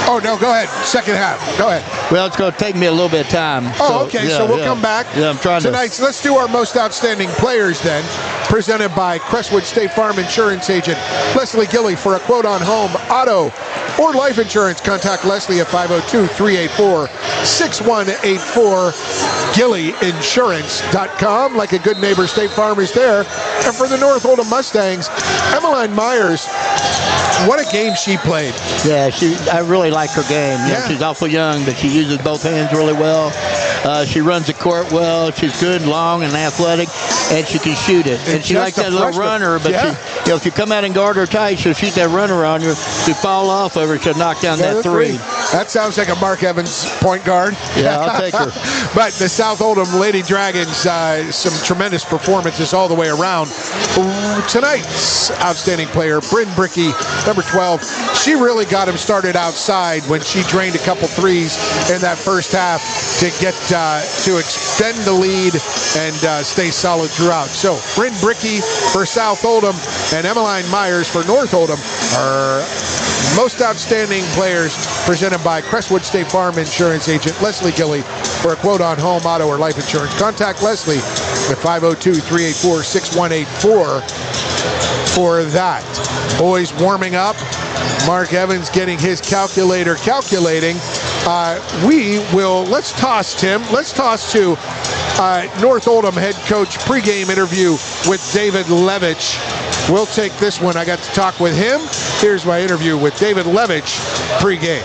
Oh, no, go ahead. Second half. Go ahead. Well, it's going to take me a little bit of time. Oh, okay, so we'll come back. Yeah, I'm trying Tonight's, let's do our most outstanding players then, presented by Crestwood State Farm Insurance Agent Leslie Gilly. For a quote on home, auto, or life insurance, contact Leslie at 502-384-6184. GillyInsurance.com. Like a good neighbor, State Farm is there. And for the North Oldham Mustangs, Emmeline Myers, what a game she played. Yeah, I really like her game. You know, she's awful young, but she uses both hands really well. She runs the court well. She's good, long, and athletic, and she can shoot it. And she likes that little runner, but if you come out and guard her tight, she'll shoot that runner on you. If you fall off of her, she'll knock down that three. That sounds like a Mark Evans point guard. Yeah, I'll take her. But the South Oldham Lady Dragons, some tremendous performances all the way around. Tonight's outstanding player, Bryn Brickey, number 12, she really got him started outside when she drained a couple threes in that first half to get to extend the lead and stay solid throughout. So Bryn Brickey for South Oldham and Emmeline Myers for North Oldham are most outstanding players, presented by Crestwood State Farm Insurance Agent Leslie Gilly. For a quote on home, auto, or life insurance, contact Leslie at 502-384-6184 for that. Boys warming up. Mark Evans getting his calculator calculating. Let's toss to North Oldham head coach pregame interview with David Levitch. We'll take this one. I got to talk with him. Here's my interview with David Levitch pregame.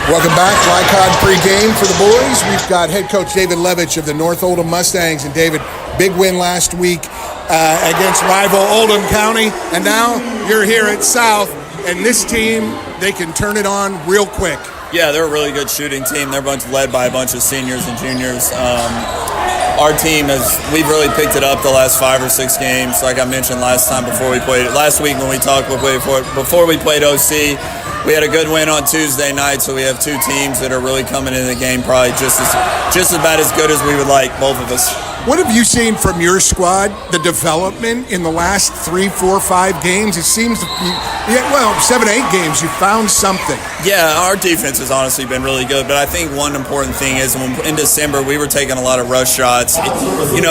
Welcome back, Lycon pregame for the boys. We've got head coach David Levitch of the North Oldham Mustangs. And David, big win last week against rival Oldham County. And now you're here at South. And this team, they can turn it on real quick. Yeah, they're a really good shooting team. They're led by a bunch of seniors and juniors. Our team we've really picked it up the last 5 or 6 games. Like I mentioned last week when we talked before we played OC. We had a good win on Tuesday night, so we have 2 teams that are really coming into the game probably just about as good as we would like, both of us. What have you seen from your squad, the development in the last 3, 4, 5 games? It seems to be, 7, 8 games, you found something. Yeah, our defense has honestly been really good, but I think one important thing is in December we were taking a lot of rush shots.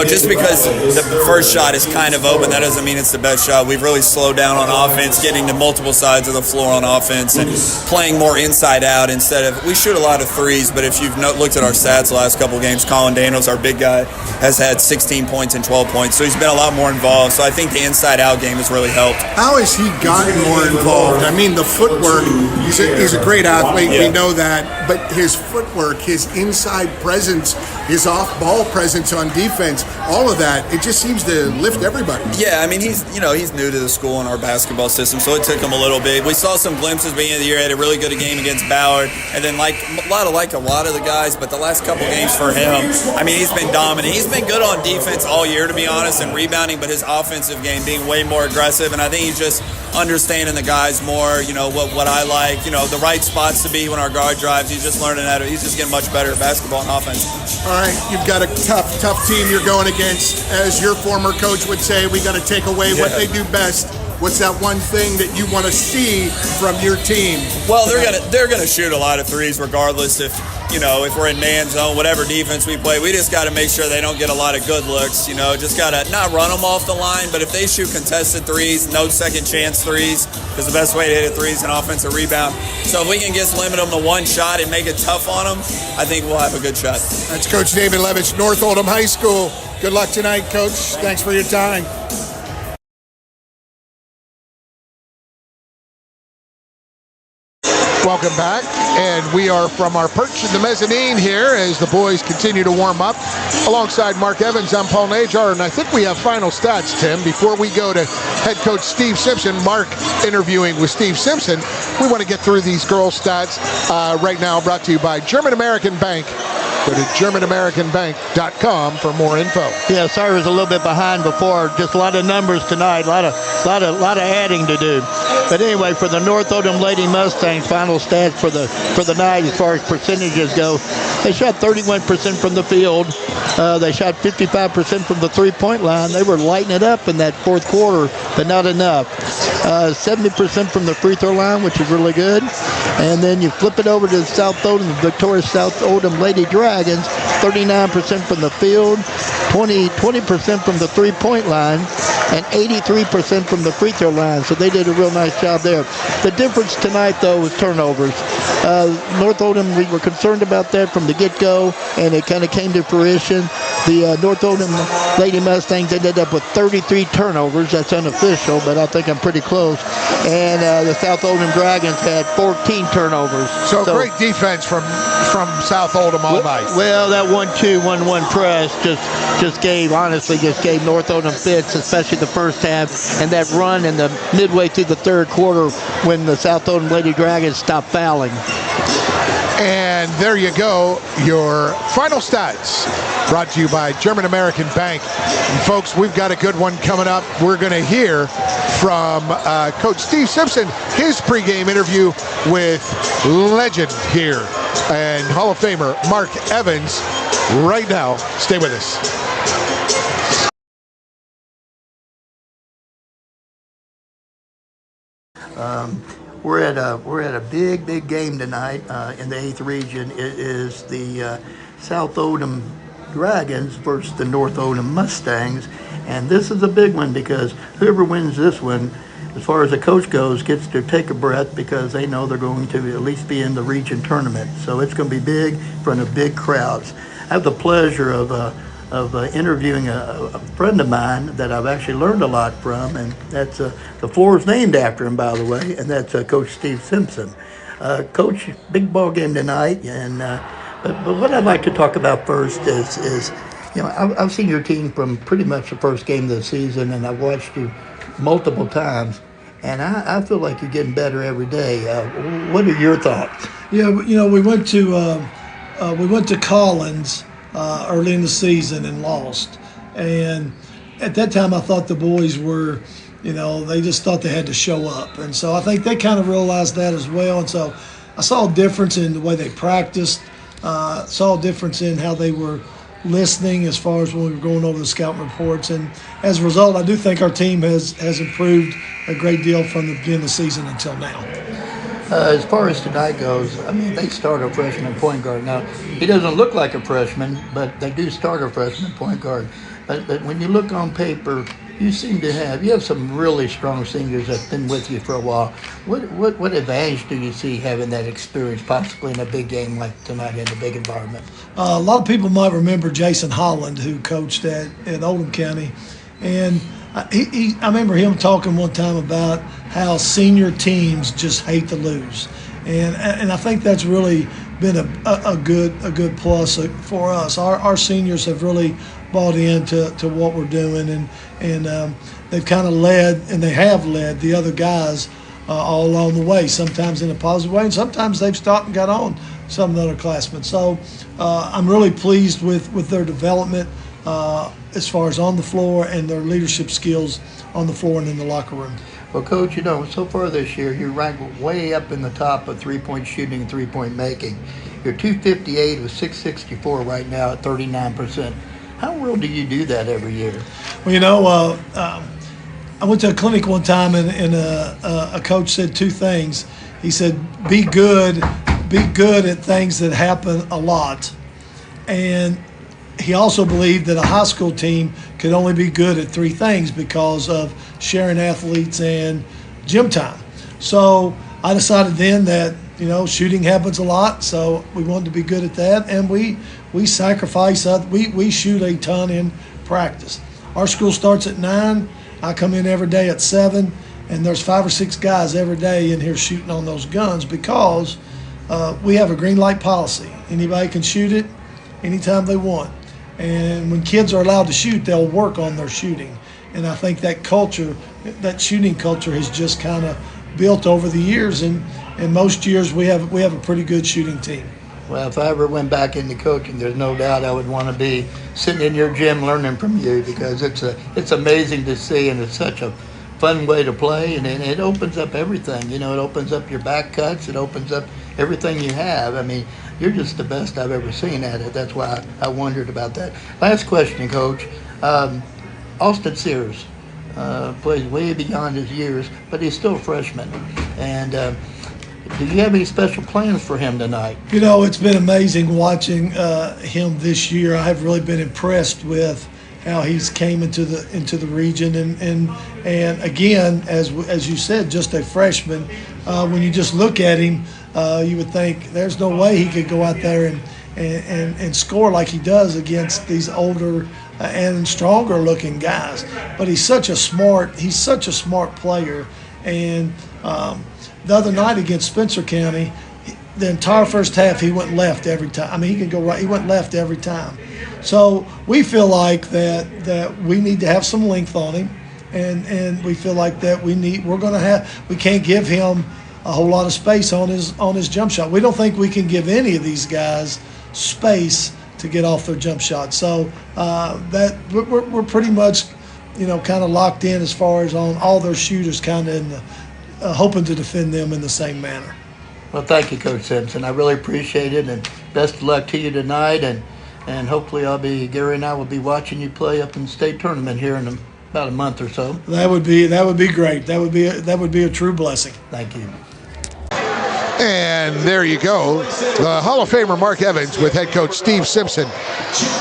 Just because the first shot is kind of open, that doesn't mean it's the best shot. We've really slowed down on offense, getting to multiple sides of the floor on offense and playing more inside out instead of, we shoot a lot of threes, but if you've looked at our stats the last couple of games, Colin Daniels, our big guy, has had 16 points and 12 points, so he's been a lot more involved. So I think the inside-out game has really helped. How has he gotten more involved? I mean, the footwork, he's a great athlete, we know that, but his footwork, his inside presence, his off-ball presence on defense, all of that, it just seems to lift everybody. Yeah, I mean, he's new to the school and our basketball system, so it took him a little bit. We saw some glimpses beginning of the year. Had a really good game against Ballard, and then like a lot of the guys, but the last couple games for him, I mean, he's been dominant. He's been good on defense all year, to be honest, and rebounding, but his offensive game being way more aggressive, and I think he's just understanding the guys more, what I like, the right spots to be when our guard drives. He's just learning he's just getting much better at basketball and offense. All right, you've got a tough team you're going against. As your former coach would say, we got to take away what they do best. what's that one thing that you want to see from your team? Well, they're gonna shoot a lot of threes regardless if we're in man zone, whatever defense we play. We just got to make sure they don't get a lot of good looks. Just got to not run them off the line, but if they shoot contested threes, no second chance threes, because the best way to hit a three is an offensive rebound. So if we can just limit them to one shot and make it tough on them, I think we'll have a good shot. That's Coach David Levitch, North Oldham High School. Good luck tonight, Coach. Thanks for your time. Welcome back, and we are from our perch in the mezzanine here as the boys continue to warm up. Alongside Mark Evans, I'm Paul Najar, and I think we have final stats, Tim. Before we go to head coach Steve Simpson, Mark interviewing with Steve Simpson, we want to get through these girls' stats right now, brought to you by German American Bank. Go to GermanAmericanBank.com for more info. Yeah, sorry I was a little bit behind before. Just a lot of numbers tonight, a lot of adding to do. But anyway, for the North Oldham Lady Mustangs, final stats for the night as far as percentages go, they shot 31% from the field. They shot 55% from the three-point line. They were lighting it up in that fourth quarter, but not enough. 70% from the free throw line, which is really good. And then you flip it over to the South Oldham, the victorious South Oldham Lady Dragons, 39% from the field, 20% from the three-point line, and 83% from the free throw line. So they did a real nice job there. The difference tonight, though, was turnovers. North Oldham, we were concerned about that from the get-go, and it kind of came to fruition. The North Oldham Lady Mustangs ended up with 33 turnovers. That's unofficial, but I think I'm pretty close. And the South Oldham Dragons had 14 turnovers. So great defense from South Oldham all night. Well, that 1-2, 1-1 press just gave North Oldham fits, especially the first half, and that run in the midway through the third quarter when the South Oldham Lady Dragons stopped fouling. And there you go, your final stats, brought to you by German American Bank. And folks, we've got a good one coming up. We're going to hear from Coach Steve Simpson, his pregame interview with legend here and Hall of Famer Mark Evans right now. Stay with us. We're at a big game tonight in the 8th region. It is the South Oldham Dragons versus the North Oldham Mustangs, and this is a big one because whoever wins this one, as far as the coach goes, gets to take a breath because they know they're going to at least be in the region tournament. So it's going to be big in front of big crowds. I have the pleasure of interviewing a friend of mine that I've actually learned a lot from, and that's the floor is named after him, by the way, and that's Coach Steve Simpson. Coach, big ball game tonight, and but what I'd like to talk about first is I've seen your team from pretty much the first game of the season, and I've watched you multiple times, and I feel like you're getting better every day. What are your thoughts? Yeah, we went to Collins early in the season and lost. And at that time, I thought the boys were, they just thought they had to show up. And so I think they kind of realized that as well. And so I saw a difference in the way they practiced, saw a difference in how they were listening as far as when we were going over the scouting reports. And as a result, I do think our team has improved a great deal from the beginning of the season until now. As far as tonight goes, they start a freshman point guard. Now, he doesn't look like a freshman, but they do start a freshman point guard. But when you look on paper, you have some really strong seniors that's been with you for a while. What advantage do you see having that experience possibly in a big game like tonight in a big environment? A lot of people might remember Jason Holland, who coached at Oldham County. And I remember him talking one time about how senior teams just hate to lose, and I think that's really been a good plus for us. Our seniors have really bought into what we're doing, and they've kind of led, and they have led the other guys all along the way. Sometimes in a positive way, and sometimes they've stopped and got on some of the other classmen. So I'm really pleased with their development. As far as on the floor and their leadership skills on the floor and in the locker room. Well, Coach, so far this year, you're ranked way up in the top of three-point shooting and three-point making. You're 258 with 664 right now at 39%. How well do you do that every year? Well, I went to a clinic one time, and a coach said two things. He said, be good at things that happen a lot. And he also believed that a high school team could only be good at three things because of sharing athletes and gym time. So I decided then that, shooting happens a lot, so we wanted to be good at that, and we sacrifice, we shoot a ton in practice. Our school starts at 9. I come in every day at 7, and there's 5 or 6 guys every day in here shooting on those guns because we have a green light policy. Anybody can shoot it anytime they want. And when kids are allowed to shoot, they'll work on their shooting. And I think that culture, that shooting culture has just kind of built over the years, and most years we have a pretty good shooting team. Well, if I ever went back into coaching, there's no doubt I would want to be sitting in your gym learning from you, because it's amazing to see, and it's such a fun way to play, and it opens up everything. It opens up your back cuts, it opens up everything you have. I mean, you're just the best I've ever seen at it. That's why I wondered about that. Last question, Coach. Austin Sears plays way beyond his years, but he's still a freshman. And do you have any special plans for him tonight? It's been amazing watching him this year. I've really been impressed with how he's came into the region, and again, as you said, just a freshman. When you just look at him, you would think there's no way he could go out there and score like he does against these older and stronger looking guys. But he's such a smart player. And the other night against Spencer County, the entire first half he went left every time. I mean, he could go right, he went left every time. So we feel like that we need to have some length on him, and we feel like that we can't give him a whole lot of space on his jump shot. We don't think we can give any of these guys space to get off their jump shot. So that we're pretty much kind of locked in as far as on all their shooters, kind of hoping to defend them in the same manner. Well, thank you, Coach Simpson. I really appreciate it, and best of luck to you tonight. And hopefully Gary and I will be watching you play up in the state tournament here in about a month or so. That would be great. That would be a true blessing. Thank you. And there you go, the Hall of Famer Mark Evans with head coach Steve Simpson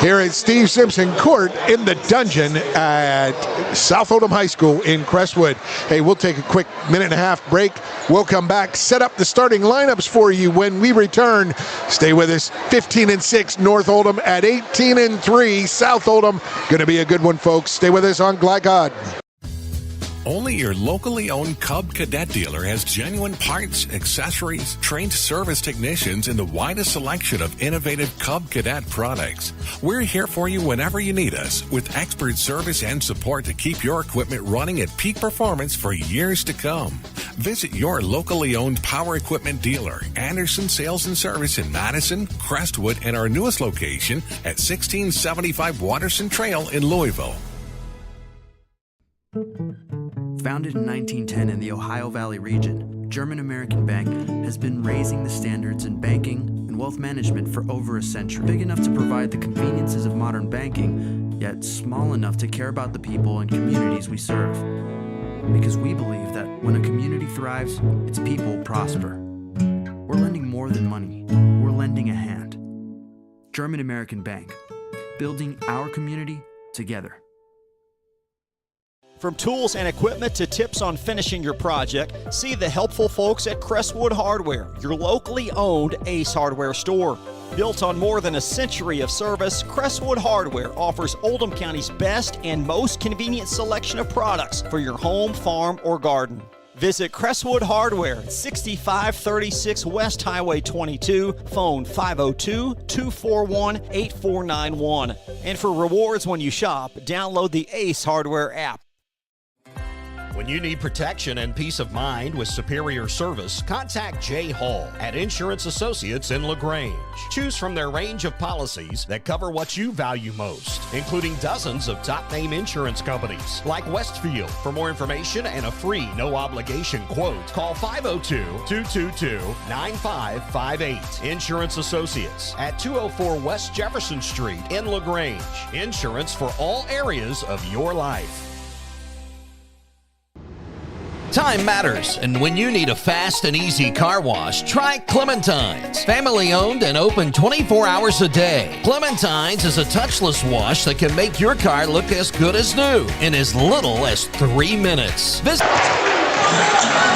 here at Steve Simpson Court in the dungeon at South Oldham High School in Crestwood. Hey, we'll take a quick minute-and-a-half break. We'll come back, set up the starting lineups for you when we return. Stay with us. 15-6 North Oldham at 18-3 South Oldham. Going to be a good one, folks. Stay with us on Glykod. Only your locally owned Cub Cadet dealer has genuine parts, accessories, trained service technicians, and the widest selection of innovative Cub Cadet products. We're here for you whenever you need us, with expert service and support to keep your equipment running at peak performance for years to come. Visit your locally owned power equipment dealer, Anderson Sales and Service in Madison, Crestwood, and our newest location at 1675 Waterson Trail in Louisville. Founded in 1910 in the Ohio Valley region, German American Bank has been raising the standards in banking and wealth management for over a century. Big enough to provide the conveniences of modern banking, yet small enough to care about the people and communities we serve. Because we believe that when a community thrives, its people prosper. We're lending more than money. We're lending a hand. German American Bank, building our community together. From tools and equipment to tips on finishing your project, see the helpful folks at Crestwood Hardware, your locally owned Ace Hardware store. Built on more than a century of service, Crestwood Hardware offers Oldham County's best and most convenient selection of products for your home, farm, or garden. Visit Crestwood Hardware at 6536 West Highway 22, phone 502-241-8491. And for rewards when you shop, download the Ace Hardware app. When you need protection and peace of mind with superior service, contact Jay Hall at Insurance Associates in LaGrange. Choose from their range of policies that cover what you value most, including dozens of top-name insurance companies like Westfield. For more information and a free no-obligation quote, call 502-222-9558. Insurance Associates at 204 West Jefferson Street in LaGrange. Insurance for all areas of your life. Time matters, and when you need a fast and easy car wash, try Clementine's. Family owned and open 24 hours a day. Clementine's is a touchless wash that can make your car look as good as new in as little as 3 minutes.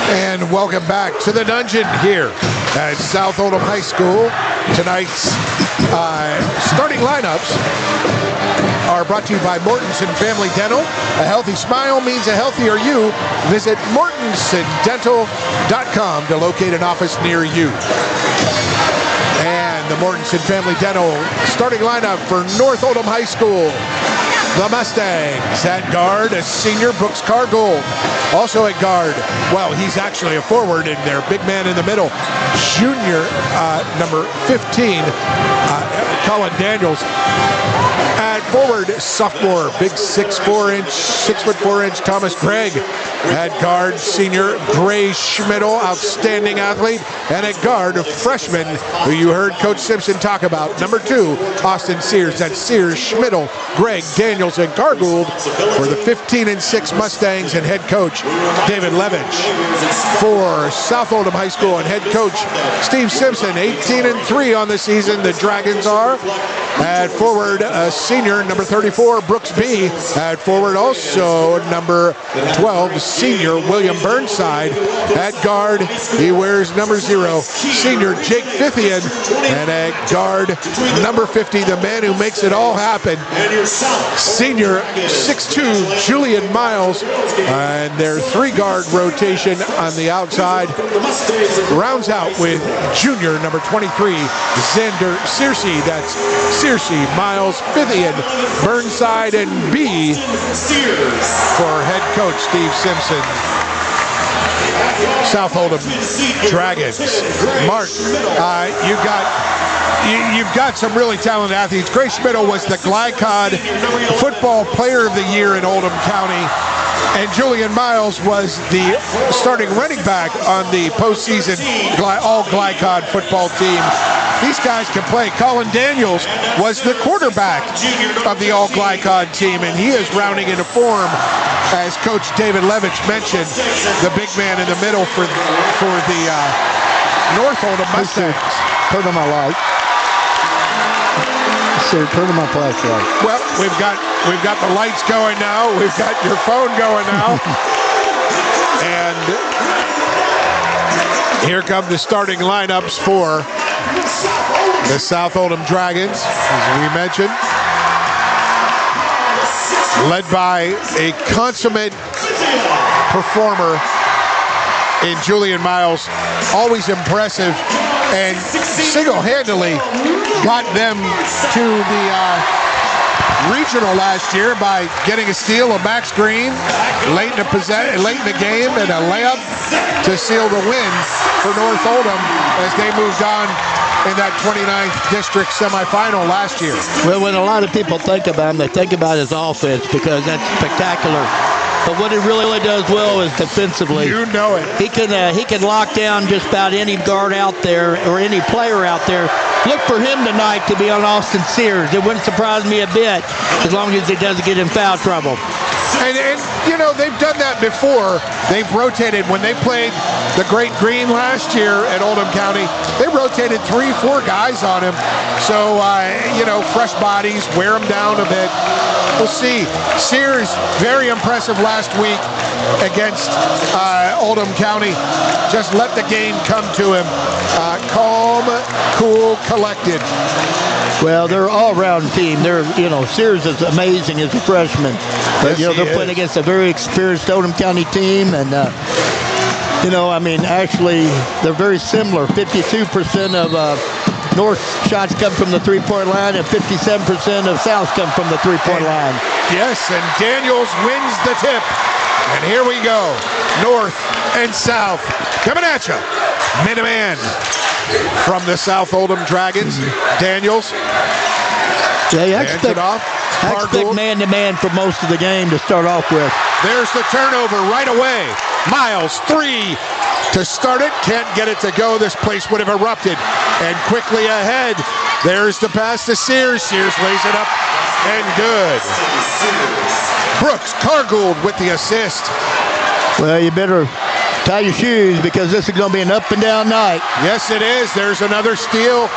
And welcome back to the dungeon here at South Oldham High School. Tonight's starting lineups are brought to you by Mortensen Family Dental. A healthy smile means a healthier you. Visit mortensendental.com to locate an office near you. And the Mortensen Family Dental starting lineup for North Oldham High School. The Mustangs at guard, a senior Brooks Cargold. Also at guard, well, he's actually a forward, and their big man in the middle, junior number 15, Colin Daniels. At forward, sophomore, big 6'4" Thomas Gregg. At guard, senior Gray Schmidl, outstanding athlete. And at guard, a freshman who you heard Coach Simpson talk about, number 2, Austin Sears. That's Sears, Schmidl, Gregg, Daniels, and Cargould for the 15-6 Mustangs and head coach David Levitch. For South Oldham High School and head coach Steve Simpson, 18-3 on the season, the Dragons are. At forward, senior number 34, Brooks B. At forward, also number 12, senior William Burnside. At guard, he wears number 0, senior Jake Fithian. And at guard, number 50, the man who makes it all happen, senior 6'2", Julian Miles. And their 3-guard rotation on the outside rounds out with junior number 23, Xander Searcy. That's Searcy, Miles, Fithian, Burnside, and B for head coach Steve Simpson. South Oldham Dragons. Mark, you've got some really talented athletes. Gray Schmidl was the Glycod Football Player of the Year in Oldham County. And Julian Miles was the starting running back on the postseason all-Glycod football team. These guys can play. Colin Daniels was the quarterback of the all-Glycod team, and he is rounding into form, as Coach David Levitch mentioned, the big man in the middle for the North Oldham Mustangs. Turn on my light. Sir, turn on my flashlight. Well, we've got the lights going now. We've got your phone going now. And here come the starting lineups for the South Oldham Dragons, as we mentioned. Led by a consummate performer in Julian Miles, always impressive, and single-handedly got them to the regional last year by getting a steal of Max Green late in the game and a layup to seal the win for North Oldham as they moved on in that 29th district semifinal last year. Well, when a lot of people think about him, they think about his offense because that's spectacular. But what he really does well is defensively. You know it. He can lock down just about any guard out there or any player out there. Look for him tonight to be on Austin Sears. It wouldn't surprise me a bit as long as he doesn't get in foul trouble. And you know, they've done that before. They've rotated. When they played the Great Green last year at Oldham County, they rotated 3-4 guys on him. So, fresh bodies, wear them down a bit. We'll see. Sears, very impressive last week against Oldham County. Just let the game come to him. Calm, cool, collected. Well, they're all-around team. Sears is amazing as a freshman. But, Yes, they're playing against a very experienced Oldham County team. And, actually, they're very similar. 52% of North shots come from the three-point line, and 57% of South come from the three-point line. Yes, and Daniels wins the tip. And here we go. North and South coming at you. Man-to-man from the South Oldham Dragons. Daniels. Yeah, I expect man-to-man for most of the game to start off with. There's the turnover right away. Miles, 3 to start it. Can't get it to go. This place would have erupted. And quickly ahead, there's the pass to Sears. Sears lays it up and good. Brooks Cargould with the assist. Well, you better Tie your shoes because this is going to be an up and down night. Yes, it is. There's another steal.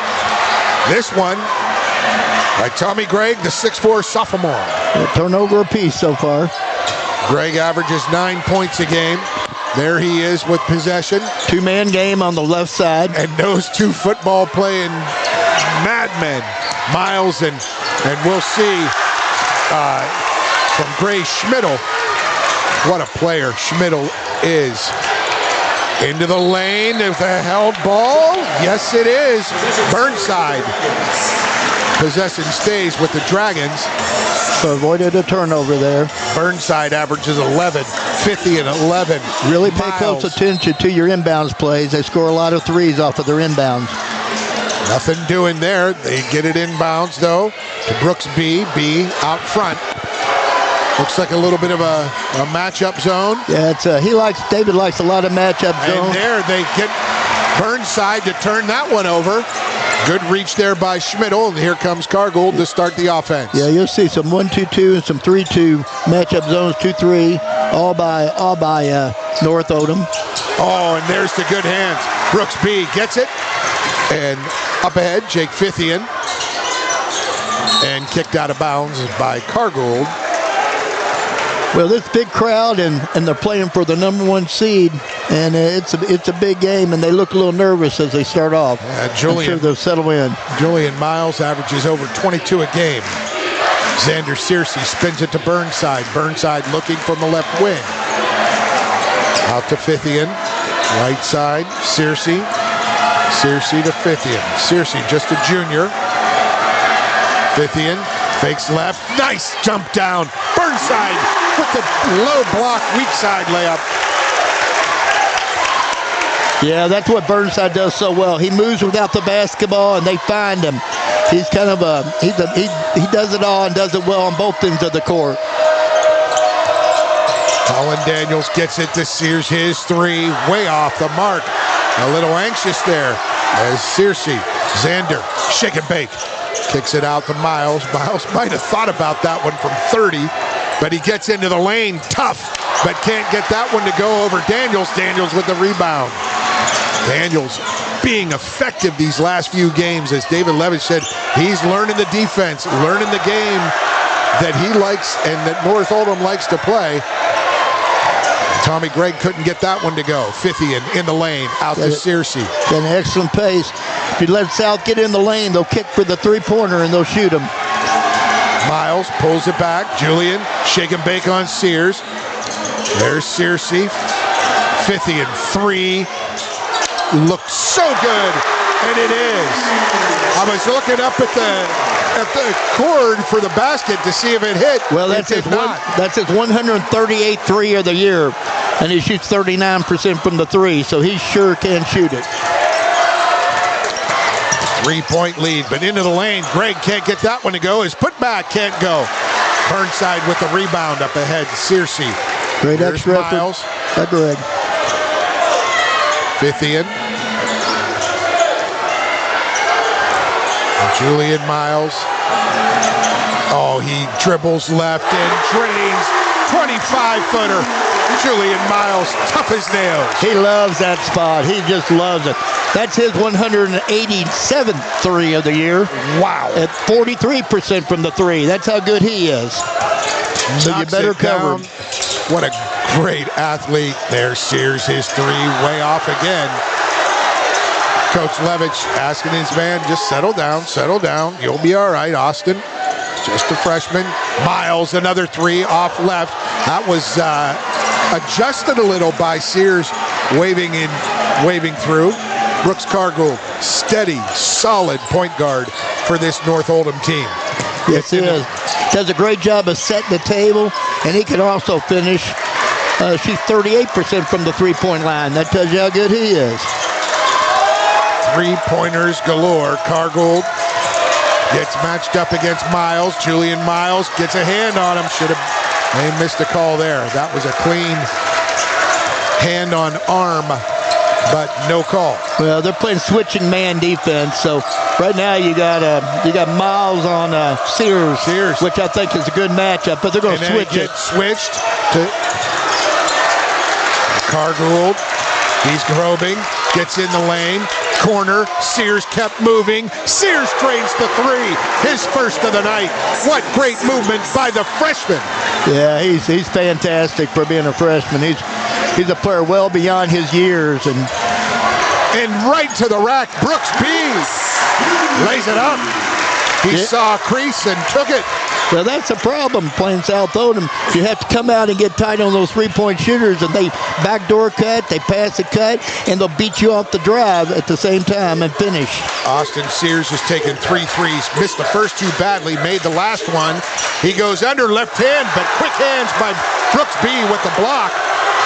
This one by Tommy Gregg, the 6'4 sophomore. A turnover apiece so far. Gregg averages 9 points a game. There he is with possession. Two-man game on the left side. And those two football-playing madmen, Miles and we'll see from Gray Schmidl. What a player Schmidl is. Into the lane with a held ball. Yes, it is. Burnside. Possession stays with the Dragons. So avoided a turnover there. Burnside averages 11, 50 and 11. Really pay close attention to your inbounds plays. They score a lot of threes off of their inbounds. Nothing doing there. They get it inbounds, though, to Brooks B. B out front. Looks like a little bit of a matchup zone. Yeah, it's David likes a lot of matchup zone. And there they get Burnside to turn that one over. Good reach there by Schmidl, and here comes Cargould to start the offense. Yeah, you'll see some 1-2-2 and some 3-2 matchup zones, 2-3, all by North Oldham. Oh, and there's the good hands. Brooks B gets it, and up ahead, Jake Fithian, and kicked out of bounds by Cargould. Well, this big crowd, and they're playing for the number 1 seed, and it's a big game, and they look a little nervous as they start off. I'm sure they'll settle in. Julian Miles averages over 22 a game. Xander Searcy spins it to Burnside. Burnside looking from the left wing. Out to Fithian. Right side, Searcy. Searcy to Fithian. Searcy just a junior. Fithian fakes left. Nice jump down. Burnside with the low block, weak side layup. Yeah, that's what Burnside does so well. He moves without the basketball, and they find him. He's kind of he does it all and does it well on both ends of the court. Colin Daniels gets it to Sears, his three, way off the mark. A little anxious there as Searcy, Xander, shake and bake. Kicks it out to Miles. Miles might have thought about that one from 30, but he gets into the lane, tough, but can't get that one to go over Daniels. Daniels with the rebound. Daniels being effective these last few games. As David Levitt said, he's learning the defense, learning the game that he likes and that North Oldham likes to play. Tommy Gregg couldn't get that one to go. Fithian in the lane, out to Searcy. Got an excellent pace. If you let South get in the lane, they'll kick for the three-pointer and they'll shoot him. Miles pulls it back. Julian, shake and bake on Sears. There's Searcy. Fithian, three. Looks so good, and it is. I was looking up at the cord for the basket to see if it hit. Well, that's his 138th three of the year, and he shoots 39% from the three, so he sure can shoot it. 3-point lead, but into the lane. Gregg can't get that one to go. His putback can't go. Burnside with the rebound up ahead. Searcy. Great extra effort by Gregg. Fithian. Julian Miles. Oh, he dribbles left and drains. 25-footer. Julian Miles, tough as nails. He loves that spot. He just loves it. That's his 187th three of the year. Wow. At 43% from the three. That's how good he is. So you better cover him. What a great athlete. There, Sears, his three, way off again. Coach Levitch asking his man, just settle down. You'll be all right, Austin. Just a freshman. Miles, another three off left. That was adjusted a little by Sears, waving through. Brooks Cargould, steady, solid point guard for this North Oldham team. Yes, he is. Does a great job of setting the table, and he can also finish. She's 38% from the three-point line. That tells you how good he is. Three-pointers galore. Cargould gets matched up against Miles. Julian Miles gets a hand on him. They missed a call there. That was a clean hand on arm, but no call. Well, they're playing switching man defense, so right now you got Miles on Sears, which I think is a good matchup, but they're going to switch it. Switched to Cargould. He's groping, gets in the lane, corner, Sears kept moving. Sears drains the three, his first of the night. What great movement by the freshman. Yeah, he's fantastic for being a freshman. He's a player well beyond his years. And right to the rack, Brooks B. lays it up. He saw a crease and took it. Well, that's a problem playing South Oldham. You have to come out and get tight on those three-point shooters, and they backdoor cut, they pass a cut, and they'll beat you off the drive at the same time and finish. Austin Sears has taken 3 threes, missed the first 2 badly, made the last one. He goes under left hand, but quick hands by Brooks B with the block.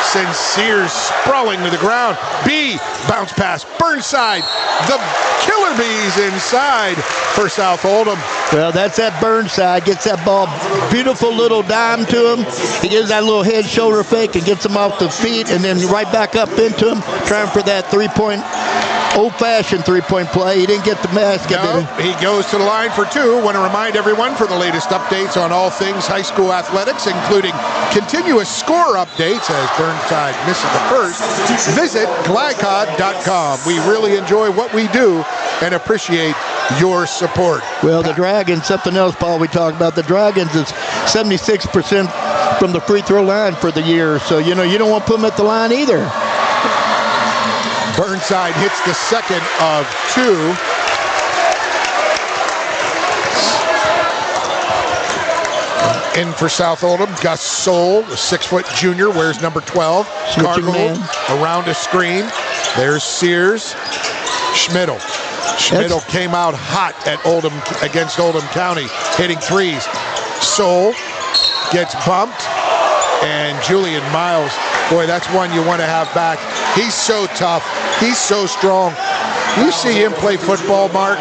Sends Sears sprawling to the ground. B, bounce pass, Burnside. The Killer Bees inside for South Oldham. Well, that's that Burnside. Gets that ball, beautiful little dime to him. He gives that little head shoulder fake and gets him off the feet, and then right back up into him, trying for that old-fashioned three-point play. He didn't get the basket. No, he goes to the line for 2. Want to remind everyone for the latest updates on all things high school athletics, including continuous score updates as Burnside misses the first, visit glycod.com. We really enjoy what we do and appreciate your support. Well, the Dragons, something else, Paul, we talked about. The Dragons is 76% from the free throw line for the year. So, you don't want to put them at the line either. Burnside hits the second of 2. In for South Oldham, Gus Soul, the 6-foot junior, wears number 12. Cargold around a screen. There's Sears. Schmidl came out hot at against Oldham County, hitting threes. Soul gets bumped, and Julian Miles, boy, that's one you want to have back. He's so tough. He's so strong. You see him play football, Mark.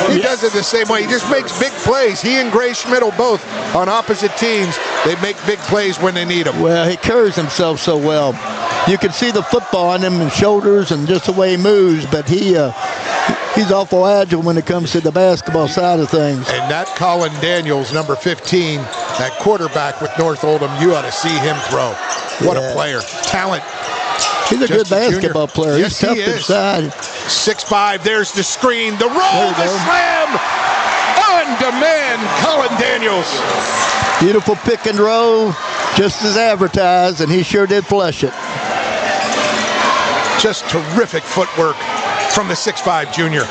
He does it the same way. He just makes big plays. He and Gray Schmidl both on opposite teams. They make big plays when they need them. Well, he carries himself so well. You can see the football on him and shoulders and just the way he moves, but he's awful agile when it comes to the basketball side of things. And that Colin Daniels, number 15, that quarterback with North Oldham, you ought to see him throw. What a player. Talent. He's a good basketball player. Yes, he's tough he is. inside. 6'5", there's the screen, the roll, the slam! On demand, Colin Daniels. Beautiful pick and roll, just as advertised, and he sure did flush it. Just terrific footwork from the 6'5" junior.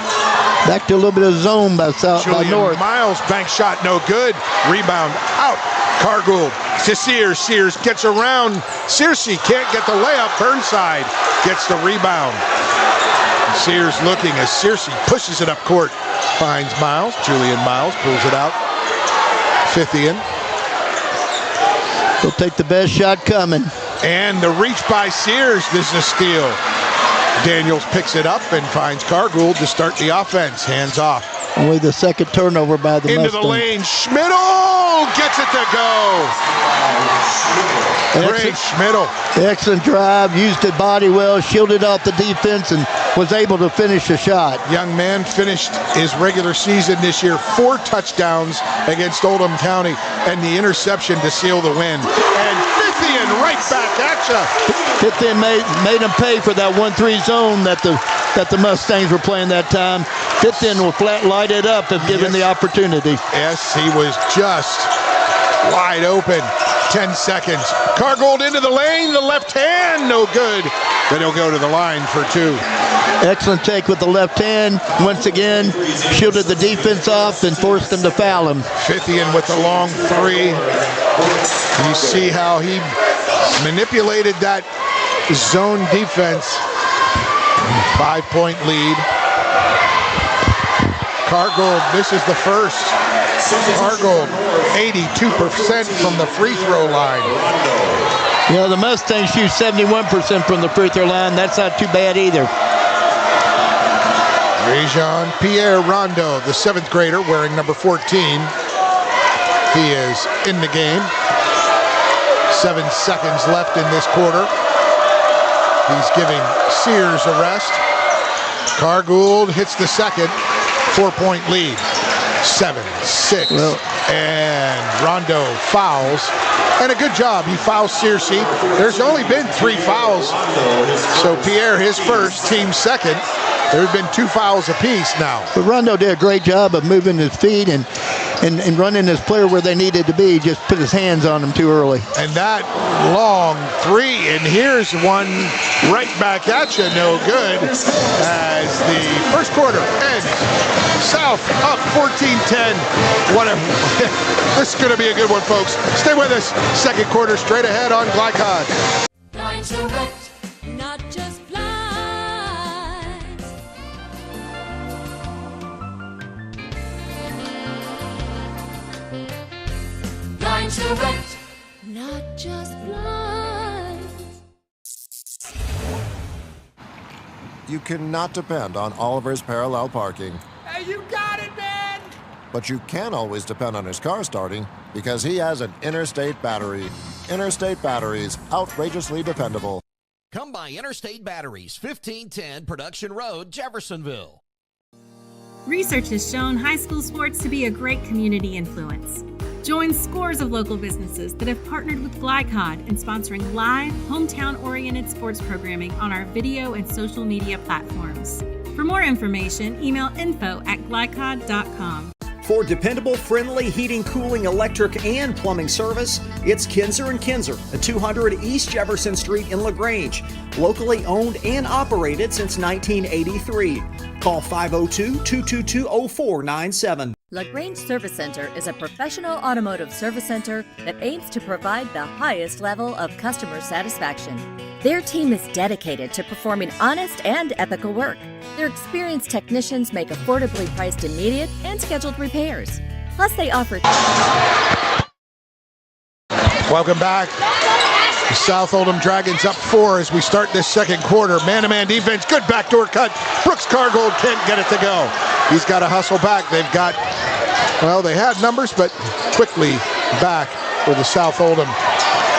Back to a little bit of zone by North. Miles, bank shot, no good. Rebound out. Cargould to Sears. Sears gets around. Searcy can't get the layup. Burnside gets the rebound. Sears looking as Searcy pushes it up court. Finds Miles. Julian Miles pulls it out. Fithian. He'll take the best shot coming. And the reach by Sears. This is a steal. Daniels picks it up and finds Cargould to start the offense. Hands off. Only the second turnover by the Into Mustangs. the lane. Schmidl gets it to go. Great Schmidl. Excellent drive. Used his body well. Shielded off the defense and was able to finish the shot. Young man finished his regular season this year 4 touchdowns against Oldham County and the interception to seal the win. And Fithian right back at you. Fithian made him pay for that 1-3 zone that the Mustangs were playing that time. Fithian will flat light it up if given the opportunity. Yes, he was just wide open. 10 seconds. Cargould into the lane, the left hand, no good. Then he'll go to the line for 2. Excellent take with the left hand. Once again, shielded the defense off and forced them to foul him. Fithian with the long 3. You see how he manipulated that zone defense. 5-point lead. Cargould misses the first. Cargould 82% from the free throw line. The Mustangs shoot 71% from the free throw line. That's not too bad either. Rejean Pierre Rondo, the 7th grader, wearing number 14. He is in the game. 7 seconds left in this quarter. He's giving Sears a rest. Cargould hits the second. 4-point lead. 7, 6, and Rondo fouls. And a good job. He fouls Searcy. There's only been 3 fouls. So Pierre, his first, team second. There have been 2 fouls apiece now. But Rondo did a great job of moving his feet and running his player where they needed to be. Just put his hands on them too early. And that long 3, and here's one right back at you, no good, as the first quarter ends. South up 14-10. This is going to be a good one, folks. Stay with us. Second quarter straight ahead on Glycod. Blind direct, not just blind. Blind direct, not just blind. You cannot depend on Oliver's parallel parking. Hey, you got it, man! But you can always depend on his car starting because he has an Interstate battery. Interstate batteries, outrageously dependable. Come by Interstate Batteries, 1510 Production Road, Jeffersonville. Research has shown high school sports to be a great community influence. Join scores of local businesses that have partnered with Glycod in sponsoring live, hometown-oriented sports programming on our video and social media platforms. For more information, email info@glycod.com. For dependable, friendly heating, cooling, electric, and plumbing service, it's Kinzer & Kinzer at 200 East Jefferson Street in LaGrange. Locally owned and operated since 1983. Call 502-222-0497. LaGrange Service Center is a professional automotive service center that aims to provide the highest level of customer satisfaction. Their team is dedicated to performing honest and ethical work. Their experienced technicians make affordably priced immediate and scheduled repairs. Plus, they offer... Welcome back. The South Oldham Dragons up 4 as we start this second quarter. Man-to-man defense, good backdoor cut. Brooks Cargold can't get it to go. He's got to hustle back. They've got, well, they had numbers, but quickly back for the South Oldham,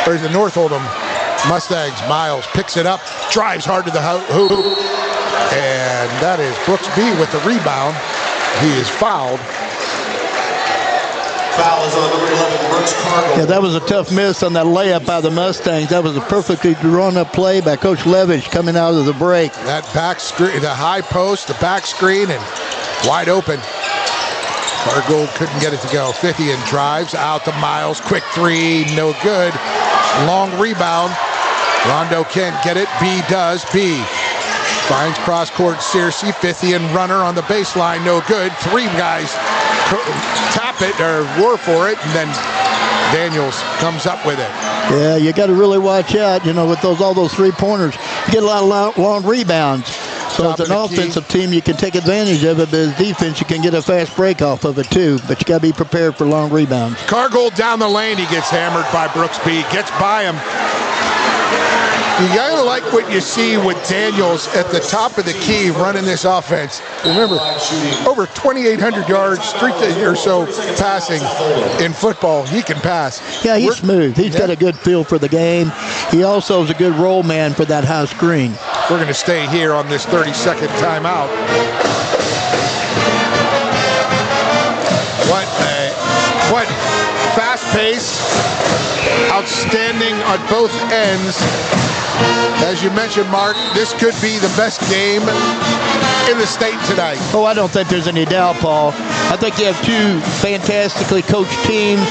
or the North Oldham Mustangs. Miles picks it up, drives hard to the hoop, and that is Brooks B with the rebound. He is fouled. Foul is on number 11, Brooks Cargill. Yeah, that was a tough miss on that layup by the Mustangs. That was a perfectly drawn-up play by Coach Levish coming out of the break. That back screen, the high post, the back screen, and wide open. Cargill couldn't get it to go. Fithian drives out to Miles. Quick 3, no good. Long rebound. Rondo can't get it. B does. B finds cross-court Searcy. Fithian runner on the baseline, no good. 3 guys tap it or war for it, and then Daniels comes up with it. Yeah, you got to really watch out, with all those 3-pointers. You get a lot of long rebounds. So as an offensive team, you can take advantage of it, but as defense, you can get a fast break off of it too. But you got to be prepared for long rebounds. Cargold down the lane, he gets hammered by Brooks B. Gets by him. You gotta like what you see with Daniels at the top of the key running this offense. Remember, over 2,800 yards, 3 or so passing in football. He can pass. Yeah, he's smooth. He's got a good feel for the game. He also is a good roll man for that high screen. We're going to stay here on this 30-second timeout. What fast pace, outstanding on both ends. As you mentioned, Mark, this could be the best game in the state tonight. Oh, I don't think there's any doubt, Paul. I think you have 2 fantastically coached teams.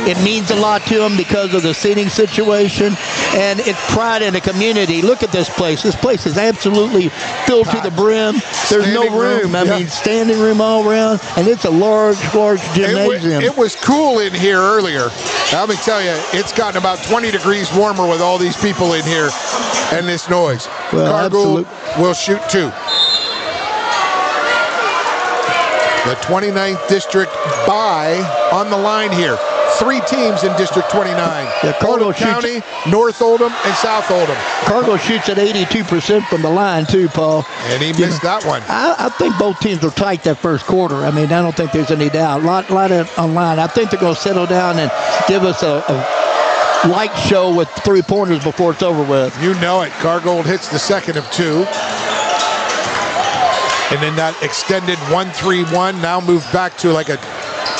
It means a lot to them because of the seating situation, and it's pride in the community. Look at this place. This place is absolutely filled to the brim. There's no room. I mean, standing room all around, and it's a large gymnasium. It was cool in here earlier. Let me tell you, it's gotten about 20 degrees warmer with all these people in here and this noise. Well, Cargold will shoot 2. The 29th District bye on the line here. 3 teams in District 29. Yeah, Oldham County, North Oldham, and South Oldham. Cargo shoots at 82% from the line too, Paul. And he missed that one. I think both teams were tight that first quarter. I mean, I don't think there's any doubt. Lot on line. I think they're going to settle down and give us a light show with 3-pointers before it's over with. You know it. Cargold hits the second of 2. And then that extended 1-3-1 now moved back to like a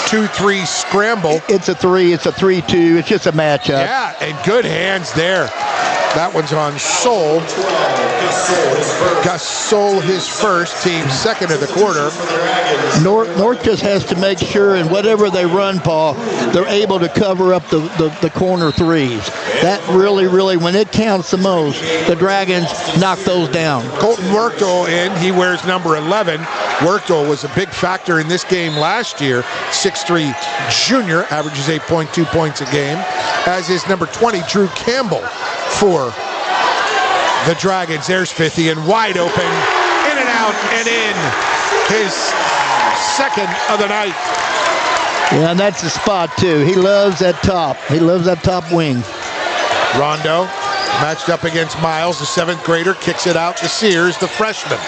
2-3 scramble. It's a 3, it's a 3-2, it's just a matchup. Yeah, and good hands there. That one's on Soul. Gus Soul, his first, team second of the quarter. North just has to make sure, and whatever they run, Paul, they're able to cover up the corner threes. That really, when it counts the most, the Dragons knock those down. Colton Werkdal in. He wears number 11. Werkdal was a big factor in this game last year. 6'3" junior, averages 8.2 points a game, as is number 20, Drew Campbell, for the Dragons. There's 50 and wide open, in and out and in. His second of the night. Yeah, and that's the spot too. He loves that top. He loves that top wing. Rondo matched up against Miles, the 7th grader, kicks it out to Sears, the freshman.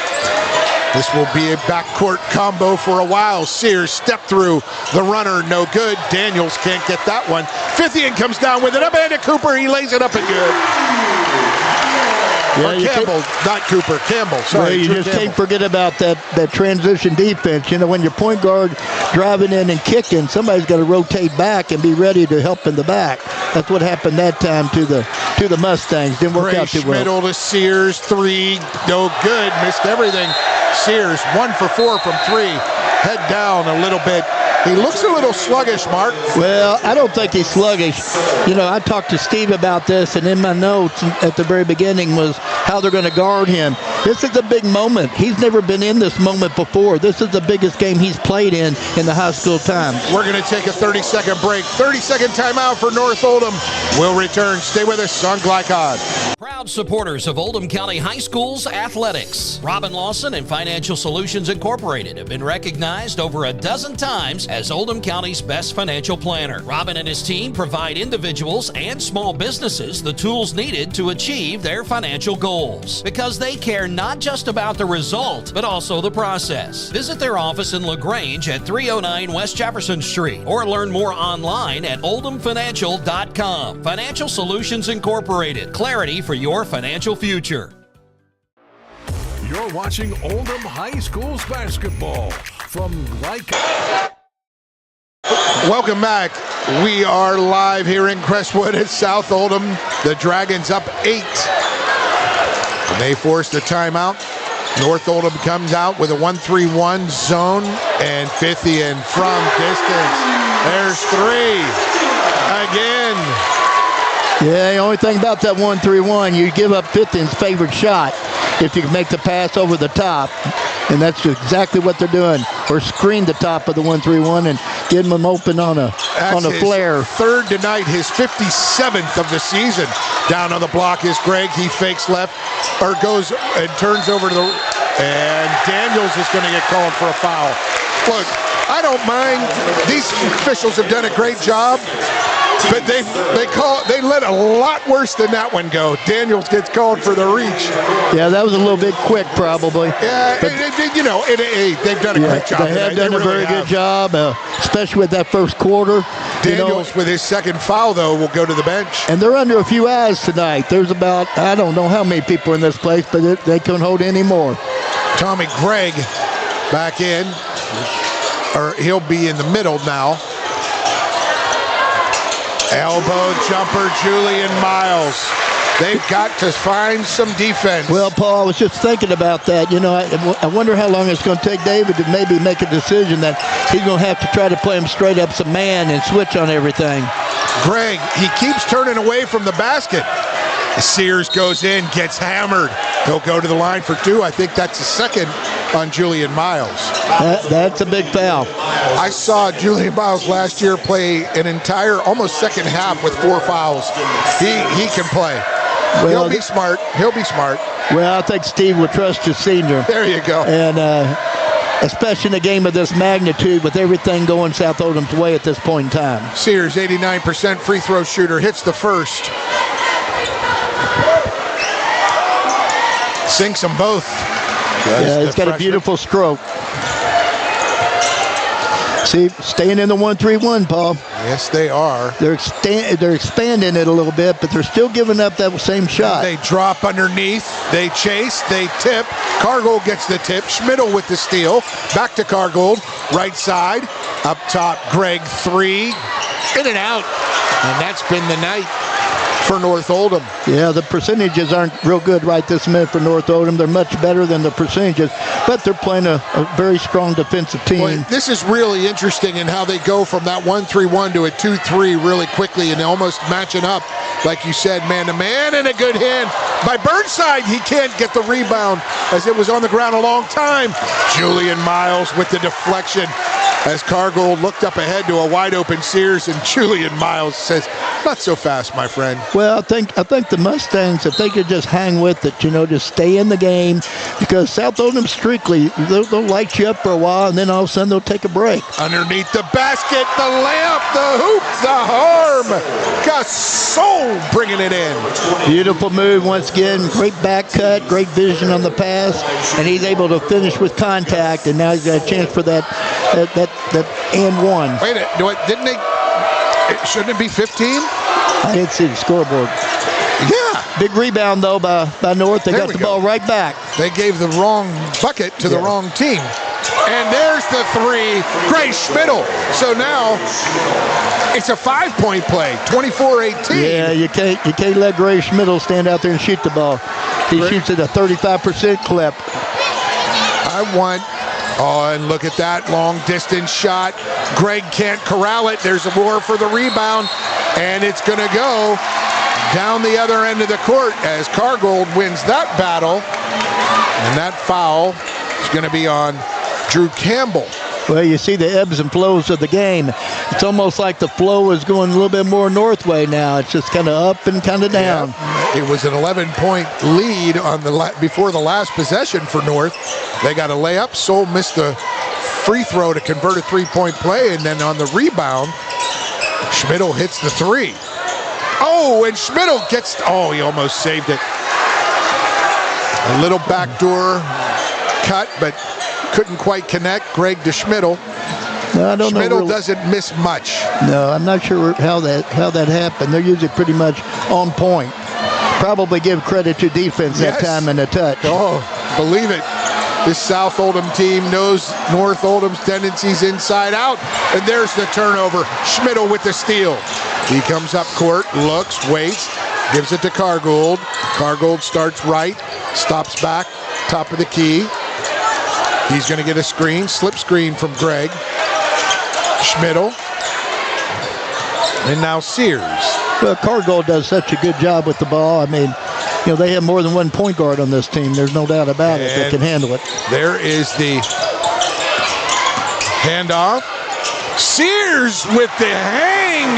This will be a backcourt combo for a while. Sears step through the runner, no good. Daniels can't get that one. Fithian comes down with it, up and to Cooper. He lays it up and good. Yeah, Campbell, not Cooper, Campbell. Sorry, you just can't forget about that transition defense. You know, when your point guard driving in and kicking, somebody's got to rotate back and be ready to help in the back. That's what happened that time to the Mustangs. Didn't work out too well. Middle to Sears, 3, no good. Missed everything. Sears 1 for 4 from 3. Head down a little bit. He looks a little sluggish, Mark. Well, I don't think he's sluggish. You know, I talked to Steve about this, and in my notes at the very beginning was how they're going to guard him. This is a big moment. He's never been in this moment before. This is the biggest game he's played in the high school time. We're going to take a 30-second break. 30-second timeout for North Oldham. We'll return. Stay with us on Glycod. Proud supporters of Oldham County High School's athletics. Robin Lawson and Financial Solutions Incorporated have been recognized over a dozen times as Oldham County's best financial planner. Robin and his team provide individuals and small businesses the tools needed to achieve their financial goals, because they care not just about the result, but also the process. Visit their office in LaGrange at 309 West Jefferson Street, or learn more online at oldhamfinancial.com. Financial Solutions Incorporated. Clarity for your financial future. You're watching Oldham High School's basketball from Glycod. Welcome back. We are live here in Crestwood at South Oldham. The Dragons up 8. And they force the timeout. North Oldham comes out with a 1-3-1 zone, and Fithian from distance. There's 3 again. Yeah, the only thing about that 1-3-1, you give up Fithian's favorite shot if you can make the pass over the top. And that's exactly what they're doing. Or screen the top of the 1-3-1 and get them open on a flare. Third tonight, his 57th of the season. Down on the block is Greg. He fakes left, or goes and turns over to the, and Daniels is going to get called for a foul. Look, I don't mind. These officials have done a great job. But they let a lot worse than that one go. Daniels gets called for the reach. Yeah, that was a little bit quick, probably. Yeah, but, they've done a great job. They have done a very good job, especially with that first quarter. Daniels, with his second foul, though, will go to the bench. And they're under a few eyes tonight. There's about, I don't know how many people in this place, but they couldn't hold any more. Tommy Gregg back in, or he'll be in the middle now. Elbow jumper, Julian Miles. They've got to find some defense. Well, Paul, I was just thinking about that. You know, I wonder how long it's going to take David to maybe make a decision that he's going to have to try to play him straight up some man and switch on everything. Greg, he keeps turning away from the basket. Sears goes in, gets hammered. He'll go to the line for 2. I think that's the second on Julian Miles. That's a big foul. I saw Julian Miles last year play an entire, almost second half with 4 fouls. He can play. Well, he'll be smart. He'll be smart. Well, I think Steve will trust his senior. There you go. And especially in a game of this magnitude with everything going South Oldham's way at this point in time. Sears, 89% free throw shooter, hits the first. Sinks them both. Yeah, he's got a beautiful stroke. See, staying in the 1-3-1, Paul. Yes, they are. They're expanding it a little bit, but they're still giving up that same shot. They drop underneath. They chase. They tip. Cargold gets the tip. Schmidl with the steal. Back to Cargold. Right side. Up top, Greg 3. In and out. And that's been the night for North Oldham. Yeah, the percentages aren't real good right this minute for North Oldham. They're much better than the percentages, but they're playing a very strong defensive team. Boy, this is really interesting in how they go from that 1-3-1 to a 2-3 really quickly and almost matching up, like you said, man-to-man, and a good hand by Burnside. He can't get the rebound as it was on the ground a long time. Julian Miles with the deflection as Cargold looked up ahead to a wide-open Sears, and Julian Miles says, not so fast, my friend. Well, I think the Mustangs, if they could just hang with it, just stay in the game, because South Oldham strictly, they'll light you up for a while, and then all of a sudden they'll take a break. Underneath the basket, the layup, the hoop, the harm. Gasol bringing it in. Beautiful move once again. Great back cut, great vision on the pass, and he's able to finish with contact, and now he's got a chance for that and one. Wait a minute, didn't they? Shouldn't it be 15? I didn't see the scoreboard. Yeah. Big rebound, though, by North. They got the ball right back. They gave the wrong bucket to the wrong team. And there's the three. Gray Schmidl. So now it's a 5-point play, 24-18. Yeah, you can't let Gray Schmidl stand out there and shoot the ball. He shoots at a 35% clip. And look at that long distance shot. Greg can't corral it. There's a war for the rebound, and it's going to go down the other end of the court as Cargold wins that battle. And that foul is going to be on Drew Campbell. Well, you see the ebbs and flows of the game. It's almost like the flow is going a little bit more north way now. It's just kind of up and kind of down. Yeah. It was an 11-point lead on before the last possession for North. They got a layup. Sol missed the free throw to convert a 3-point play, and then on the rebound, Schmidl hits the 3. Oh, and Schmidl he almost saved it. A little backdoor cut, but couldn't quite connect. Greg to Schmidl. No, I don't know. Schmidl doesn't miss much. No, I'm not sure how that happened. They're usually pretty much on point. Probably give credit to defense that time and the touch. Oh, believe it. This South Oldham team knows North Oldham's tendencies inside out. And there's the turnover. Schmidl with the steal. He comes up court, looks, waits, gives it to Cargold. Cargold starts right, stops back, top of the key. He's going to get a screen, slip screen from Greg. Schmidl. And now Sears. Well, Cargold does such a good job with the ball. I mean, they have more than one point guard on this team. There's no doubt about it. They can handle it. There is the handoff. Sears with the hang.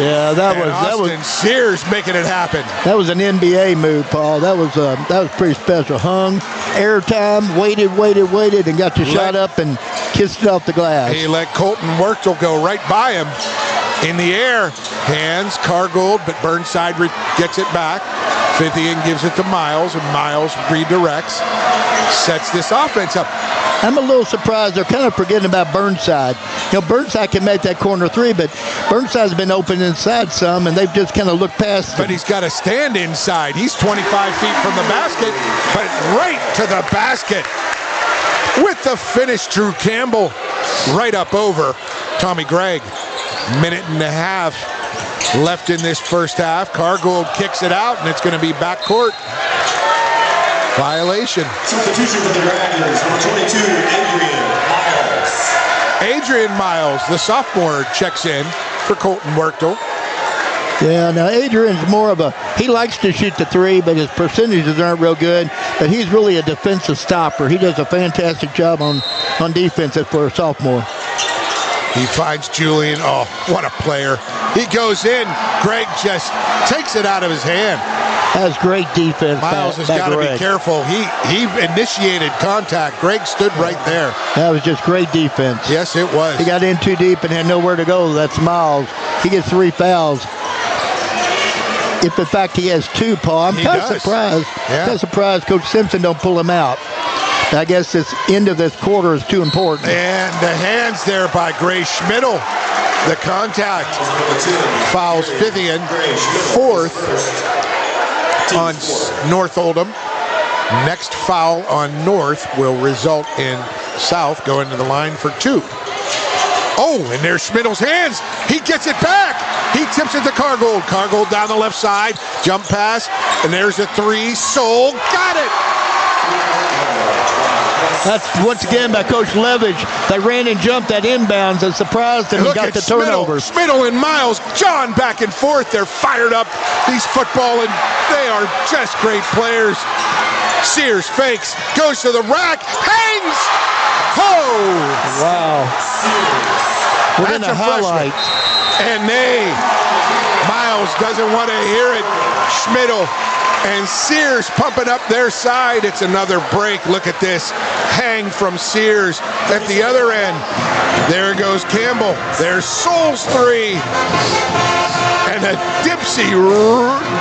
Yeah, that was Sears making it happen. That was an NBA move, Paul. That was pretty special. Hung, airtime, waited, and got your shot up and kissed it off the glass. He let Colton Wertel go right by him. In the air, hands, Cargold, but Burnside gets it back. Fithian gives it to Miles, and Miles redirects, sets this offense up. I'm a little surprised. They're kind of forgetting about Burnside. Burnside can make that corner 3, but Burnside's been open inside some, and they've just kind of looked past him. But he's got to stand inside. He's 25 feet from the basket, but right to the basket. With the finish, Drew Campbell right up over Tommy Gregg. Minute and a half left in this first half. Cargold kicks it out, and it's going to be backcourt violation. Substitution for the Dragons, number 22, Adrian Miles, the sophomore, checks in for Colton Wertel. Yeah, now Adrian's more of he likes to shoot the 3, but his percentages aren't real good. But he's really a defensive stopper. He does a fantastic job on defense for a sophomore. He finds Julian. Oh, what a player. He goes in. Greg just takes it out of his hand. That's great defense. Miles has got to be careful. He initiated contact. Greg stood right there. That was just great defense. Yes, it was. He got in too deep and had nowhere to go. That's Miles. He gets 3 fouls. If in fact he has 2, Paul, I'm kind of surprised. Yeah. Kind of surprised Coach Simpson don't pull him out. I guess this end of this quarter is too important. And the hands there by Gray Schmidl. The contact fouls Fithian, 4th on North Oldham. Next foul on North will result in South going to the line for 2. Oh, and there's Schmidl's hands. He gets it back. He tips it to Cargold. Cargold down the left side. Jump pass. And there's a 3. Soul got it. That's once again by Coach Levage. They ran and jumped that inbounds and surprised him and got the turnover. Schmidl and Miles, John back and forth. They're fired up. These football, and they are just great players. Sears fakes, goes to the rack, hangs. Oh! Wow. We're in a highlight. And Miles doesn't want to hear it. Schmidl and Sears pumping up their side. It's another break. Look at this. Hang from Sears at the other end. There goes Campbell. There's Souls 3. And a dipsy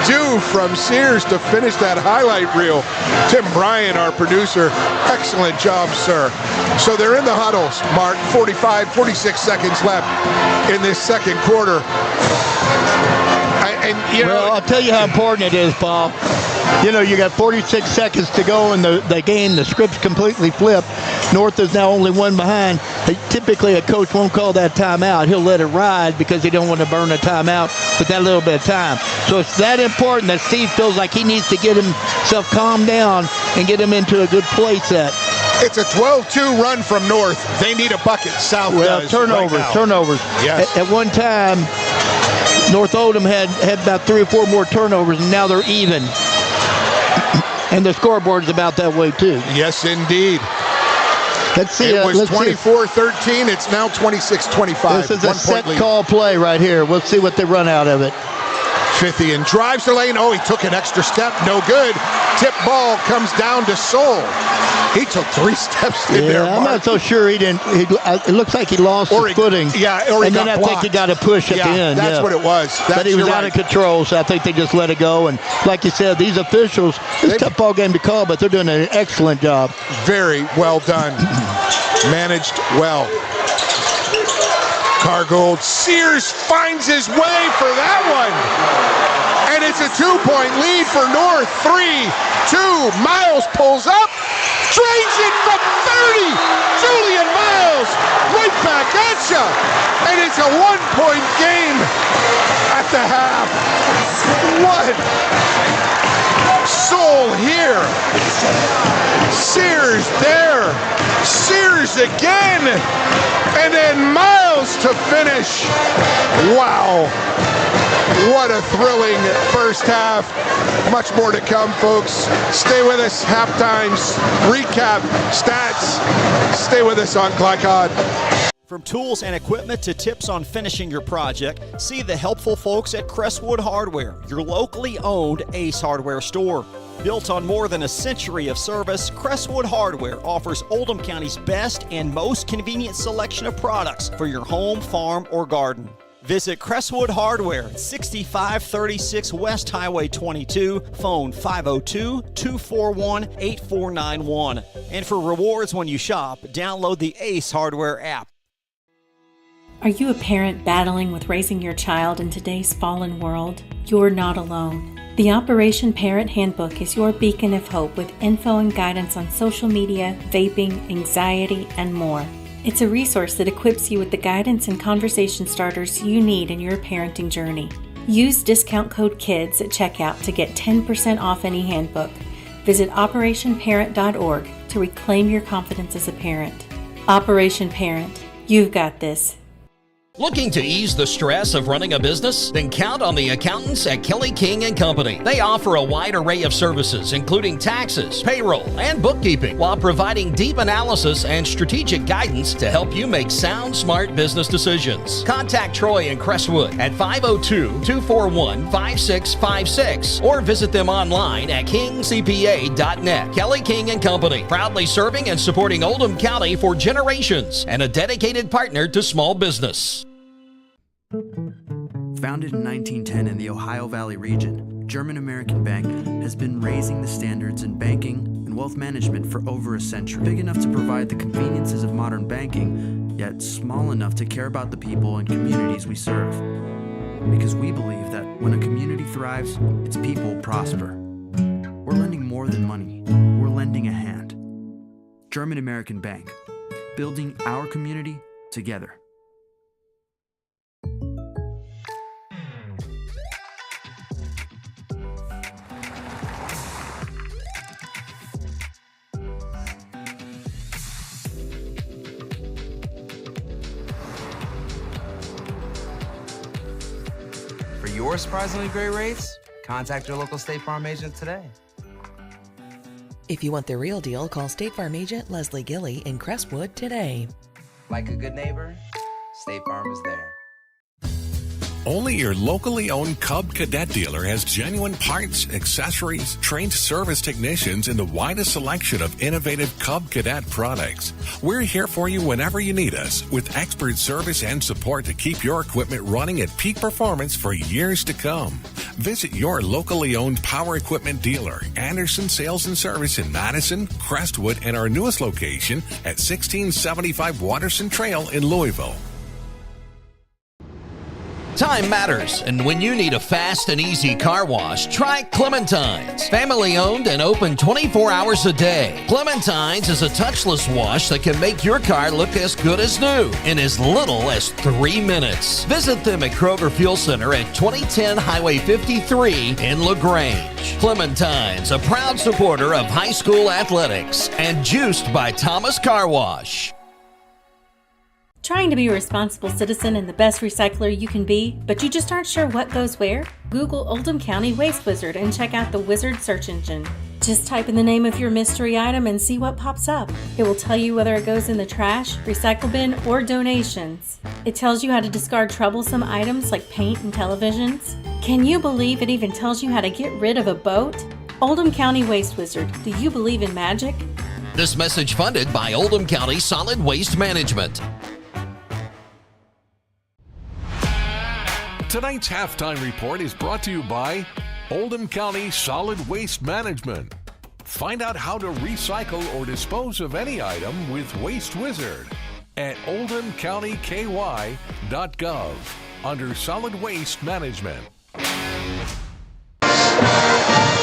do from Sears to finish that highlight reel. Tim Bryan, our producer, excellent job, sir. So they're in the huddles, Mark. 46 seconds left in this second quarter. Well, I'll tell you how important it is, Paul. You know, you got 46 seconds to go in the game. The script's completely flipped. North is now only 1 behind. Typically, a coach won't call that timeout. He'll let it ride because he don't want to burn a timeout with that little bit of time. So it's that important that Steve feels like he needs to get himself calmed down and get him into a good play set. It's a 12-2 run from North. They need a bucket. South does. Turnovers. Yes. At one time, North Oldham had about 3 or 4 more turnovers, and now they're even. And the scoreboard's about that way, too. Yes, indeed. Let's see. It was 24-13. It's now 26-25. This is a set call play right here. We'll see what they run out of it. Fithian drives the lane. Oh, he took an extra step. No good. Tip ball comes down to Soul. He took 3 steps in there, Mark. I'm not so sure he didn't. It looks like he lost his footing. Yeah, or he and got then I blocked. think he got a push at the end. That's what it was. But he was out of control, so I think they just let it go. And like you said, these officials, it's a tough ball game to call, but they're doing an excellent job. Very well done. Managed well. Cargold. Sears finds his way for that one. And it's a 2-point lead for North. 3-2. Miles pulls up. Drains it from 30. Julian Miles right back at you. And it's a 1-point game at the half. What? Soul here. Sears there. Sears again. And then Miles to finish. Wow. What a thrilling first half. Much more to come, folks. Stay with us. Halftimes, recap, stats. Stay with us on Glycod. From tools and equipment to tips on finishing your project, see the helpful folks at Crestwood Hardware, your locally owned Ace Hardware store. Built on more than a century of service, Crestwood Hardware offers Oldham County's best and most convenient selection of products for your home, farm, or garden. Visit Crestwood Hardware, 6536 West Highway 22, phone 502-241-8491. And for rewards when you shop, download the Ace Hardware app. Are you a parent battling with raising your child in today's fallen world? You're not alone. The Operation Parent Handbook is your beacon of hope with info and guidance on social media, vaping, anxiety, and more. It's a resource that equips you with the guidance and conversation starters you need in your parenting journey. Use discount code KIDS at checkout to get 10% off any handbook. Visit operationparent.org to reclaim your confidence as a parent. Operation Parent, you've got this. Looking to ease the stress of running a business? Then count on the accountants at Kelly King & Company. They offer a wide array of services, including taxes, payroll, and bookkeeping, while providing deep analysis and strategic guidance to help you make sound, smart business decisions. Contact Troy in Crestwood at 502-241-5656 or visit them online at kingcpa.net. Kelly King & Company, proudly serving and supporting Oldham County for generations and a dedicated partner to small business. Founded in 1910 in the Ohio Valley region, German American Bank has been raising the standards in banking and and wealth management for over a century. Big enough to provide the conveniences of modern banking, yet small enough to care about the people and communities we serve. Because we believe that when a community thrives, its people prosper. We're lending more than money. We're lending a hand. German American Bank, building our community together. For your surprisingly great rates, contact your local State Farm agent today. If you want the real deal, call State Farm agent Leslie Gilly in Crestwood today. Like a good neighbor, State Farm is there. Only your locally owned Cub Cadet dealer has genuine parts, accessories, trained service technicians, and the widest selection of innovative Cub Cadet products. We're here for you whenever you need us, with expert service and support to keep your equipment running at peak performance for years to come. Visit your locally owned power equipment dealer, Anderson Sales and Service in Madison, Crestwood, and our newest location at 1675 Waterson Trail in Louisville. Time matters, and when you need a fast and easy car wash, try Clementine's. Family owned and open 24 hours a day. Clementine's is a touchless wash that can make your car look as good as new in as little as 3 minutes. Visit them at Kroger Fuel Center at 2010 Highway 53 in LaGrange. Clementine's, a proud supporter of high school athletics and juiced by Thomas Car Wash. Trying to be a responsible citizen and the best recycler you can be, but you just aren't sure what goes where? Google Oldham County Waste Wizard and check out the Wizard search engine. Just type in the name of your mystery item and see what pops up. It will tell you whether it goes in the trash, recycle bin, or donations. It tells you how to discard troublesome items like paint and televisions. Can you believe it even tells you how to get rid of a boat? Oldham County Waste Wizard, do you believe in magic? This message funded by Oldham County Solid Waste Management. Tonight's halftime report is brought to you by Oldham County Solid Waste Management. Find out how to recycle or dispose of any item with Waste Wizard at oldhamcountyky.gov under Solid Waste Management.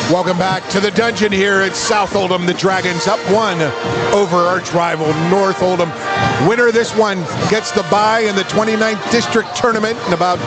Welcome back to the dungeon here at South Oldham. The Dragons up 1 over arch rival North Oldham. Winner of this one gets the bye in the 29th District Tournament in about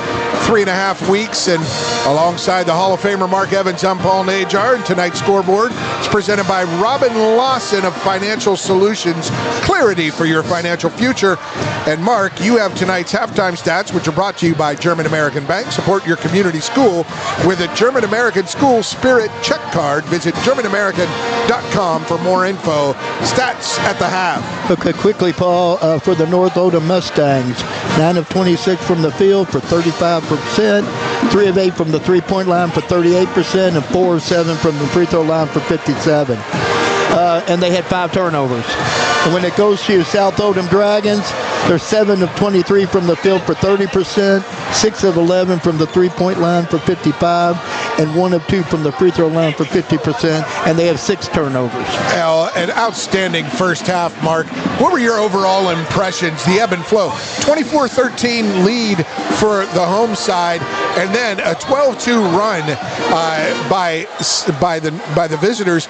3.5 weeks. And alongside the Hall of Famer Mark Evans, I'm Paul Najar. And tonight's scoreboard is presented by Robin Lawson of Financial Solutions. Clarity for your financial future. And Mark, you have tonight's halftime stats, which are brought to you by German American Bank. Support your community school with a German American School Spirit check card. Visit GermanAmerican.com for more info. Stats at the half. Okay, quickly, Paul, for the North Oldham Mustangs, 9 of 26 from the field for 35%, 3 of 8 from the three-point line for 38%, and 4 of 7 from the free throw line for 57%. And they had 5 turnovers. And when it goes to your South Oldham Dragons, they're 7 of 23 from the field for 30%, 6 of 11 from the three-point line for 55%, and 1 of 2 from the free throw line for 50%, and they have 6 turnovers. An outstanding first half, Mark. What were your overall impressions, the ebb and flow? 24-13 lead for the home side, and then a 12-2 run by the visitors,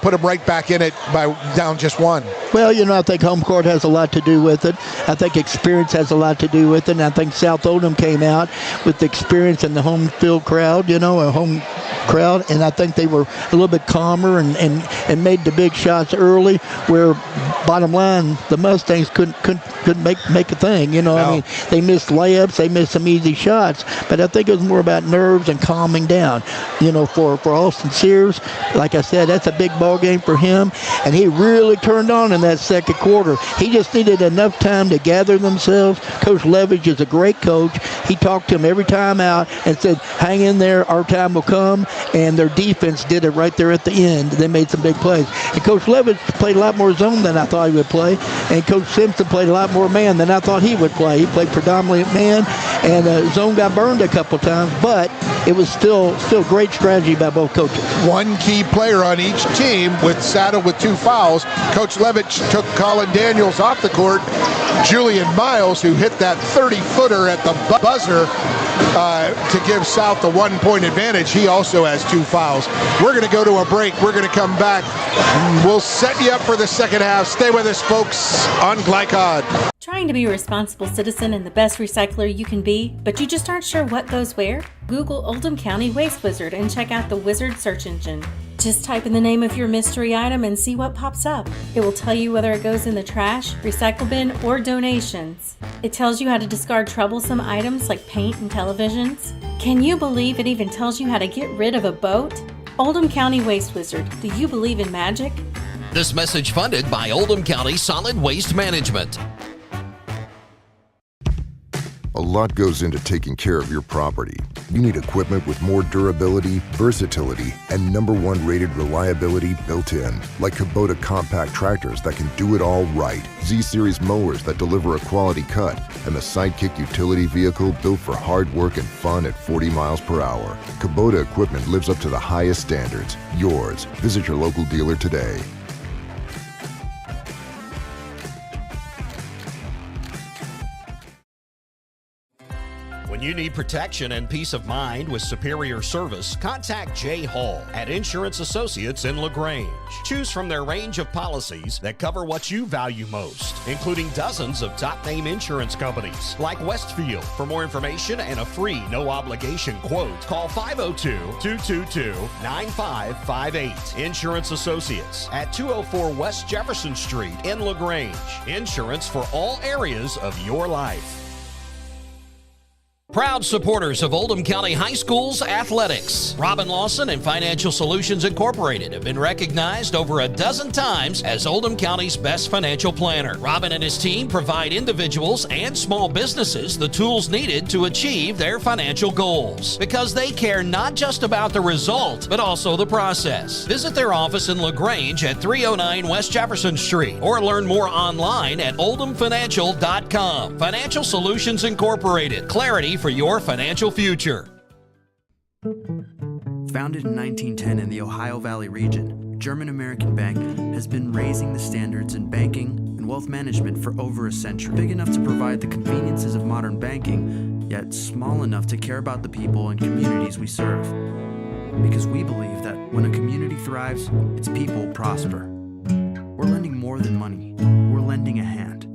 put them right back in it by down just 1. Well, I think home court has a lot to do with it. I think experience has a lot to do with it. And I think South Oldham came out with the experience in the home field crowd, a home crowd, and I think they were a little bit calmer and made the big shots early, where bottom line, the Mustangs couldn't make a thing. No. I mean, they missed layups, they missed some easy shots, but I think it was more about nerves and calming down. For Austin Sears, like I said, that's a big ball game for him, and he really turned on in that second quarter. He just needed enough time to gather themselves. Coach Levitch is a great coach. He talked to him every time out and said, hang in there, our time will come, and their defense did it right there at the end. They made some big plays. And Coach Levitch played a lot more zone than I thought he would play, and Coach Simpson played a lot more man than I thought he would play. He played predominantly man, and zone got burned a couple times, but it was still great strategy by both coaches. One key player on each team saddled with 2 fouls. Coach Levitch took Colin Daniels off the court. Julian Miles, who hit that 30-footer at the buzzer to give South the 1-point advantage, he also has 2 fouls. We're going to go to a break. We're going to come back. We'll set you up for the second half. Stay with us, folks, on Glycod. Trying to be a responsible citizen and the best recycler you can be, but you just aren't sure what goes where? Google Oldham County Waste Wizard and check out the Wizard search engine. Just type in the name of your mystery item and see what pops up. It will tell you whether it goes in the trash, recycle bin, or donations. It tells you how to discard troublesome items like paint and televisions. Can you believe it even tells you how to get rid of a boat? Oldham County Waste Wizard, do you believe in magic? This message funded by Oldham County Solid Waste Management. A lot goes into taking care of your property. You need equipment with more durability, versatility, and #1 rated reliability built in, like Kubota compact tractors that can do it all right, Z-Series mowers that deliver a quality cut, and the Sidekick utility vehicle built for hard work and fun at 40 miles per hour. Kubota equipment lives up to the highest standards. Yours. Visit your local dealer today. When you need protection and peace of mind with superior service, contact Jay Hall at Insurance Associates in LaGrange. Choose from their range of policies that cover what you value most, including dozens of top-name insurance companies like Westfield. For more information and a free no-obligation quote, call 502-222-9558. Insurance Associates at 204 West Jefferson Street in LaGrange. Insurance for all areas of your life. Proud supporters of Oldham County High School's athletics. Robin Lawson and Financial Solutions Incorporated have been recognized over a dozen times as Oldham County's best financial planner. Robin and his team provide individuals and small businesses the tools needed to achieve their financial goals, because they care not just about the result, but also the process. Visit their office in LaGrange at 309 West Jefferson Street or learn more online at oldhamfinancial.com. Financial Solutions Incorporated. Clarity for your financial future. Founded in 1910 in the Ohio Valley region, German American Bank has been raising the standards in banking and wealth management for over a century. Big enough to provide the conveniences of modern banking, yet small enough to care about the people and communities we serve. Because we believe that when a community thrives, its people prosper. We're lending more than money. We're lending a hand.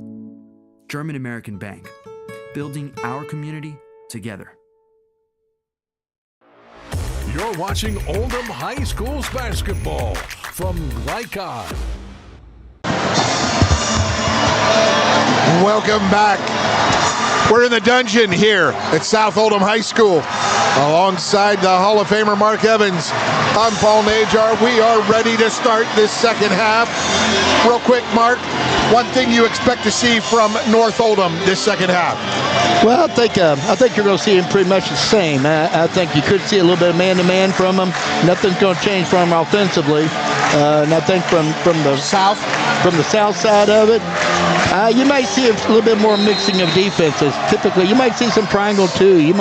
German American Bank, building our community together. You're watching Oldham High School's basketball from Glycod. Welcome back. We're in the dungeon here at South Oldham High School alongside the Hall of Famer Mark Evans. I'm Paul Najar. We are ready to start this second half. Real quick, Mark, one thing you expect to see from North Oldham this second half? Well, I think you're going to see him pretty much the same. I think you could see a little bit of man-to-man from him. Nothing's going to change from him offensively. And I think from the south side of it, you might see a little bit more mixing of defenses. Typically, you might see some triangle too.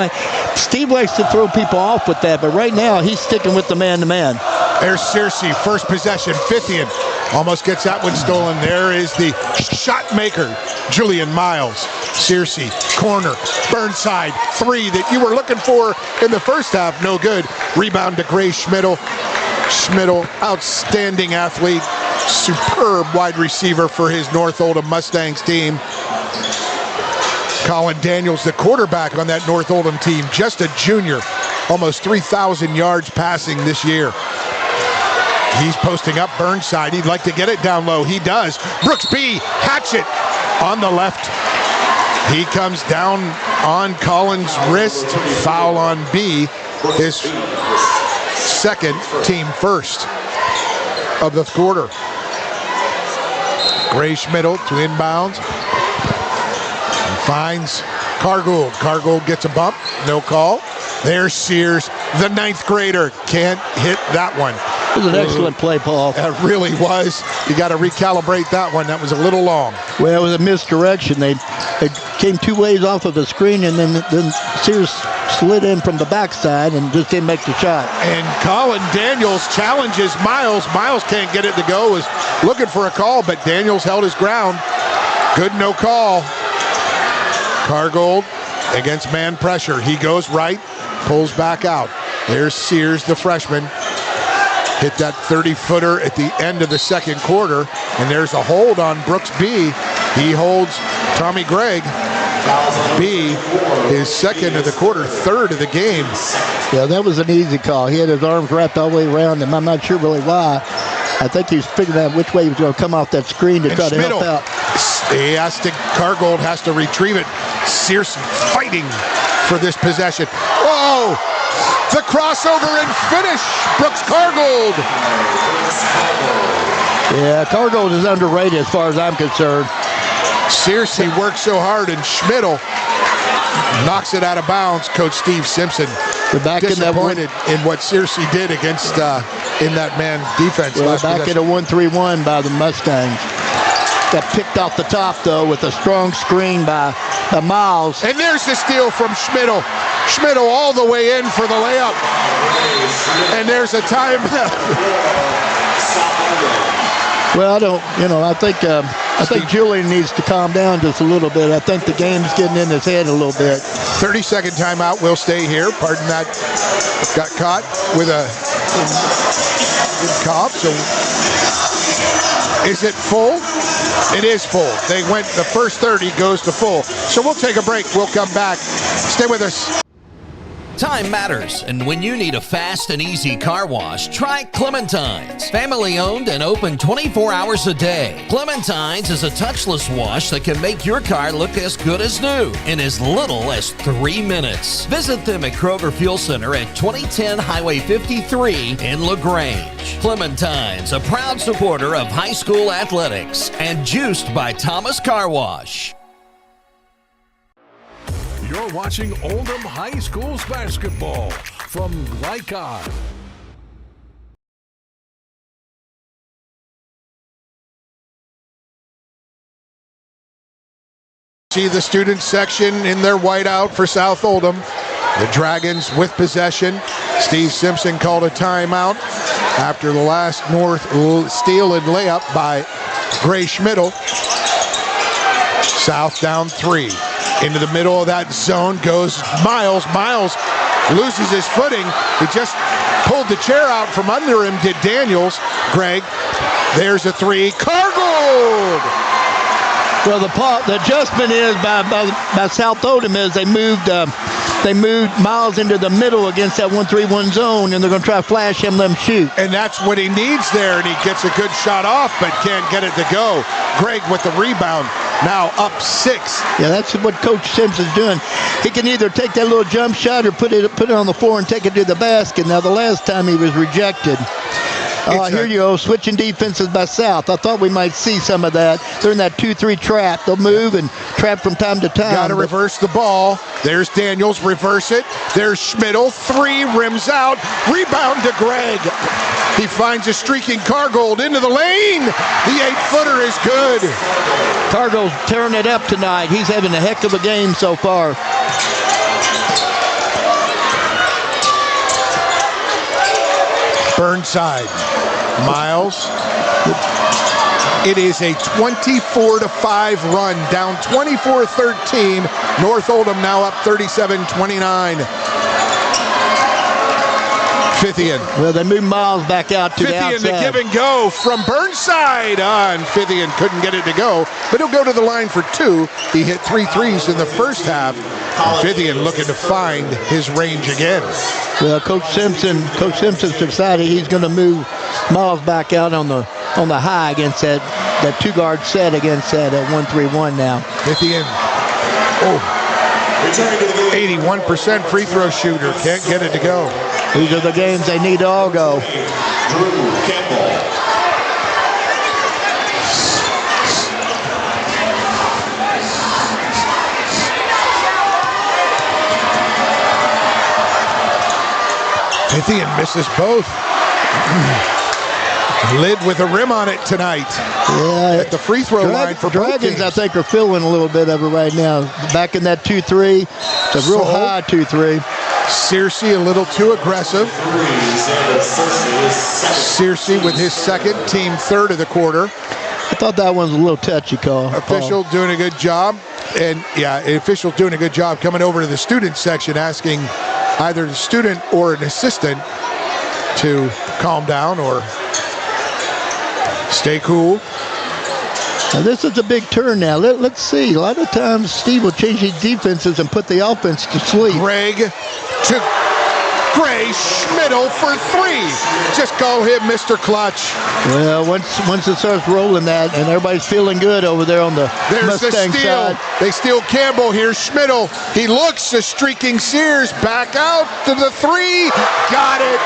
Steve likes to throw people off with that, but right now he's sticking with the man-to-man. There's Searcy, first possession, Fithian almost gets that one stolen. There is the shot maker, Julian Miles. Searcy, corner, Burnside, three that you were looking for in the first half, no good. Rebound to Gray Schmidl. Schmidl, outstanding athlete, superb wide receiver for his North Oldham Mustangs team. Colin Daniels, the quarterback on that North Oldham team, just a junior, almost 3,000 yards passing this year. He's posting up Burnside. He'd like to get it down low. He does. Brooks B. Hatchet on the left. He comes down on Collins' wrist. Foul on B. His second, team first of the quarter. Gray Schmidl to inbounds. And finds Cargould. Cargould gets a bump. No call. There's Sears, the ninth grader. Can't hit that one. It was an excellent play, Paul. It really was. You got to recalibrate that one. That was a little long. Well, it was a misdirection. They came 2 ways off of the screen, and then Sears slid in from the backside and just didn't make the shot. And Colin Daniels challenges Miles. Miles can't get it to go. Was looking for a call, but Daniels held his ground. Good no call. Cargold against man pressure. He goes right, pulls back out. There's Sears, the freshman. Hit that 30-footer at the end of the second quarter, and there's a hold on Brooks B. He holds Tommy Gregg. B, his second of the quarter, third of the game. Yeah, that was an easy call. He had his arms wrapped all the way around him. I'm not sure really why. I think he was figuring out which way he was going to come off that screen to try to help out. Cargold has to retrieve it. Sears fighting for this possession. Whoa! The crossover and finish. Brooks Cargold. Yeah, Cargold is underrated as far as I'm concerned. Searcy worked so hard, and Schmidl knocks it out of bounds. Coach Steve Simpson disappointed in what Searcy did against in that man defense. Well, back at a 1-3-1 by the Mustangs. Got picked off the top, though, with a strong screen by Miles. And there's the steal from Schmidl. Schmidl all the way in for the layup. And there's a timeout. Well, I think Julian needs to calm down just a little bit. I think the game's getting in his head a little bit. 30-second timeout. We'll stay here. Pardon that. Got caught with a cop. So is it full? It is full. They went, the first 30 goes to full. So we'll take a break. We'll come back. Stay with us. Time matters, and when you need a fast and easy car wash, try Clementine's. Family owned and open 24 hours a day. Clementine's is a touchless wash that can make your car look as good as new in as little as 3 minutes. Visit them at Kroger Fuel Center at 2010 Highway 53 in LaGrange. Clementine's, a proud supporter of high school athletics and juiced by Thomas Car Wash. You're watching Oldham High School's basketball from Glycon. See the student section in their whiteout for South Oldham. The Dragons with possession. Steve Simpson called a timeout after the last North steal and layup by Gray Schmidl. South down 3. Into the middle of that zone goes Miles. Miles loses his footing. He just pulled the chair out from under him, did Daniels. Greg, there's a 3. Cargold! Well, the adjustment is by South Oldham is they moved Miles into the middle against that 1-3-1 zone, and they're going to try to flash him, let him shoot. And that's what he needs there, and he gets a good shot off, but can't get it to go. Greg with the rebound, now up 6. Yeah, that's what Coach Simpson's doing. He can either take that little jump shot or put it on the floor and take it to the basket. Now, the last time he was rejected. Here you go, switching defenses by South. I thought we might see some of that. They're in that 2-3 trap. They'll move and trap from time to time. Got to reverse the ball. There's Daniels, reverse it. There's Schmidl, 3, rims out. Rebound to Greg. He finds a streaking Cargold into the lane. The 8-footer is good. Cargold's tearing it up tonight. He's having a heck of a game so far. Burnside. Miles. It is a 24-5 run, down 24-13. North Oldham now up 37-29. Fithian. Well, they moved Miles back out to the outside. Fithian, the give and go from Burnside. And Fithian couldn't get it to go, but he'll go to the line for 2. He hit 3 threes in the first half. Fithian looking to find his range again. Well, Coach Simpson's decided he's going to move Miles back out on the high against that 2-guard set against that 1-3-1 now. Fithian. 81% free throw shooter. Can't get it to go. These are the games they need to all go. Fithian misses both. Lid with a rim on it tonight. Yeah, at the free throw line for Dragons, I think, are feeling a little bit of it right now. Back in that 2-3. It's a real high 2-3. Searcy a little too aggressive. Searcy with his second, team third of the quarter. I thought that one was a little touchy call. Official doing a good job. And yeah, official doing a good job coming over to the student section, asking either the student or an assistant to calm down or stay cool. Now this is a big turn now. Let's see. A lot of times Steve will change his defenses and put the offense to sleep. Greg to Gray Schmidl for three. Just call him Mr. Clutch. Well, once it starts rolling that, and everybody's feeling good over there on the Mustang side. They steal Campbell. Here's Schmidl. He looks a streaking Sears. Back out to the three. Got it.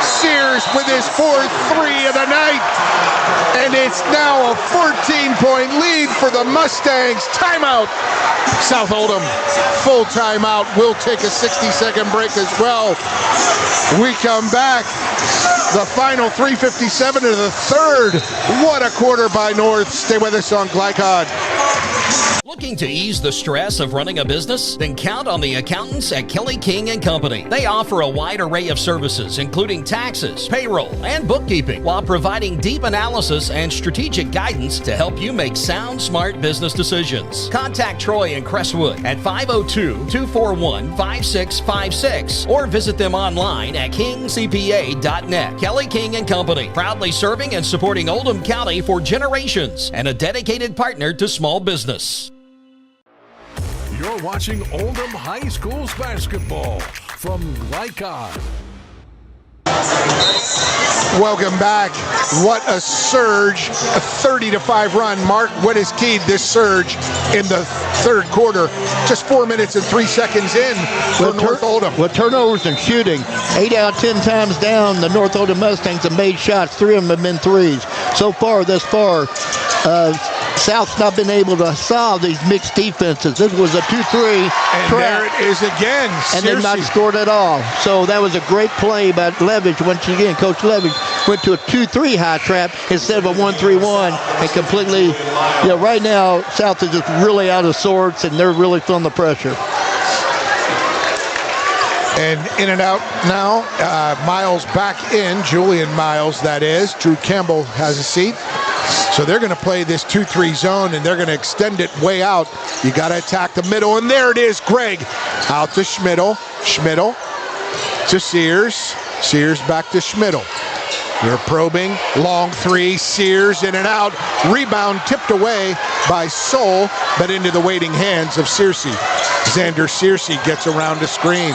Sears with his fourth three of the night. And it's now a 14-point lead for the Mustangs. Timeout. South Oldham, full timeout. We'll take a 60-second break as well. We come back. The final 3:57 of the third. What a quarter by North. Stay with us on Glycod. Looking to ease the stress of running a business? Then count on the accountants at Kelly King & Company. They offer a wide array of services, including taxes, payroll, and bookkeeping, while providing deep analysis and strategic guidance to help you make sound, smart business decisions. Contact Troy in Crestwood at 502-241-5656 or visit them online at kingcpa.net. Kelly King & Company, proudly serving and supporting Oldham County for generations and a dedicated partner to small business. You're watching Oldham High School's basketball from Glycod. Welcome back. What a surge. A 30-5 run. Mark, what has keyed this surge in the third quarter? Just 4 minutes and 3 seconds in for North Oldham. With turnovers and shooting, 8 out of 10 times down, the North Oldham Mustangs have made shots. 3 of them have been threes. So far, thus far, South's not been able to solve these mixed defenses. This was a 2-3 and trap. There it is again. And they've not scored at all. So that was a great play by Levitch. Once again, Coach Levitch went to a 2-3 high trap instead of a 1-3-1 and completely, right now, South is just really out of sorts and they're really feeling the pressure. And in and out now, Miles back in, Julian Miles that is. Drew Campbell has a seat. So they're going to play this 2-3 zone, and they're going to extend it way out. You got to attack the middle, and there it is, Greg. Out to Schmidl. Schmidl to Sears. Sears back to Schmidl. They're probing. Long three. Sears in and out. Rebound tipped away by Soul, but into the waiting hands of Searcy. Xander Searcy gets around the screen.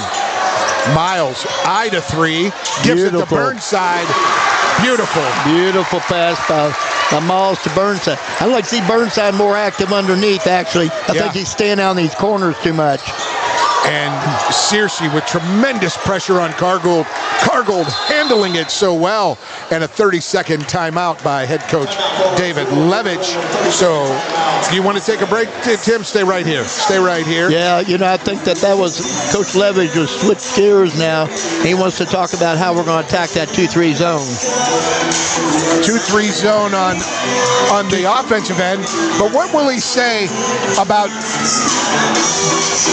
Miles, eye to three. Gives it to Burnside. Beautiful. Beautiful pass by Miles to Burnside. I'd like to see Burnside more active underneath, actually. I think he's staying out in these corners too much. And Searcy with tremendous pressure on Cargold. Cargold handling it so well. And a 30-second timeout by head coach David Levitch. So, do you want to take a break, Tim? Stay right here. Stay right here. Yeah, I think that was Coach Levitch who switched gears now. He wants to talk about how we're going to attack that 2-3 zone. 2-3 zone on the offensive end. But what will he say about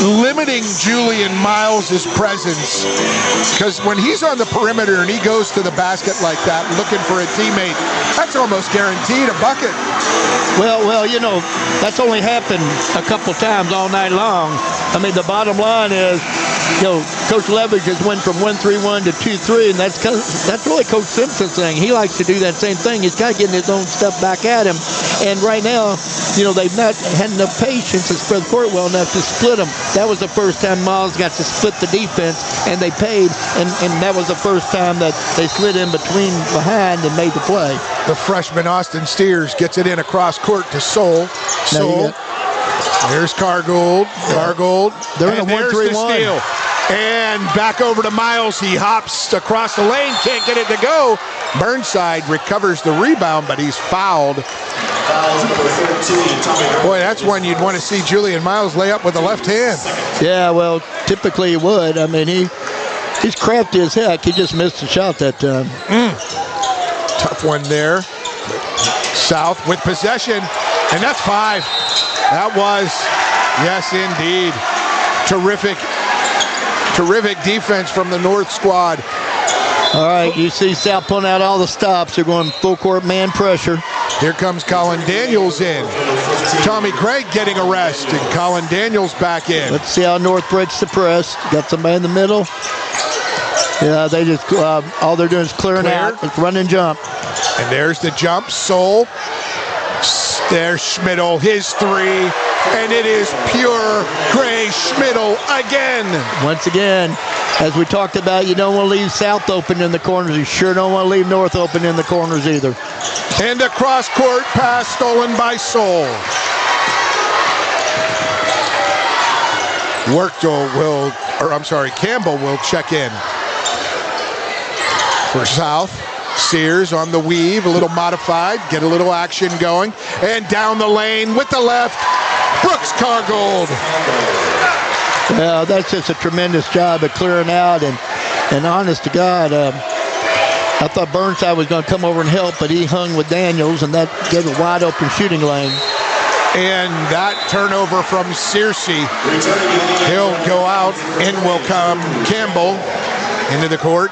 limiting Julian Miles' presence? Because when he's on the perimeter and he goes to the basket like that, looking for a teammate, that's almost guaranteed a bucket. Well, that's only happened a couple times all night long. I mean, the bottom line is, Coach Levitch has went from 1-3-1 to 2-3, and that's really Coach Simpson's thing. He likes to do that same thing. He's kind of getting his own stuff back at him. And right now, they've not had enough patience to spread the court well enough to split them. That was the first time Miles got to split the defense, and they paid, and that was the first time that they slid in behind and made the play. The freshman Austin Steers gets it in across court to Soul. Soul. There's Cargold. Cargold. They're in a 1-3-1. And back over to Miles. He hops across the lane. Can't get it to go. Burnside recovers the rebound, but he's fouled. Boy, that's one you'd want to see Julian Miles lay up with the left hand. Yeah, well, typically he would. I mean, he's crafty as heck. He just missed the shot that time. Tough one there. South with possession, and that's 5. That was, yes, indeed. Terrific defense from the North squad. All right, you see South pulling out all the stops. They're going full court man pressure. Here comes Colin Daniels in. Tommy Craig getting a rest, and Colin Daniels back in. Let's see how North breaks the press. Got somebody in the middle. Yeah, they just, all they're doing is clearing out. It's run and jump. And there's the jump. Soul. There's Schmidl, his 3. And it is pure Gray Schmidl again. Once again, as we talked about, you don't want to leave South open in the corners. You sure don't want to leave North open in the corners either. And a cross-court pass stolen by Soul. Campbell will check in. For South, Sears on the weave, a little modified, get a little action going. And down the lane with the left, Brooks Cargold. Well, that's just a tremendous job of clearing out. And honest to God, I thought Burnside was going to come over and help, but he hung with Daniels, and that gave a wide open shooting lane. And that turnover from Searcy. He'll go out, and will come Campbell into the court.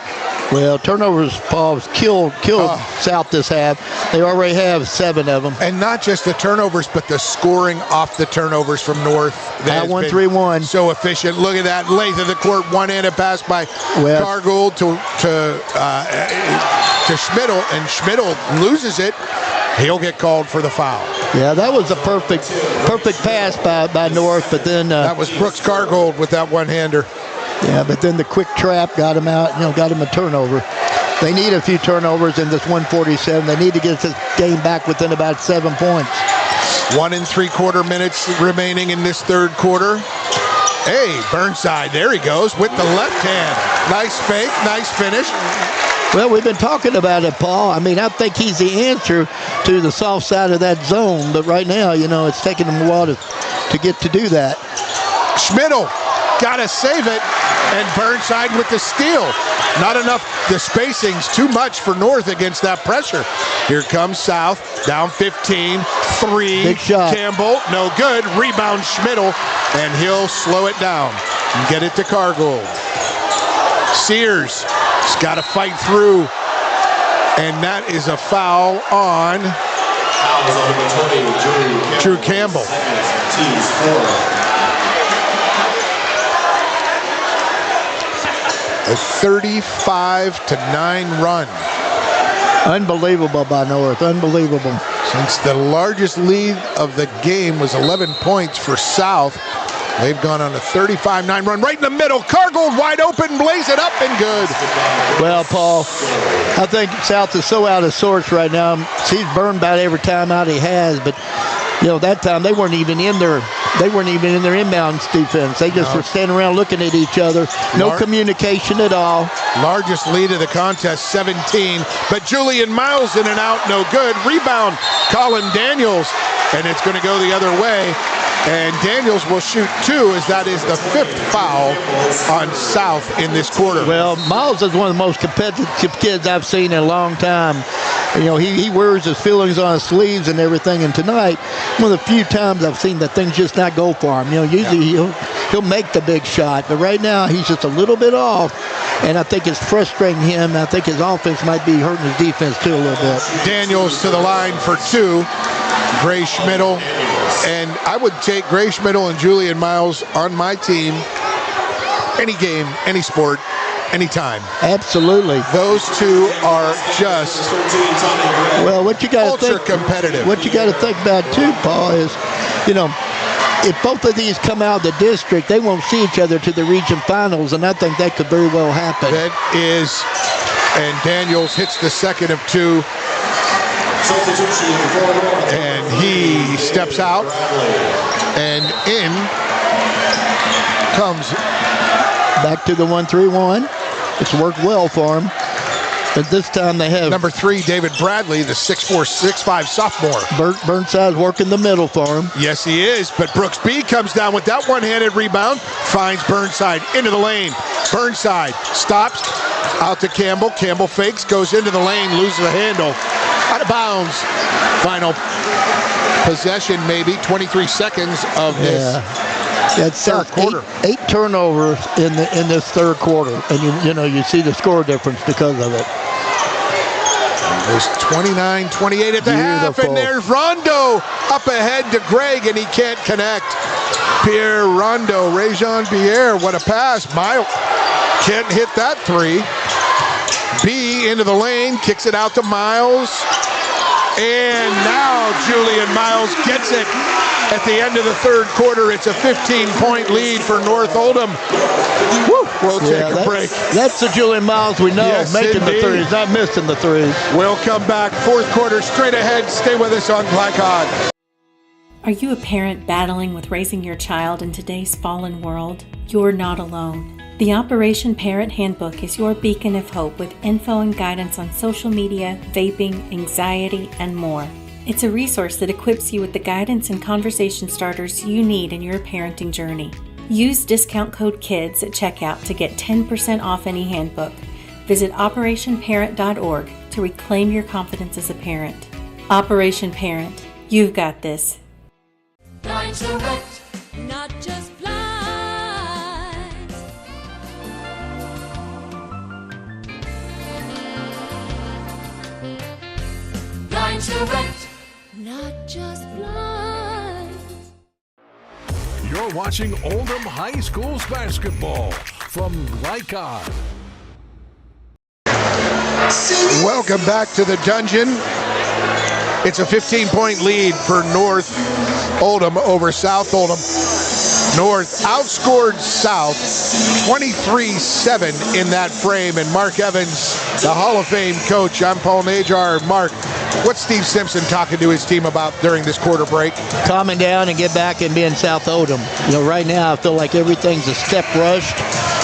Well, turnovers, Paul, killed South this half. They already have 7 of them. And not just the turnovers, but the scoring off the turnovers from North. That 1-3-1. So efficient. Look at that length of the court. One-handed pass by Cargold to Schmidl, and Schmidl loses it. He'll get called for the foul. Yeah, that was a perfect pass by North, but then that was Brooks Cargold with that one-hander. Yeah, but then the quick trap got him out, got him a turnover. They need a few turnovers in this 147. They need to get this game back within about 7 points. 1 3/4 minutes remaining in this third quarter. Hey, Burnside, there he goes with the left hand. Nice fake, nice finish. Well, we've been talking about it, Paul. I mean, I think he's the answer to the soft side of that zone, but right now, it's taking him a while to get to do that. Schmidl got to save it, and Burnside with the steal. Not enough, the spacing's too much for North against that pressure. Here comes South, down 15, 3. Big shot. Campbell, no good. Rebound Schmidl, and he'll slow it down and get it to Cargold. Sears has got to fight through, and that is a foul on Drew Campbell. A 35-9 run. Unbelievable by North. Unbelievable. Since the largest lead of the game was 11 points for South, they've gone on a 35-9 run. Right in the middle. Cargold wide open. Blaze it up and good. Well, Paul, I think South is so out of sorts right now. He's burned about every timeout he has, but that time they weren't even in their inbounds defense. They just were standing around looking at each other. No communication at all. Largest lead of the contest, 17. But Julian Miles in and out, no good. Rebound, Colin Daniels, and it's going to go the other way. And Daniels will shoot 2, as that is the 5th foul on South in this quarter. Well, Miles is one of the most competitive kids I've seen in a long time. He wears his feelings on his sleeves and everything. And tonight, one of the few times I've seen that things just not go for him. Usually he'll make the big shot, but right now he's just a little bit off. And I think it's frustrating him. I think his offense might be hurting his defense too a little bit. Daniels to the line for 2. Gray Schmidl. And I would take Gray Schmidl and Julian Miles on my team any game, any sport, anytime. Absolutely. Those two are just what you got ultra competitive. What you got to think about too, Paul, is if both of these come out of the district, they won't see each other to the region finals, and I think that could very well happen. That is, and Daniels hits the second of 2. And he steps out, and in comes back to the 1-3-1. It's worked well for him. But this time they have number 3, David Bradley, the 6'4", 6'5" sophomore. Burnside's working the middle for him. Yes, he is. But Brooks B comes down with that one-handed rebound, finds Burnside into the lane. Burnside stops, Out to Campbell. Campbell fakes, goes into the lane, loses the handle. Out of bounds. Final possession, maybe 23 seconds of this third quarter. Eight turnovers in this third quarter, and you see the score difference because of it. There's 29-28 at the half, and there's Rondo up ahead to Greg, and he can't connect. Pierre Rondo, Rajon Pierre, what a pass. Miles can't hit that three. B into the lane, kicks it out to Miles. And now Julian Miles gets it. At the end of the third quarter, it's a 15-point lead for North Oldham. Woo, we'll take a break. That's the Julian Miles we know, making the threes, not missing the threes. We'll come back. Fourth quarter straight ahead. Stay with us on Glycod. Are you a parent battling with raising your child in today's fallen world? You're not alone. The Operation Parent Handbook is your beacon of hope with info and guidance on social media, vaping, anxiety, and more. It's a resource that equips you with the guidance and conversation starters you need in your parenting journey. Use discount code KIDS at checkout to get 10% off any handbook. Visit operationparent.org to reclaim your confidence as a parent. Operation Parent, you've got this. Not just blinds. Blind Direct, not just blinds. You're watching Oldham High School's basketball from Glycod. Welcome back to the dungeon. It's a 15-point lead for North Oldham over South Oldham. North outscored South 23-7 in that frame. And Mark Evans, the Hall of Fame coach, I'm Paul Najar. Mark, what's Steve Simpson talking to his team about during this quarter break? Calming down and get back and being South Oldham. Right now I feel like everything's a step rushed.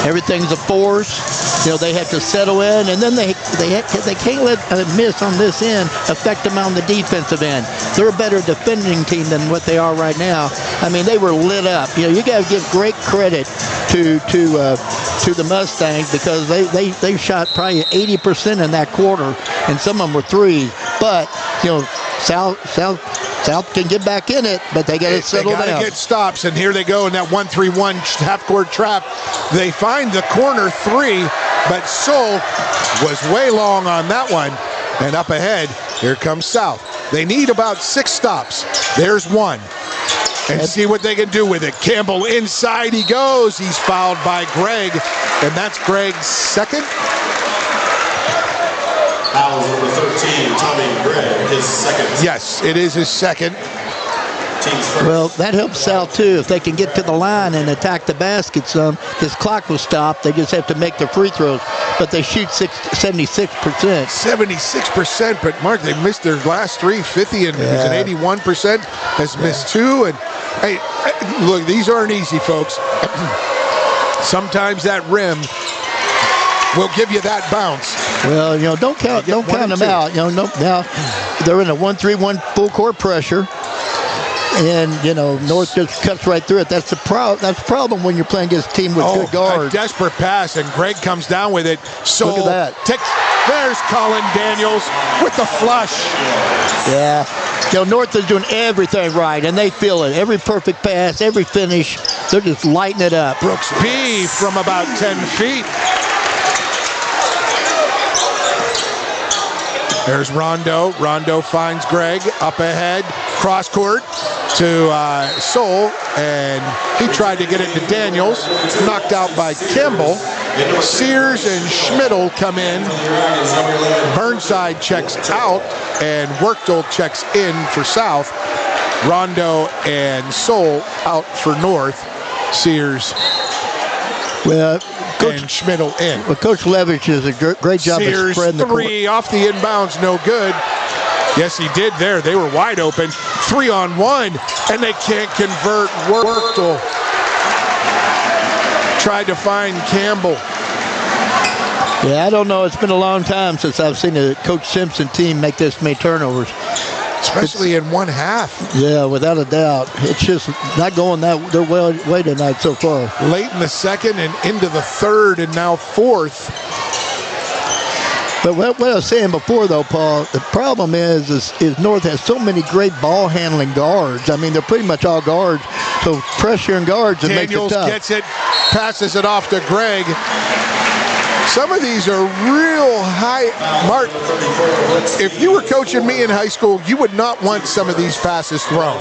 Everything's a force. They have to settle in, and then they can't let a miss on this end affect them on the defensive end. They're a better defending team than what they are right now. I mean, they were lit up. You got to give great credit to the Mustangs because they shot probably 80% in that quarter, and some of them were threes. But South can get back in it, but they got to settle down. They got to get stops, and here they go in that 1-3-1 half-court trap. They find the corner three, but Sol was way long on that one. And up ahead, here comes South. They need about 6 stops. There's one. And see what they can do with it. Campbell inside he goes. He's fouled by Greg, and that's Greg's second. Foul number 13, Tommy Gregg, his second. Yes, it is his second. Well, that helps South, too, if they can get to the line and attack the basket some. This clock will stop. They just have to make the free throws. But they shoot 76%. 76%, but, Mark, they missed their last 3, 50, and there's an 81%, has missed 2. And, hey, look, these aren't easy, folks. Sometimes that rim will give you that bounce. Well, don't count them out. Now they're in a 1-3-1 full court pressure. And, North just cuts right through it. That's the problem when you're playing against a team with good guards. A desperate pass, and Greg comes down with it. So look at that. There's Colin Daniels with the flush. Yeah. North is doing everything right, and they feel it. Every perfect pass, every finish, they're just lighting it up. Brooks B from about 10 feet. There's Rondo. Rondo finds Greg up ahead. Cross court to Sol, and he tried to get it to Daniels. Knocked out by Campbell. Sears and Schmidl come in. Burnside checks out, and Werkdal checks in for South. Rondo and Sol out for North. Sears and Schmidl in. Well, Coach Levitch does a great job Sears of spreading the court. 3 off the inbounds, no good. Yes, he did there. They were wide open. 3-on-1, and they can't convert. Werkdal tried to find Campbell. Yeah, I don't know. It's been a long time since I've seen a Coach Simpson team make this many turnovers. Especially in one half. Yeah, without a doubt. It's just not going their way tonight so far. Late in the second and into the third, and now fourth. But what I was saying before, though, Paul, the problem is North has so many great ball-handling guards. I mean, they're pretty much all guards. So pressure and guards, it makes it tough. Daniels gets it, passes it off to Greg. Some of these are real high. Mark, if you were coaching me in high school, you would not want some of these passes thrown.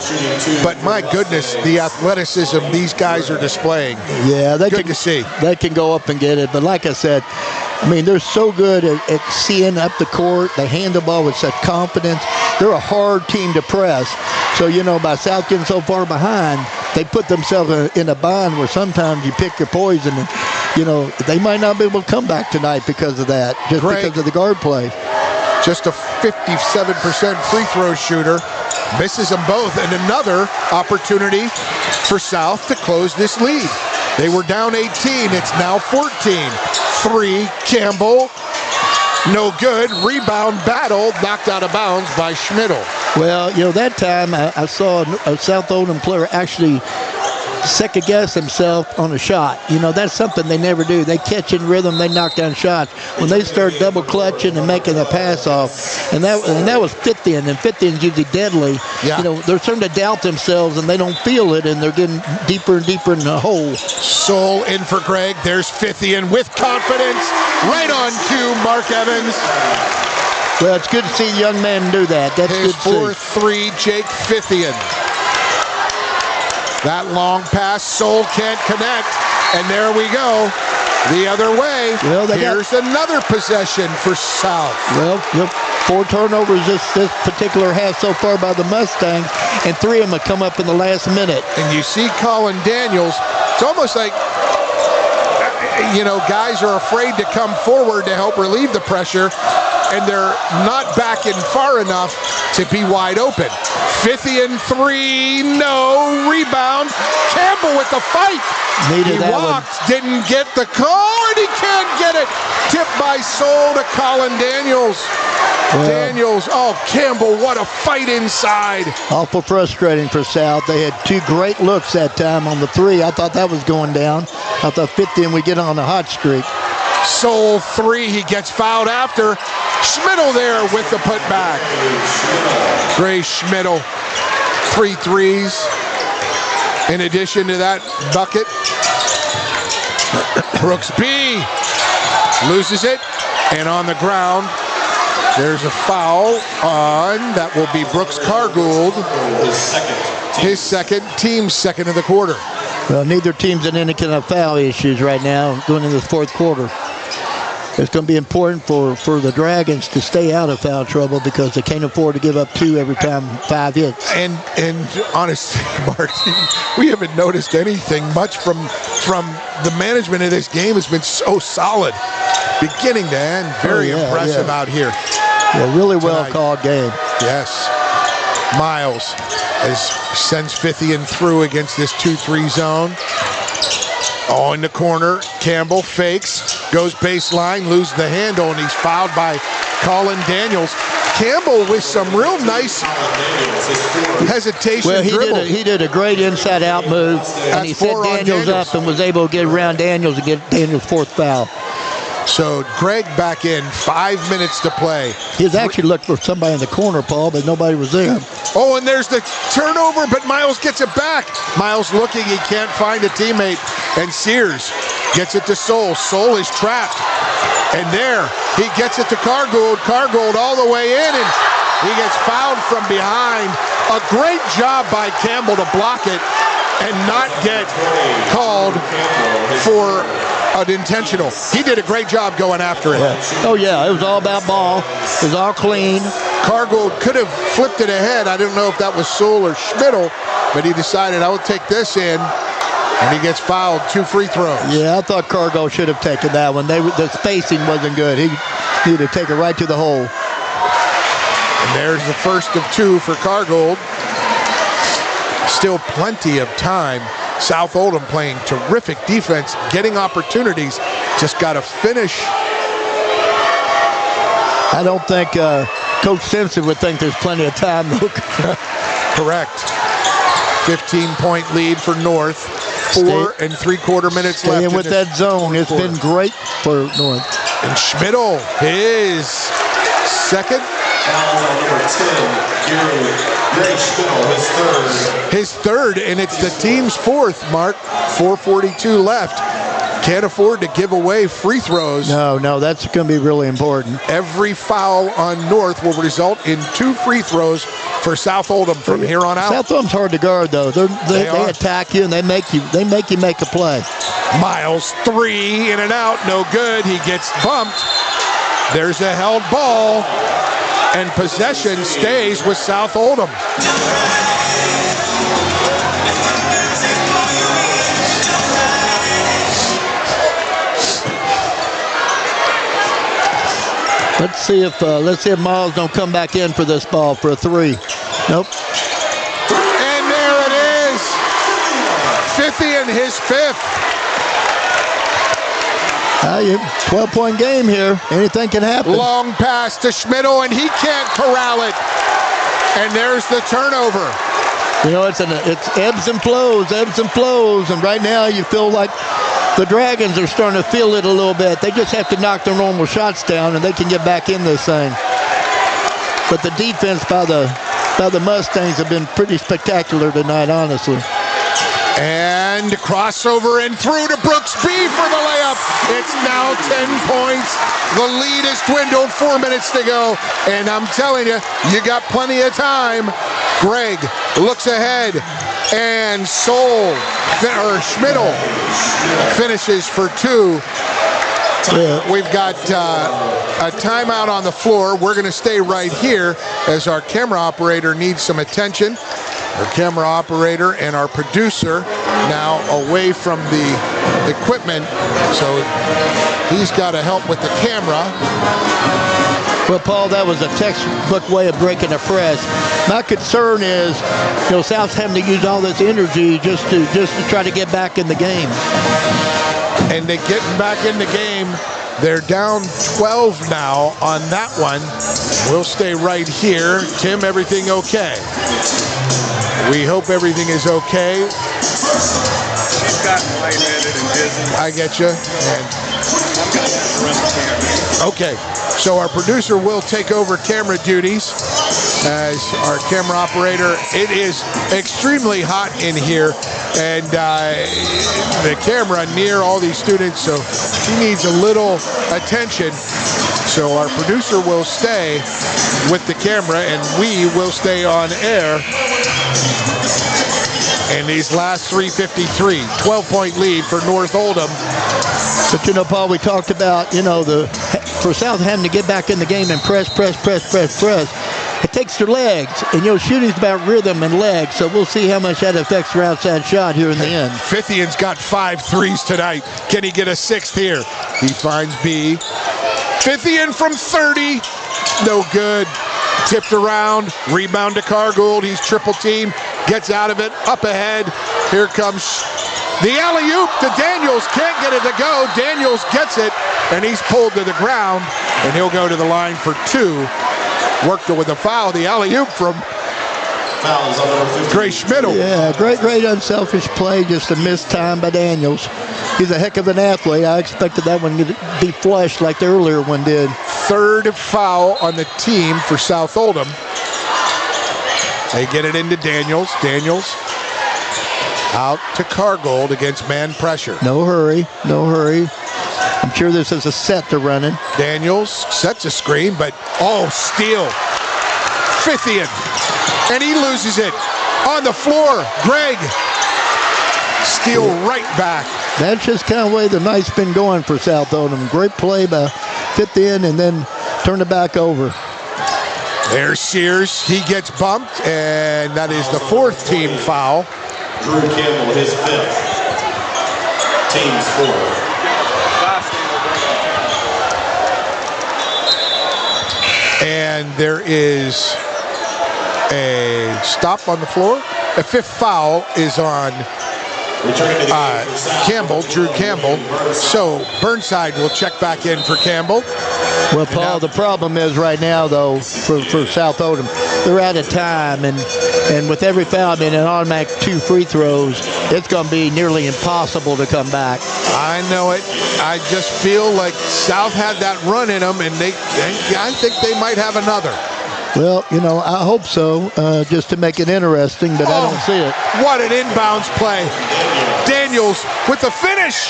But my goodness, the athleticism these guys are displaying. Yeah, good to see. They can go up and get it. But like I said, I mean, they're so good at seeing up the court. They hand the ball with such confidence. They're a hard team to press. So, by South getting so far behind, they put themselves in a bind where sometimes you pick your poison. And, they might not be able to come back tonight because of that, just because of the guard play. Just a 57% free throw shooter. Misses them both. And another opportunity for South to close this lead. They were down 18. It's now 14. 3, Campbell. No good. Rebound battle. Knocked out of bounds by Schmidl. Well, that time I saw a South Oldham player actually second-guess himself on a shot. That's something they never do. They catch in rhythm, they knock down shots. When they start double-clutching and making a pass off, and that was Fithian, and Fithian's usually deadly. Yeah. They're starting to doubt themselves, and they don't feel it, and they're getting deeper and deeper in the hole. Soul in for Greg. There's Fithian with confidence. Right on cue, Mark Evans. Well, it's good to see young men do that. That's his good to see. 4-3, Jake Fithian. That long pass, Soul can't connect, and there we go. The other way. Well, here's another possession for South. Well, 4 turnovers this particular half so far by the Mustangs, and 3 of them have come up in the last minute. And you see Colin Daniels. It's almost like, guys are afraid to come forward to help relieve the pressure, and they're not backing far enough to be wide open. Fithian 3, no, rebound. Campbell with the fight. Needed he walked, didn't get the call, and he can't get it. Tipped by Soul to Colin Daniels. Well, Daniels, Campbell, what a fight inside. Awful frustrating for South. They had 2 great looks that time on the 3. I thought that was going down. I thought Fithian would get on a hot streak. Soul 3, he gets fouled after. Schmidl there with the putback. Gray Schmidl, 3 threes. In addition to that bucket, Brooks B loses it, and on the ground, there's a foul on, that will be Brooks Cargould, his second, team's second of the quarter. Well, neither team's in any kind of foul issues right now going into the fourth quarter. It's going to be important for the Dragons to stay out of foul trouble because they can't afford to give up 2 every time 5 hits. And honestly, Mark, we haven't noticed anything much from the management of this game. Has been so solid, beginning to end. Very impressive out here. Yeah, really well called game. Yes. Miles sends Fithian through against this 2-3 zone. In the corner, Campbell fakes, goes baseline, loses the handle, and he's fouled by Colin Daniels. Campbell with some real nice hesitation. Well, dribble. he did a great inside-out move, and he set Daniels up and was able to get around Daniels and get Daniels' 4th foul. So Greg back in, 5 minutes to play. He was actually looking for somebody in the corner, Paul, but nobody was there. And there's the turnover, but Miles gets it back. Miles looking, he can't find a teammate. And Sears gets it to Soul. Soul is trapped. And there, he gets it to Cargould. Cargould all the way in, and he gets fouled from behind. A great job by Campbell to block it and not get called for an intentional. He did a great job going after it. Yeah. Oh, yeah, it was all about ball. It was all clean. Cargould could have flipped it ahead. I don't know if that was Soul or Schmidl, but he decided, I will take this in. And he gets fouled, 2 free throws. Yeah, I thought Cargould should have taken that one. The spacing wasn't good. He needed to take it right to the hole. And there's the first of 2 for Cargould. Still plenty of time. South Oldham playing terrific defense, getting opportunities. Just got to finish. I don't think Coach Simpson would think there's plenty of time, Luke. Correct. 15-point lead for North. 4 3/4 minutes left. And with that zone, it's been great for North. And Schmidl, his second. Fouls on number 10, Gray Schmidl, His third, and it's the team's fourth, Mark. 4:42 left. Can't afford to give away free throws. No, that's going to be really important. Every foul on North will result in 2 free throws for South Oldham from here on out. South Oldham's hard to guard, though. They attack you and they make you make a play. Miles, 3 in and out, no good. He gets bumped. There's a held ball, and possession stays with South Oldham. Let's see if Miles don't come back in for this ball for a 3. Nope. And there it is. 50 his 5th. 12-point game here. Anything can happen. Long pass to Schmidl, and he can't corral it. And there's the turnover. You know, it's ebbs and flows, and right now you feel like the Dragons are starting to feel it a little bit. They just have to knock their normal shots down, and they can get back in this thing. But the defense by the Mustangs have been pretty spectacular tonight, honestly. And crossover and through to Brooks B for the layup. It's now 10 points. The lead is dwindled, 4 minutes to go. And I'm telling you, you got plenty of time. Greg looks ahead, and Schmidl finishes for 2. Yeah. We've got a timeout on the floor. We're going to stay right here as our camera operator needs some attention. Our camera operator and our producer now away from the equipment, so he's got to help with the camera. Well, Paul, that was a textbook way of breaking a press. My concern is, South's having to use all this energy just to try to get back in the game. And they're getting back in the game. They're down 12 now on that one. We'll stay right here. Tim, everything okay? We hope everything is okay. She's gotten lightheaded and dizzy. I get you. Okay, so our producer will take over camera duties as our camera operator. It is extremely hot in here, and the camera near all these students, so she needs a little attention. So our producer will stay with the camera, and we will stay on air. And these last 3:53, 12-point lead for North Oldham. But Paul, we talked about, for South having to get back in the game and press. It takes their legs, and shooting's about rhythm and legs. So we'll see how much that affects their outside shot here in the end. Fithian's got 5 threes tonight. Can he get a 6th here? He finds B. Fithian from 30, no good. Tipped around, rebound to Cargould. He's triple teamed, gets out of it, up ahead. Here comes the alley-oop to Daniels. Can't get it to go. Daniels gets it, and he's pulled to the ground, and he'll go to the line for 2. Worked with a foul. The alley-oop from Gray Schmidl. Yeah, great unselfish play. Just a missed time by Daniels. He's a heck of an athlete. I expected that one to be flushed like the earlier one did. 3rd foul on the team for South Oldham. They get it into Daniels. Daniels out to Cargould against man pressure. No hurry. I'm sure this is a set they're running. Daniels sets a screen, but steal. Fithian, and he loses it on the floor. Greg, steal right back. That's just kind of the way the night's been going for South Oldham. Great play by Fithian, and then turn it back over. There's Sears. He gets bumped, and that is the 4th team foul. Drew Campbell, his 5th. Team's 4th. And there is a stop on the floor. The 5th foul is on Campbell, Drew Campbell. So Burnside will check back in for Campbell. Well, Paul, the problem is right now, though, for South Oldham, they're out of time, and with every foul being an automatic 2 free throws, it's going to be nearly impossible to come back. I know it. I just feel like South had that run in them, and I think they might have another. Well, I hope so, just to make it interesting, but I don't see it. What an inbounds play. Daniels with the finish.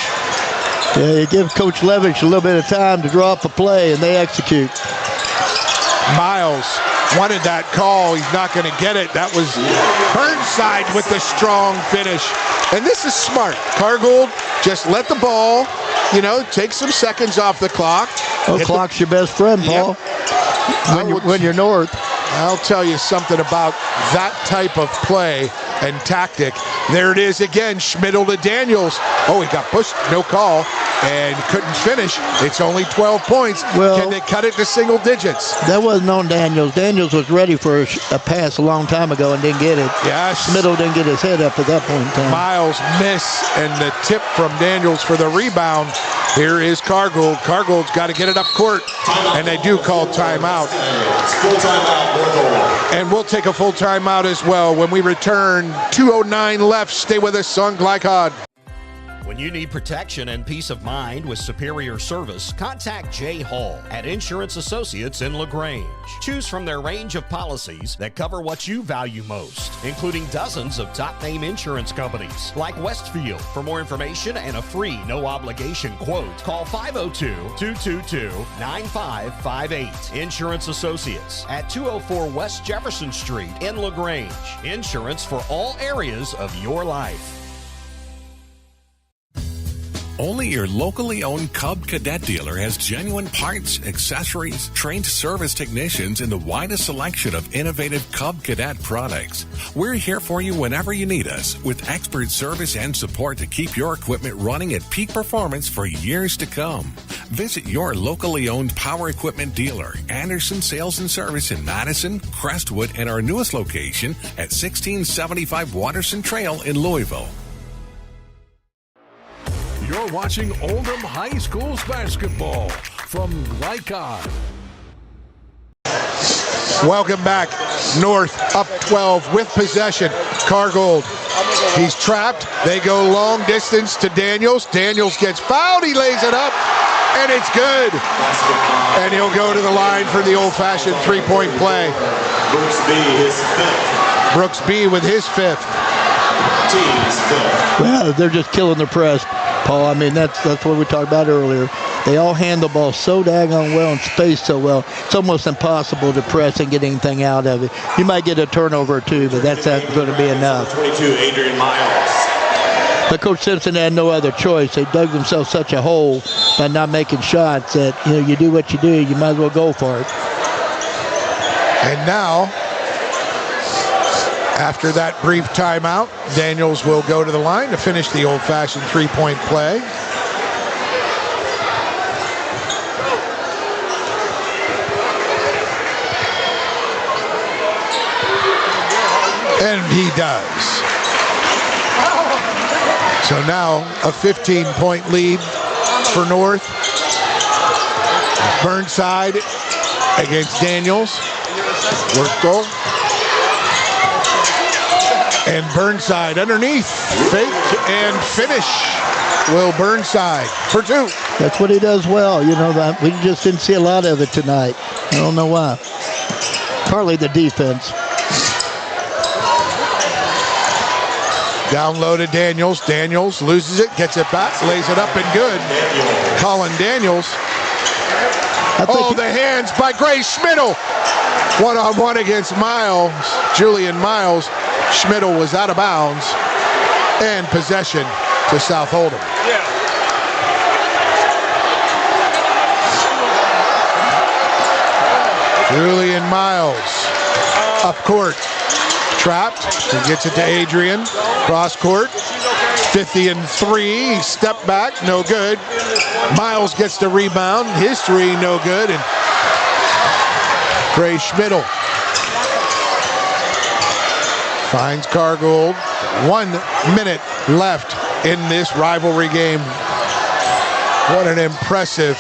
Yeah, you give Coach Levish a little bit of time to draw up a play, and they execute. Miles wanted that call. He's not going to get it. That was Burnside with the strong finish. And this is smart. Cargold, just let the ball, take some seconds off the clock. Oh, clock's your best friend, Paul. Yep. When you're north. I'll tell you something about that type of play and tactic. There it is again, Schmidl to Daniels. Oh, he got pushed, no call, and couldn't finish. It's only 12 points. Well, can they cut it to single digits? That wasn't on Daniels. Daniels was ready for a pass a long time ago and didn't get it. Yes. Schmidl didn't get his head up at that point in time. Miles miss, and the tip from Daniels for the rebound. Here is Cargold. Cargold's got to get it up court, and they do call timeout. Full timeout. And we'll take a full timeout as well when we return. 2:09 left. Stay with us on Glycod. When you need protection and peace of mind with superior service, contact Jay Hall at Insurance Associates in LaGrange. Choose from their range of policies that cover what you value most, including dozens of top-name insurance companies like Westfield. For more information and a free no-obligation quote, call 502-222-9558. Insurance Associates at 204 West Jefferson Street in LaGrange. Insurance for all areas of your life. Only your locally owned Cub Cadet dealer has genuine parts, accessories, trained service technicians, and the widest selection of innovative Cub Cadet products. We're here for you whenever you need us, with expert service and support to keep your equipment running at peak performance for years to come. Visit your locally owned power equipment dealer, Anderson Sales and Service in Madison, Crestwood, and our newest location at 1675 Watterson Trail in Louisville. You're watching Oldham High School's basketball from Glycod. Welcome back. North up 12 with possession. Cargold. He's trapped. They go long distance to Daniels. Daniels gets fouled. He lays it up, and it's good. And he'll go to the line for the old-fashioned three-point play. Brooks B, his fifth. Brooks B with his fifth. Team's fifth. Well, they're just killing the press, Paul. I mean, that's what we talked about earlier. They all hand the ball so daggone well and space so well. It's almost impossible to press and get anything out of it. You might get a turnover or two, but that's not going to be enough. 22, Adrian Miles. But Coach Simpson had no other choice. They dug themselves such a hole by not making shots that, you do what you do, you might as well go for it. And now, after that brief timeout, Daniels will go to the line to finish the old-fashioned three-point play. And he does. So now a 15-point lead for North. Burnside against Daniels. Work goal. And Burnside underneath. Fake and finish. Will Burnside for two. That's what he does well. We just didn't see a lot of it tonight. I don't know why. Partly the defense. Down low to Daniels. Daniels loses it, gets it back, lays it up and good. Colin Daniels. The hands by Grace Schmidl. One-on-one against Miles. Julian Miles. Schmidl was out of bounds. And possession to South Oldham. Julian Miles. Up court. Trapped. He gets it to Adrian. Cross court. 50 and 3. Step back. No good. Miles gets the rebound. His three. No good. And Trey Schmidl finds Cargold. 1 minute left in this rivalry game. What an impressive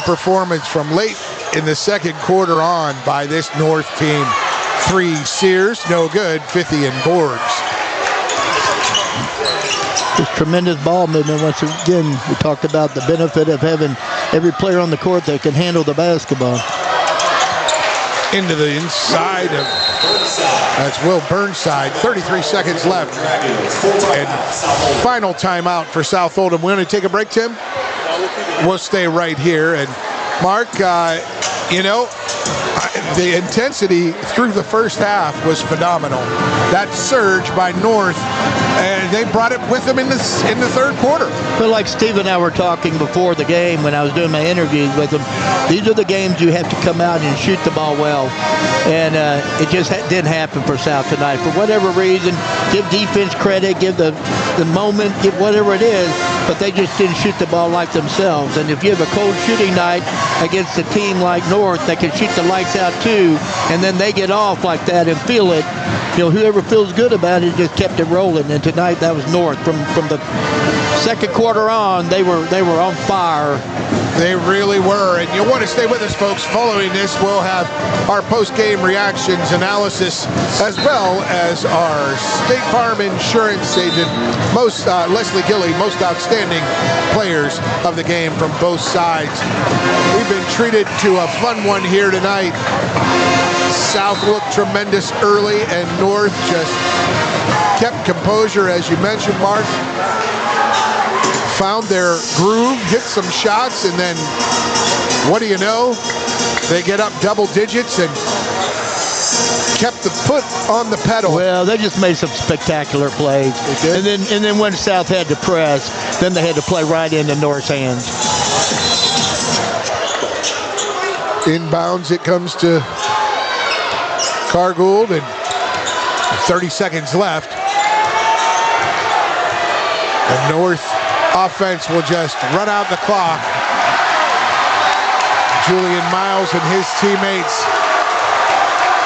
performance from late in the second quarter on by this North team. 3 Sears, no good. 50 and boards. Just tremendous ball movement. Once again, we talked about the benefit of having every player on the court that can handle the basketball. Into the inside of, that's Will Burnside. 33 seconds left. And final timeout for South Oldham. We're going to take a break, Tim? We'll stay right here. And Mark, the intensity through the first half was phenomenal. That surge by North, and they brought it with them in the third quarter. But like Steve and I were talking before the game when I was doing my interviews with them, these are the games you have to come out and shoot the ball well. And it just didn't happen for South tonight. For whatever reason, give defense credit, give the moment, give whatever it is, but they just didn't shoot the ball like themselves. And if you have a cold shooting night against a team like North that can shoot the lights out too, and then they get off like that and feel it, whoever feels good about it just kept it rolling. And tonight that was North. From the second quarter on, they were on fire. They really were. And you'll want to stay with us, folks. Following this, we'll have our post-game reactions, analysis, as well as our State Farm insurance agent, Leslie Gilley, most outstanding players of the game from both sides. We've been treated to a fun one here tonight. South looked tremendous early, and North just kept composure, as you mentioned, Mark. Found their groove, hit some shots, and then what do you know? They get up double digits and kept the foot on the pedal. Well, they just made some spectacular plays. And then when South had to press, then they had to play right into North's hands. Inbounds, it comes to Cargould, and 30 seconds left. And North offense will just run out the clock. Julian Miles and his teammates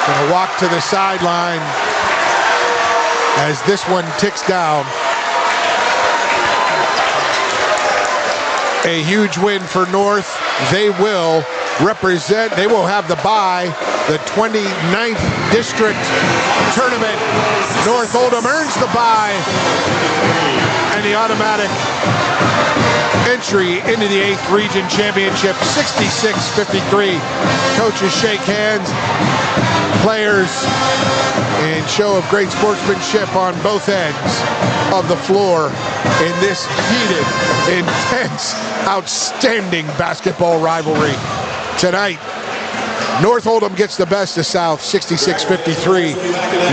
gonna walk to the sideline as this one ticks down. A huge win for North. They will represent, they will have the bye, the 29th district tournament. North Oldham earns the bye and the automatic entry into the 8th Region Championship, 66-53. Coaches shake hands, players in show of great sportsmanship on both ends of the floor in this heated, intense, outstanding basketball rivalry. Tonight, North Oldham gets the best of South, 66-53.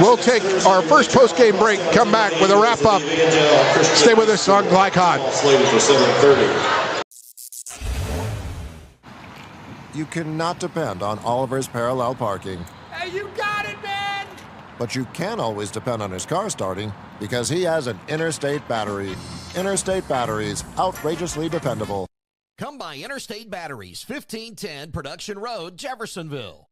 We'll take our first post-game break, come back with a wrap-up. Stay with us on Glycon. You cannot depend on Oliver's parallel parking. Hey, you got it, man! But you can always depend on his car starting because he has an Interstate battery. Interstate batteries, outrageously dependable. Come by Interstate Batteries, 1510 Production Road, Jeffersonville.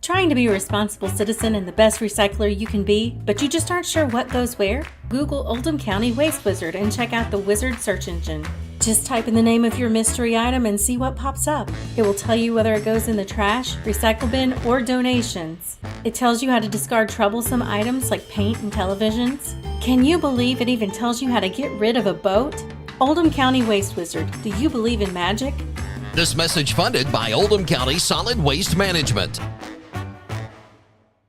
Trying to be a responsible citizen and the best recycler you can be, but you just aren't sure what goes where? Google Oldham County Waste Wizard and check out the Wizard search engine. Just type in the name of your mystery item and see what pops up. It will tell you whether it goes in the trash, recycle bin, or donations. It tells you how to discard troublesome items like paint and televisions. Can you believe it even tells you how to get rid of a boat? Oldham County Waste Wizard, do you believe in magic? This message funded by Oldham County Solid Waste Management.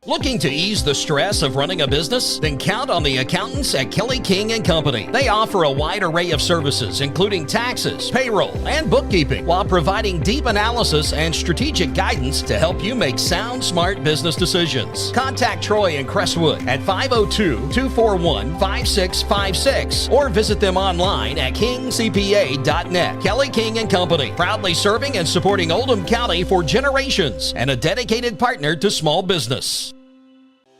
Looking to ease the stress of running a business? Then count on the accountants at Kelly King & Company. They offer a wide array of services, including taxes, payroll, and bookkeeping, while providing deep analysis and strategic guidance to help you make sound, smart business decisions. Contact Troy in Crestwood at 502-241-5656 or visit them online at kingcpa.net. Kelly King & Company, proudly serving and supporting Oldham County for generations and a dedicated partner to small business.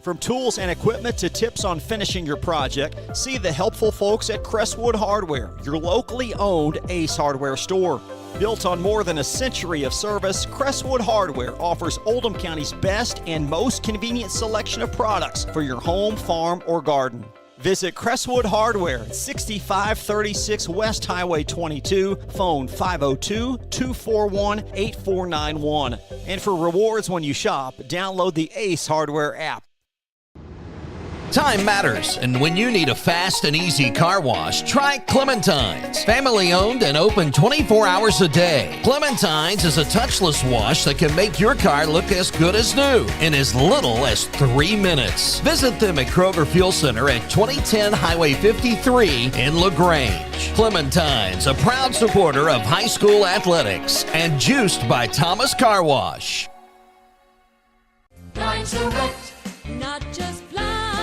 From tools and equipment to tips on finishing your project, see the helpful folks at Crestwood Hardware, your locally owned Ace Hardware store. Built on more than a century of service, Crestwood Hardware offers Oldham County's best and most convenient selection of products for your home, farm, or garden. Visit Crestwood Hardware at 6536 West Highway 22, phone 502-241-8491. And for rewards when you shop, download the Ace Hardware app. Time matters, and when you need a fast and easy car wash, try Clementine's. Family owned and open 24 hours a day. Clementine's is a touchless wash that can make your car look as good as new in as little as 3 minutes. Visit them at Kroger Fuel Center at 2010 Highway 53 in LaGrange. Clementine's, a proud supporter of high school athletics and juiced by Thomas Car Wash. Blinds Direct, not just blinds.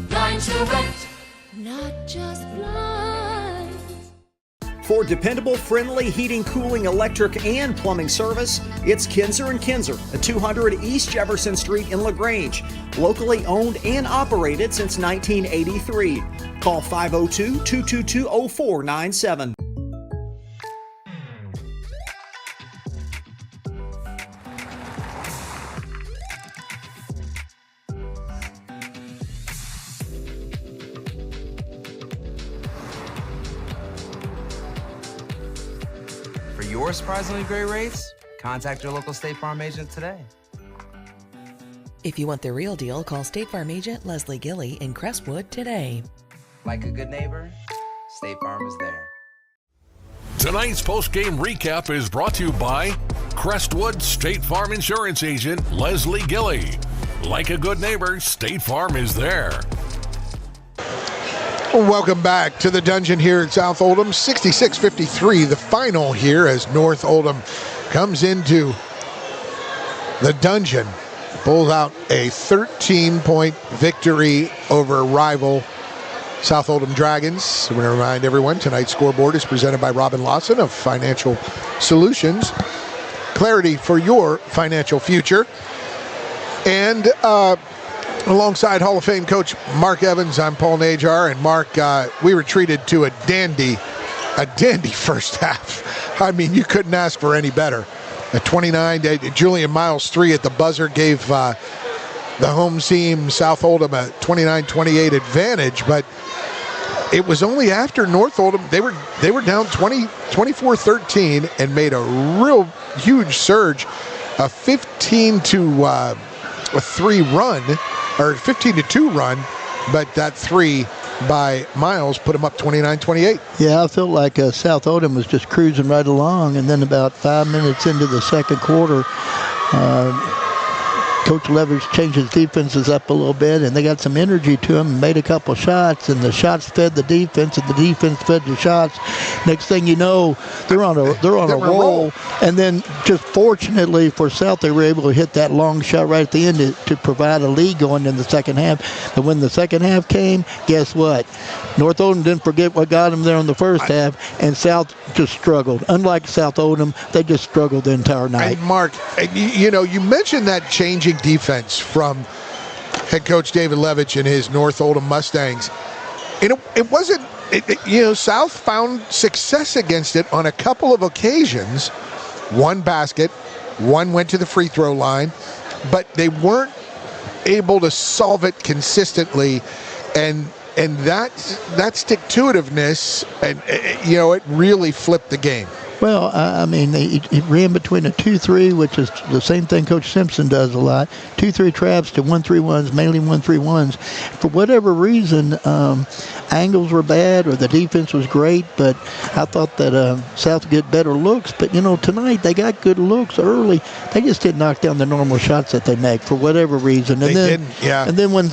Blinds Direct, not just blinds. For dependable, friendly heating, cooling, electric, and plumbing service, it's Kinzer & Kinzer at 200 East Jefferson Street in LaGrange. Locally owned and operated since 1983. Call 502-222-0497. For your surprisingly great rates, contact your local State Farm agent today. If you want the real deal, call State Farm agent Leslie Gilly in Crestwood today. Like a good neighbor, State Farm is there. Tonight's post-game recap is brought to you by Crestwood State Farm Insurance Agent Leslie Gilly. Like a good neighbor, State Farm is there. Welcome back to the dungeon here at South Oldham. 66-53, the final here as North Oldham comes into the dungeon. Pulls out a 13-point victory over rival South Oldham Dragons. I want to remind everyone, tonight's scoreboard is presented by Robin Lawson of Financial Solutions. Clarity for your financial future. And alongside Hall of Fame coach Mark Evans, I'm Paul Najar. And Mark, we were treated to a dandy first half. I mean, you couldn't ask for any better. A 29, Julian Miles 3 at the buzzer gave the home team, South Oldham, a 29-28 advantage, but it was only after North Oldham, they were down 24-13 and made a real huge surge, a 15-3 run, or 15-2 run, but that 3 by Miles put them up 29-28. Yeah, I felt like South Oldham was just cruising right along, and then about 5 minutes into the second quarter, Coach Leverage changed his defenses up a little bit, and they got some energy to them and made a couple shots, and the shots fed the defense, and the defense fed the shots. Next thing you know, they're on a roll. And then just fortunately for South, they were able to hit that long shot right at the end to provide a lead going in the second half. And when the second half came, guess what? North Oldham didn't forget what got them there in the first half, and South just struggled. Unlike South Oldham, they just struggled the entire night. And Mark, you mentioned that changing defense from head coach David Levitch and his North Oldham Mustangs. It wasn't, South found success against it on a couple of occasions. One basket, one went to the free throw line, but they weren't able to solve it consistently, and that stick-to-itiveness, and it really flipped the game. Well, I mean, it ran between a 2-3, which is the same thing Coach Simpson does a lot, 2-3 traps to 1-3-1s, mainly 1-3-1s. For whatever reason, angles were bad or the defense was great, but I thought that South would get better looks. But, tonight they got good looks early. They just didn't knock down the normal shots that they make for whatever reason. And they didn't, yeah. And then once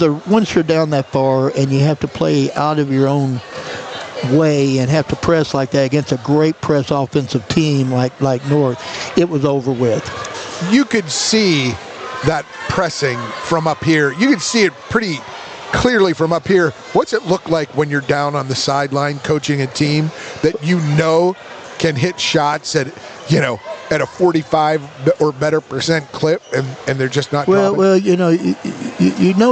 you're down that far and you have to play out of your own way and have to press like that against a great press offensive team like North, it was over with. You could see that pressing from up here. You could see it pretty clearly from up here. What's it look like when you're down on the sideline coaching a team that can hit shots at a 45 or better % clip, and they're just not dropping? Well, you know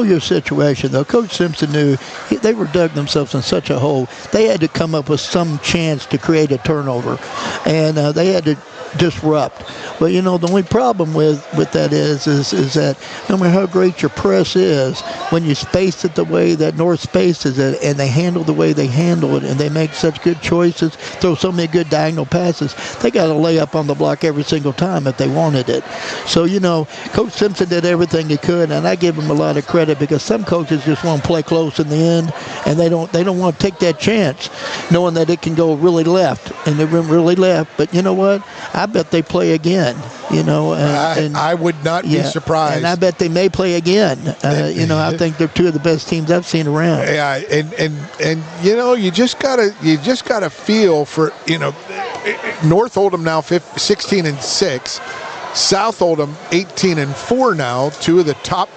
your situation, though. Coach Simpson knew they were dug themselves in such a hole. They had to come up with some chance to create a turnover, and they had to disrupt. But the only problem with that is that no matter how great your press is, when you space it the way that North spaces it, and they handle the way they handle it, and they make such good choices, throw so many good diagonal passes, they got to lay up on the block every single time if they wanted it. So Coach Simpson did everything he could, and I give him a lot of credit, because some coaches just want to play close in the end, and they don't want to take that chance, knowing that it can go really left, and they went really left. But you know what? I bet they play again. I would not be surprised. And I bet they may play again. I think they're two of the best teams I've seen around. Yeah, and you just gotta feel for North Oldham now 16-6, South Oldham 18-4 now, two of the top.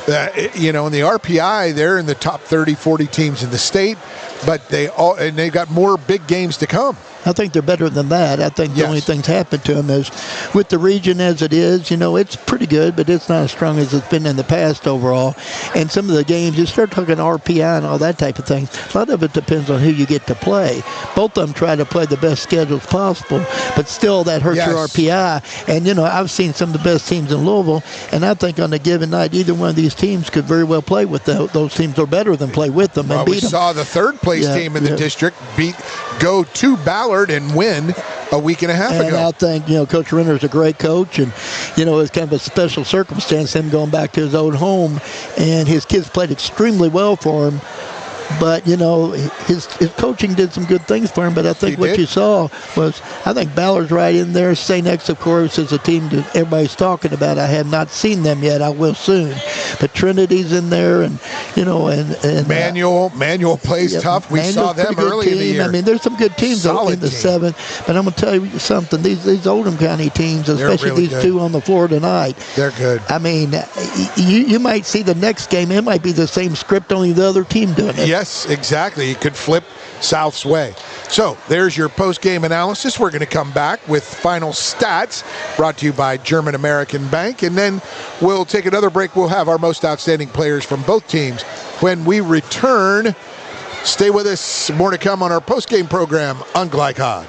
In the RPI, they're in the top 30, 40 teams in the state, but they've got more big games to come. I think they're better than that. I think the only thing's happened to them is with the region as it is, it's pretty good, but it's not as strong as it's been in the past overall. And some of the games, you start talking RPI and all that type of things, a lot of it depends on who you get to play. Both of them try to play the best schedules possible, but still that hurts your RPI. And, I've seen some of the best teams in Louisville, and I think on a given night, either one of these teams could very well play with those teams, or better than play with them and beat them. We saw the third-place team in the district go to Ballard and win a week and a half ago. And I think, Coach Renner is a great coach, and, it's kind of a special circumstance, him going back to his old home, and his kids played extremely well for him. But, his coaching did some good things for him. But I think what you saw was, I think Ballard's right in there. St. X, of course, is a team that everybody's talking about. I have not seen them yet. I will soon. But Trinity's in there, and Manual plays tough. We saw them early in the year. I mean, there's some good teams in the seventh. But I'm going to tell you something. These Oldham County teams, especially really these two on the floor tonight, they're good. I mean, you might see the next game. It might be the same script, only the other team doing it. Yes, exactly. It could flip South's way. So there's your post-game analysis. We're going to come back with final stats brought to you by German American Bank. And then we'll take another break. We'll have our most outstanding players from both teams when we return. Stay with us. More to come on our post-game program on Glycod.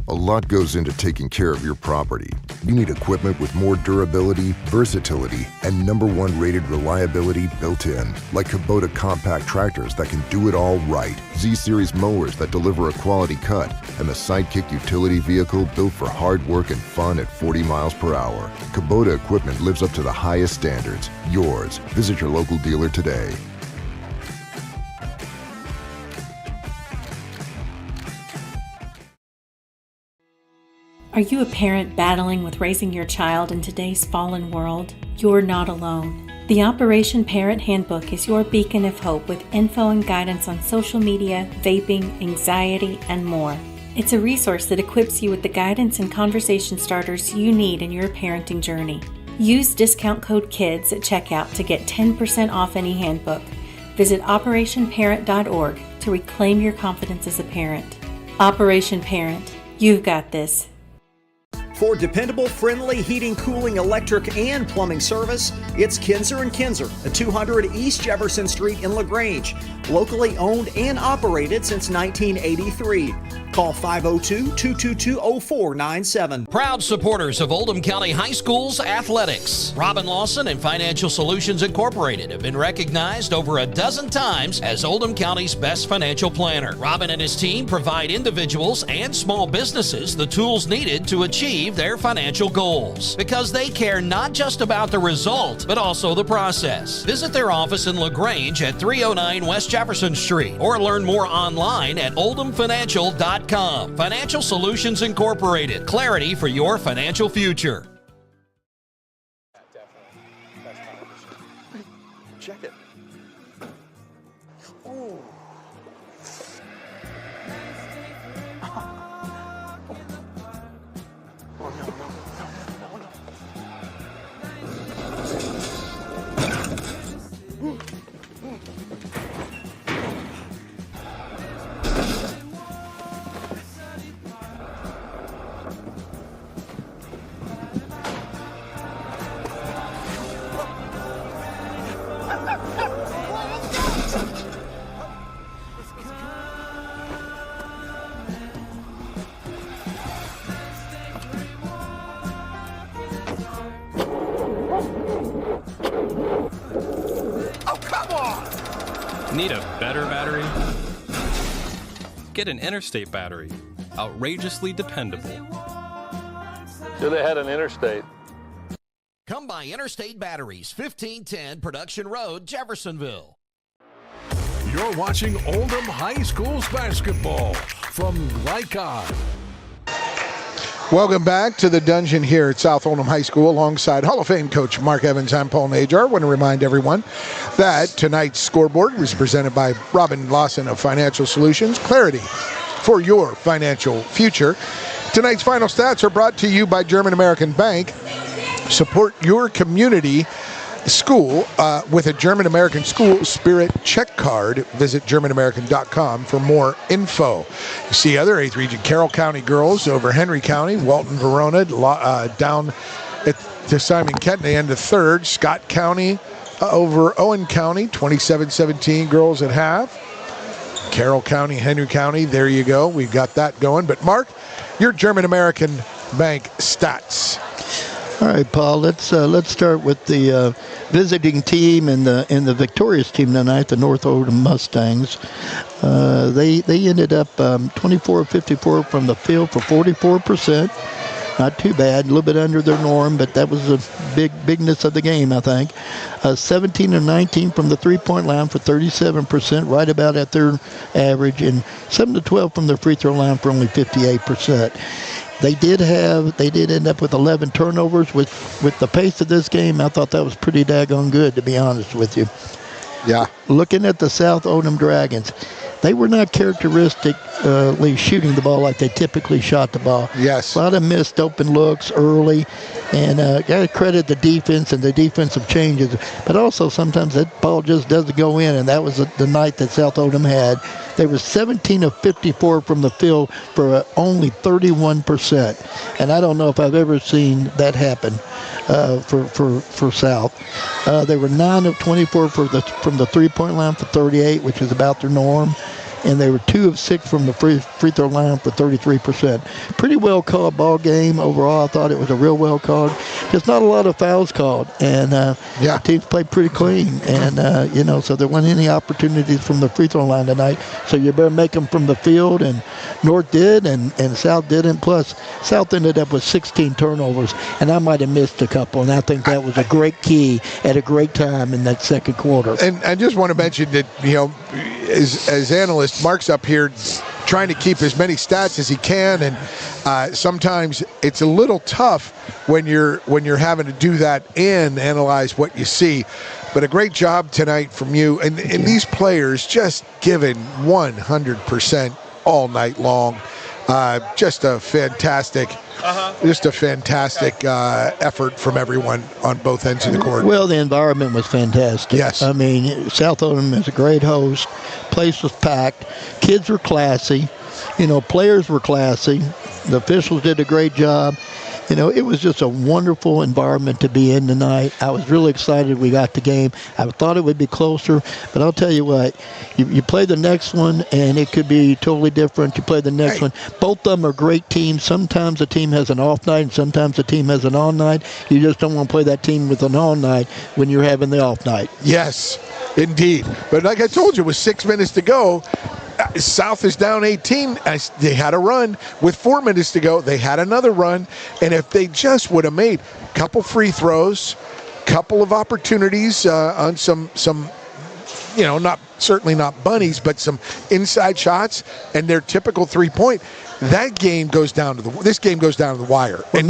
A lot goes into taking care of your property. You need equipment with more durability, versatility, and #1 rated reliability built in, like Kubota compact tractors that can do it all right, Z-Series mowers that deliver a quality cut, and the Sidekick utility vehicle built for hard work and fun at 40 miles per hour. Kubota equipment lives up to the highest standards. Yours. Visit your local dealer today. Are you a parent battling with raising your child in today's fallen world? You're not alone. The Operation Parent Handbook is your beacon of hope with info and guidance on social media, vaping, anxiety, and more. It's a resource that equips you with the guidance and conversation starters you need in your parenting journey. Use discount code KIDS at checkout to get 10% off any handbook. Visit operationparent.org to reclaim your confidence as a parent. Operation Parent, you've got this. For dependable, friendly heating, cooling, electric, and plumbing service, it's Kinzer & Kinzer at 200 East Jefferson Street in LaGrange. Locally owned and operated since 1983. Call 502-222-0497. Proud supporters of Oldham County High School's athletics. Robin Lawson and Financial Solutions Incorporated have been recognized over a dozen times as Oldham County's best financial planner. Robin and his team provide individuals and small businesses the tools needed to achieve their financial goals, because they care not just about the result, but also the process. Visit their office in LaGrange at 309 West Jefferson Street, or learn more online at oldhamfinancial.com. Financial Solutions Incorporated. Clarity for your financial future. Check it. Oh. Need a better battery? Get an Interstate battery. Outrageously dependable. Should have had an Interstate. Come by Interstate Batteries, 1510 Production Road, Jeffersonville. You're watching Oldham High School's basketball from Lycon. Welcome back to the dungeon here at South Oldham High School alongside Hall of Fame coach Mark Evans. I'm Paul Najar. I want to remind everyone that tonight's scoreboard was presented by Robin Lawson of Financial Solutions. Clarity for your financial future. Tonight's final stats are brought to you by German American Bank. Support your community school with a German American School Spirit check card. Visit GermanAmerican.com for more info. You see other 8th Region Carroll County girls over Henry County, Walton, Verona, down to Simon Kenton, the end of 3rd. Scott County over Owen County, 27-17 girls at half. Carroll County, Henry County, there you go. We've got that going. But Mark, your German American Bank stats. All right, Paul. Let's start with the visiting team and the victorious team tonight, the North Oldham Mustangs. They ended up 24-54 from the field for 44%. Not too bad, a little bit under their norm, but that was the bigness of the game, I think. 17-19 from the three-point line for 37%, right about at their average, and 7-12 from the free throw line for only 58%. They did end up with 11 turnovers. With the pace of this game, I thought that was pretty daggone good, to be honest with you. Yeah. Looking at the South Oldham Dragons, they were not characteristically shooting the ball like they typically shot the ball. Yes. A lot of missed open looks early, and got to credit the defense and the defensive changes. But also sometimes that ball just doesn't go in, and that was the night that South Oldham had. They were 17 of 54 from the field for only 31%, and I don't know if I've ever seen that happen for South. They were 9 of 24 from the three-point line for 38, which is about their norm. And they were 2 of 6 from the free throw line for 33%. Pretty well called ball game overall. I thought it was a real well called. There's not a lot of fouls called, and the teams played pretty clean. And so there weren't any opportunities from the free throw line tonight. So you better make them from the field, and North did, and South didn't. Plus, South ended up with 16 turnovers, and I might have missed a couple. And I think that was a great key at a great time in that second quarter. And I just want to mention that as analysts, Mark's up here trying to keep as many stats as he can, and sometimes it's a little tough when you're having to do that and analyze what you see. But a great job tonight from you, and these players just giving 100% all night long. Just a fantastic effort from everyone on both ends of the court. Well, the environment was fantastic. Yes. I mean, South Oldham is a great host. Place was packed. Kids were classy. Players were classy. The officials did a great job. It was just a wonderful environment to be in tonight. I was really excited we got the game. I thought it would be closer, but I'll tell you what, you play the next one, and it could be totally different. You play the next one. Both of them are great teams. Sometimes a team has an off night, and sometimes a team has an on night. You just don't want to play that team with an on night when you're having the off night. Yes, indeed. But like I told you, with 6 minutes to go, South is down 18. They had a run. With 4 minutes to go, they had another run. And if they just would have made a couple free throws, couple of opportunities on some certainly not bunnies, but some inside shots and their typical three-point, this game goes down to the wire. Well,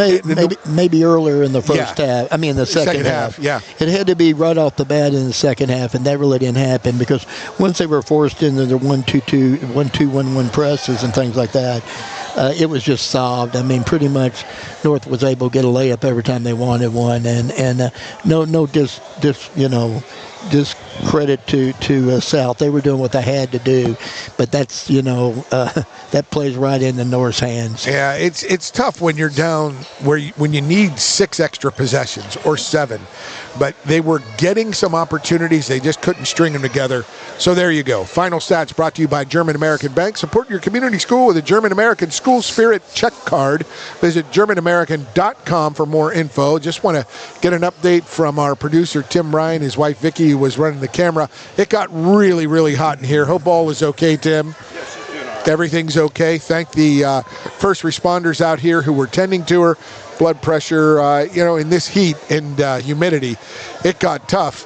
maybe earlier in the first half. I mean, the second half. Yeah. It had to be right off the bat in the second half, and that really didn't happen because once they were forced into the 1-2-2, 1-2-1-1 presses and things like that, it was just solved. I mean, pretty much North was able to get a layup every time they wanted one, and no discredit to South. They were doing what they had to do, but that's that plays right in the North's hands. Yeah, it's tough when you're down when you need 6 extra possessions or 7, but they were getting some opportunities. They just couldn't string them together. So there you go. Final stats brought to you by German American Bank. Support your community school with a German American School Spirit check card. Visit GermanAmerican.com for more info. Just want to get an update from our producer Tim Ryan, his wife Vicki, he was running the camera. It got really, really hot in here. Hope all is okay, Tim. Yes, she's doing all right. Everything's okay. Thank the first responders out here who were tending to her. Blood pressure, in this heat and humidity, it got tough,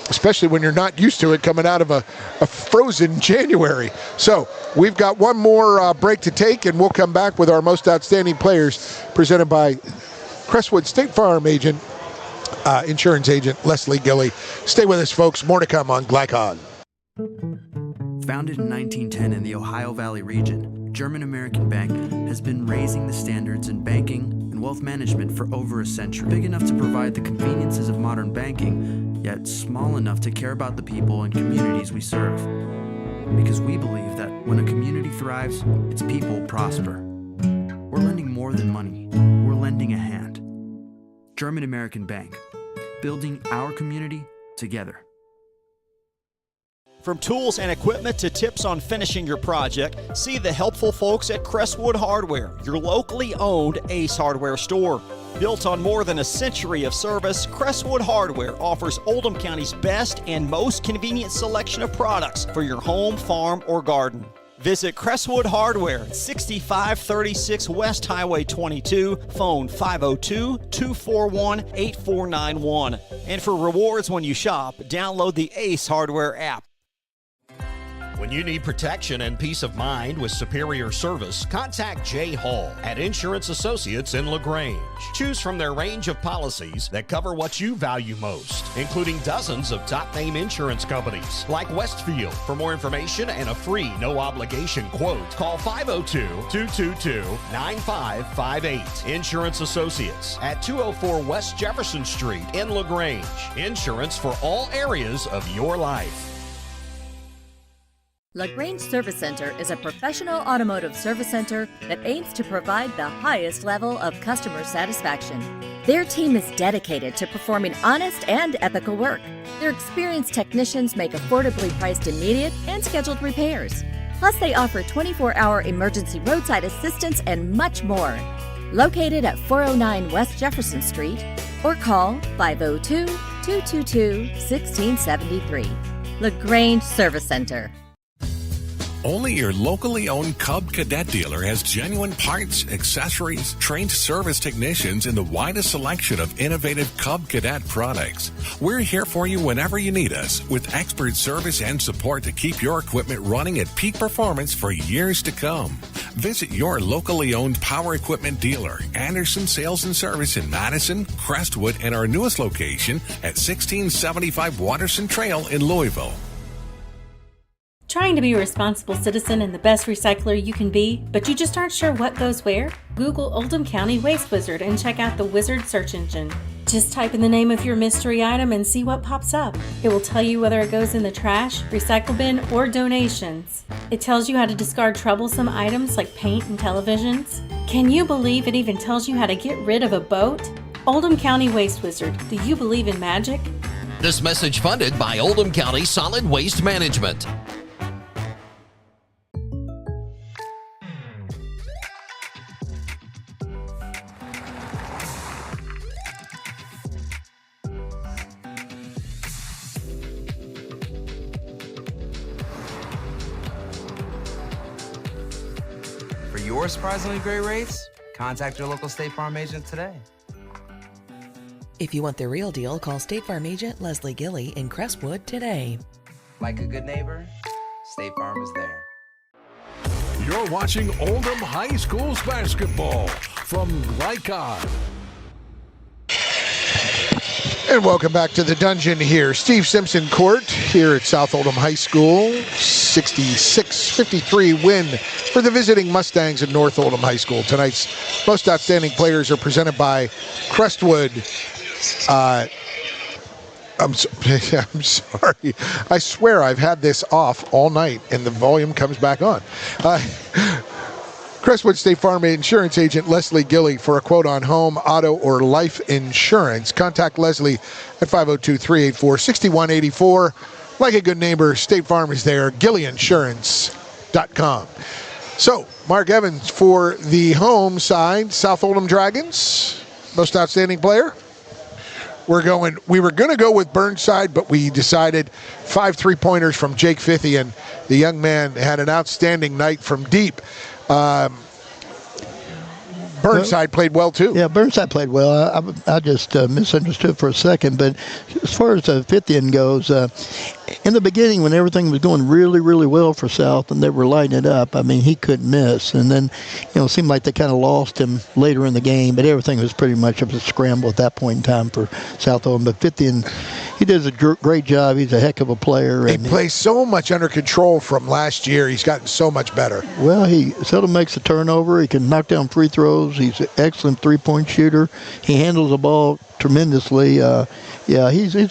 especially when you're not used to it coming out of a frozen January. So we've got one more break to take, and we'll come back with our most outstanding players presented by Crestwood State Farm agent, insurance agent Leslie Gilly. Stay with us, folks. More to come on Glycon. Founded in 1910 in the Ohio Valley region, German-American Bank has been raising the standards in banking and wealth management for over a century. Big enough to provide the conveniences of modern banking, yet small enough to care about the people and communities we serve. Because we believe that when a community thrives, its people prosper. We're lending more than money. We're lending a hand. German-American Bank, building our community together. From tools and equipment to tips on finishing your project, see the helpful folks at Crestwood Hardware, your locally owned Ace Hardware store. Built on more than a century of service, Crestwood Hardware offers Oldham County's best and most convenient selection of products for your home, farm, or garden. Visit Crestwood Hardware, 6536 West Highway 22, phone 502-241-8491. And for rewards when you shop, download the Ace Hardware app. When you need protection and peace of mind with superior service, contact Jay Hall at Insurance Associates in LaGrange. Choose from their range of policies that cover what you value most, including dozens of top-name insurance companies like Westfield. For more information and a free no-obligation quote, call 502-222-9558. Insurance Associates at 204 West Jefferson Street in LaGrange. Insurance for all areas of your life. LaGrange Service Center is a professional automotive service center that aims to provide the highest level of customer satisfaction. Their team is dedicated to performing honest and ethical work. Their experienced technicians make affordably priced immediate and scheduled repairs. Plus, they offer 24-hour emergency roadside assistance and much more. Located at 409 West Jefferson Street, or call 502-222-1673. LaGrange Service Center. Only your locally owned Cub Cadet dealer has genuine parts, accessories, trained service technicians, and the widest selection of innovative Cub Cadet products. We're here for you whenever you need us, with expert service and support to keep your equipment running at peak performance for years to come. Visit your locally owned power equipment dealer, Anderson Sales and Service in Madison, Crestwood, and our newest location at 1675 Waterson Trail in Louisville. Trying to be a responsible citizen and the best recycler you can be, but you just aren't sure what goes where? Google Oldham County Waste Wizard and check out the Wizard search engine. Just type in the name of your mystery item and see what pops up. It will tell you whether it goes in the trash, recycle bin, or donations. It tells you how to discard troublesome items like paint and televisions. Can you believe it even tells you how to get rid of a boat? Oldham County Waste Wizard, do you believe in magic? This message funded by Oldham County Solid Waste Management. For your surprisingly great rates, contact your local State Farm agent today. If you want the real deal, call State Farm agent Leslie Gilly in Crestwood today. Like a good neighbor, State Farm is there. You're watching Oldham High School's basketball from Glycon. And welcome back to the dungeon here. Steve Simpson Court here at South Oldham High School. 66-53 win for the visiting Mustangs at North Oldham High School. Tonight's most outstanding players are presented by Crestwood. I'm sorry. I swear I've had this off all night and the volume comes back on. Crestwood State Farm Insurance Agent Leslie Gilly for a quote on home, auto, or life insurance. Contact Leslie at 502-384-6184. Like a good neighbor, State Farm is there. GillyInsurance.com. So, Mark Evans for the home side, South Oldham Dragons. Most outstanding player? we were going to go with Burnside, but we decided 5 3-pointers from Jake Fithian. The young man had an outstanding night from deep. Burnside played well, too. Yeah, Burnside played well. I just misunderstood for a second. But as far as Fithian goes, in the beginning when everything was going really, really well for South and they were lighting it up, I mean, he couldn't miss. And then, it seemed like they kind of lost him later in the game, but everything was pretty much a scramble at that point in time for South Oldham. But Fithian, he does a great job. He's a heck of a player. He plays so much under control from last year. He's gotten so much better. Well, he seldom makes a turnover. He can knock down free throws. He's an excellent three-point shooter. He handles the ball tremendously. He's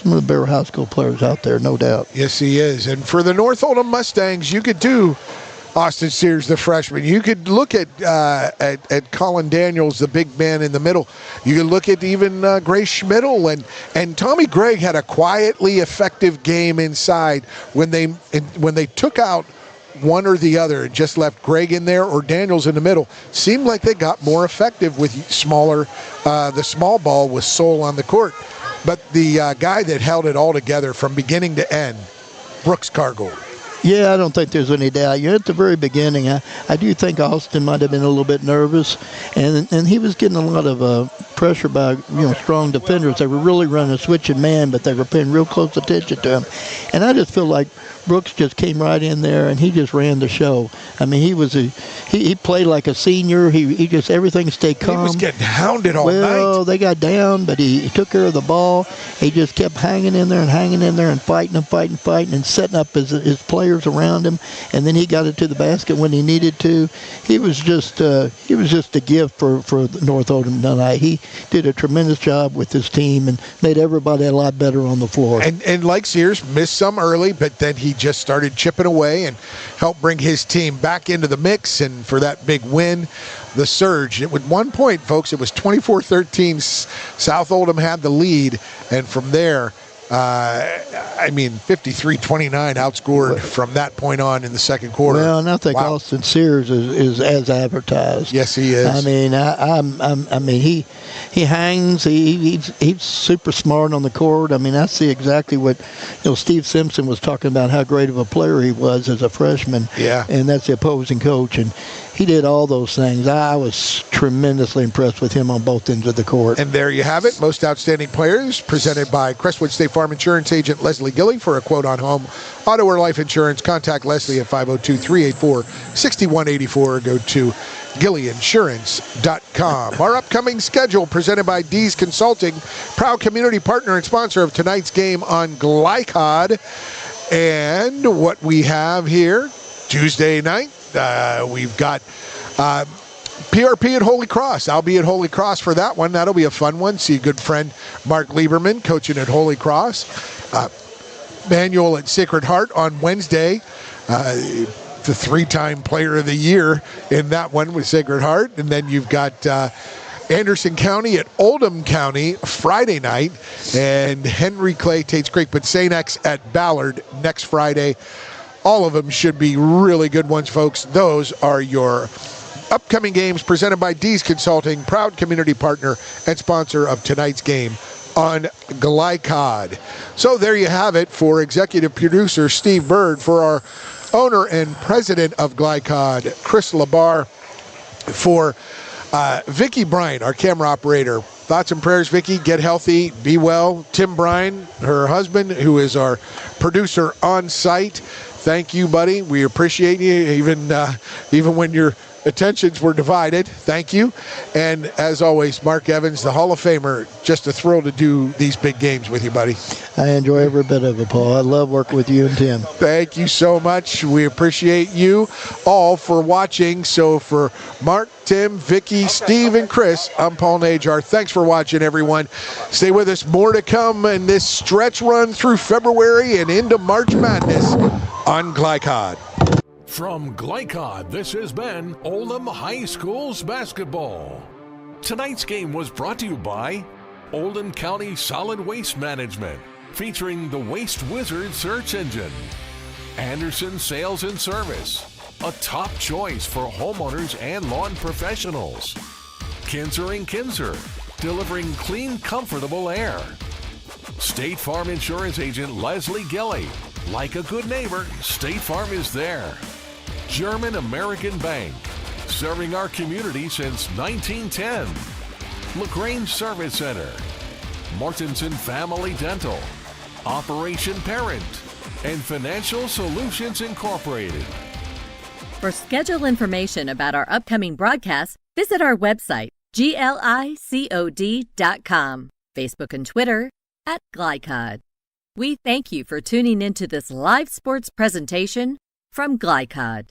one of the better high school players out there, no doubt. Yes, he is. And for the North Oldham Mustangs, you could do Austin Sears, the freshman. You could look at Colin Daniels, the big man in the middle. You could look at even Grace Schmidl, and Tommy Gregg had a quietly effective game inside when they took out one or the other and just left Gregg in there or Daniels in the middle. Seemed like they got more effective with the small ball with Soul on the court. But the guy that held it all together from beginning to end, Brooks Cargold. Yeah, I don't think there's any doubt. At the very beginning, I do think Austin might have been a little bit nervous, and he was getting a lot of pressure by strong defenders. They were really running a switching man, but they were paying real close attention to him. And I just feel like Brooks just came right in there and he just ran the show. I mean, he played like a senior. He just everything stayed calm. He was getting hounded all night. Well, they got down, but he took care of the ball. He just kept hanging in there and fighting and setting up his players around him. And then he got it to the basket when he needed to. He was just a gift for North Oldham tonight. He did a tremendous job with his team and made everybody a lot better on the floor. And like Sears, missed some early, but then he just started chipping away and helped bring his team back into the mix. And for that big win, the surge. At one point, folks, it was 24-13. South Oldham had the lead, and from there, 53-29 outscored from that point on in the second quarter. Well, and I think Austin Sears is as advertised. Yes, he is. I mean, he hangs. He's super smart on the court. I mean, I see exactly what Steve Simpson was talking about, how great of a player he was as a freshman. Yeah. And that's the opposing coach, and he did all those things. I was tremendously impressed with him on both ends of the court. And there you have it. Most Outstanding Players presented by Crestwood State Farm Insurance Agent Leslie Gilly. For a quote on home, auto, or life insurance, contact Leslie at 502-384-6184 or go to GillyInsurance.com. Our upcoming schedule presented by D's Consulting, proud community partner and sponsor of tonight's game on Glycod. And what we have here, Tuesday night, we've got PRP at Holy Cross. I'll be at Holy Cross for that one. That'll be a fun one. See a good friend, Mark Lieberman, coaching at Holy Cross. Manuel at Sacred Heart on Wednesday. The 3-time player of the year in that one with Sacred Heart. And then you've got Anderson County at Oldham County Friday night. And Henry Clay, Tate's Creek, but St. X at Ballard next Friday. All of them should be really good ones, folks. Those are your upcoming games presented by D's Consulting, proud community partner and sponsor of tonight's game on Glycod. So there you have it for executive producer Steve Bird, for our owner and president of Glycod, Chris Labar, for Vicki Bryan, our camera operator. Thoughts and prayers, Vicki. Get healthy, be well. Tim Bryan, her husband, who is our producer on site. Thank you, buddy. We appreciate you, even when your attentions were divided. Thank you. And as always, Mark Evans, the Hall of Famer, just a thrill to do these big games with you, buddy. I enjoy every bit of it, Paul. I love working with you and Tim. Thank you so much. We appreciate you all for watching. So for Mark, Tim, Vicki, Steve, and Chris, I'm Paul Najar. Thanks for watching, everyone. Stay with us. More to come in this stretch run through February and into March Madness on Glycod. From Glycod, this has been Oldham High School's basketball. Tonight's game was brought to you by Oldham County Solid Waste Management, featuring the Waste Wizard search engine. Anderson Sales and Service, a top choice for homeowners and lawn professionals. Kinzer & Kinzer, delivering clean, comfortable air. State Farm Insurance Agent Leslie Gilly. Like a good neighbor, State Farm is there. German American Bank, serving our community since 1910. LaGrange Service Center, Mortensen Family Dental, Operation Parent, and Financial Solutions Incorporated. For schedule information about our upcoming broadcasts, visit our website, glicod.com, Facebook and Twitter @Glycod. We thank you for tuning into this live sports presentation from Glycod.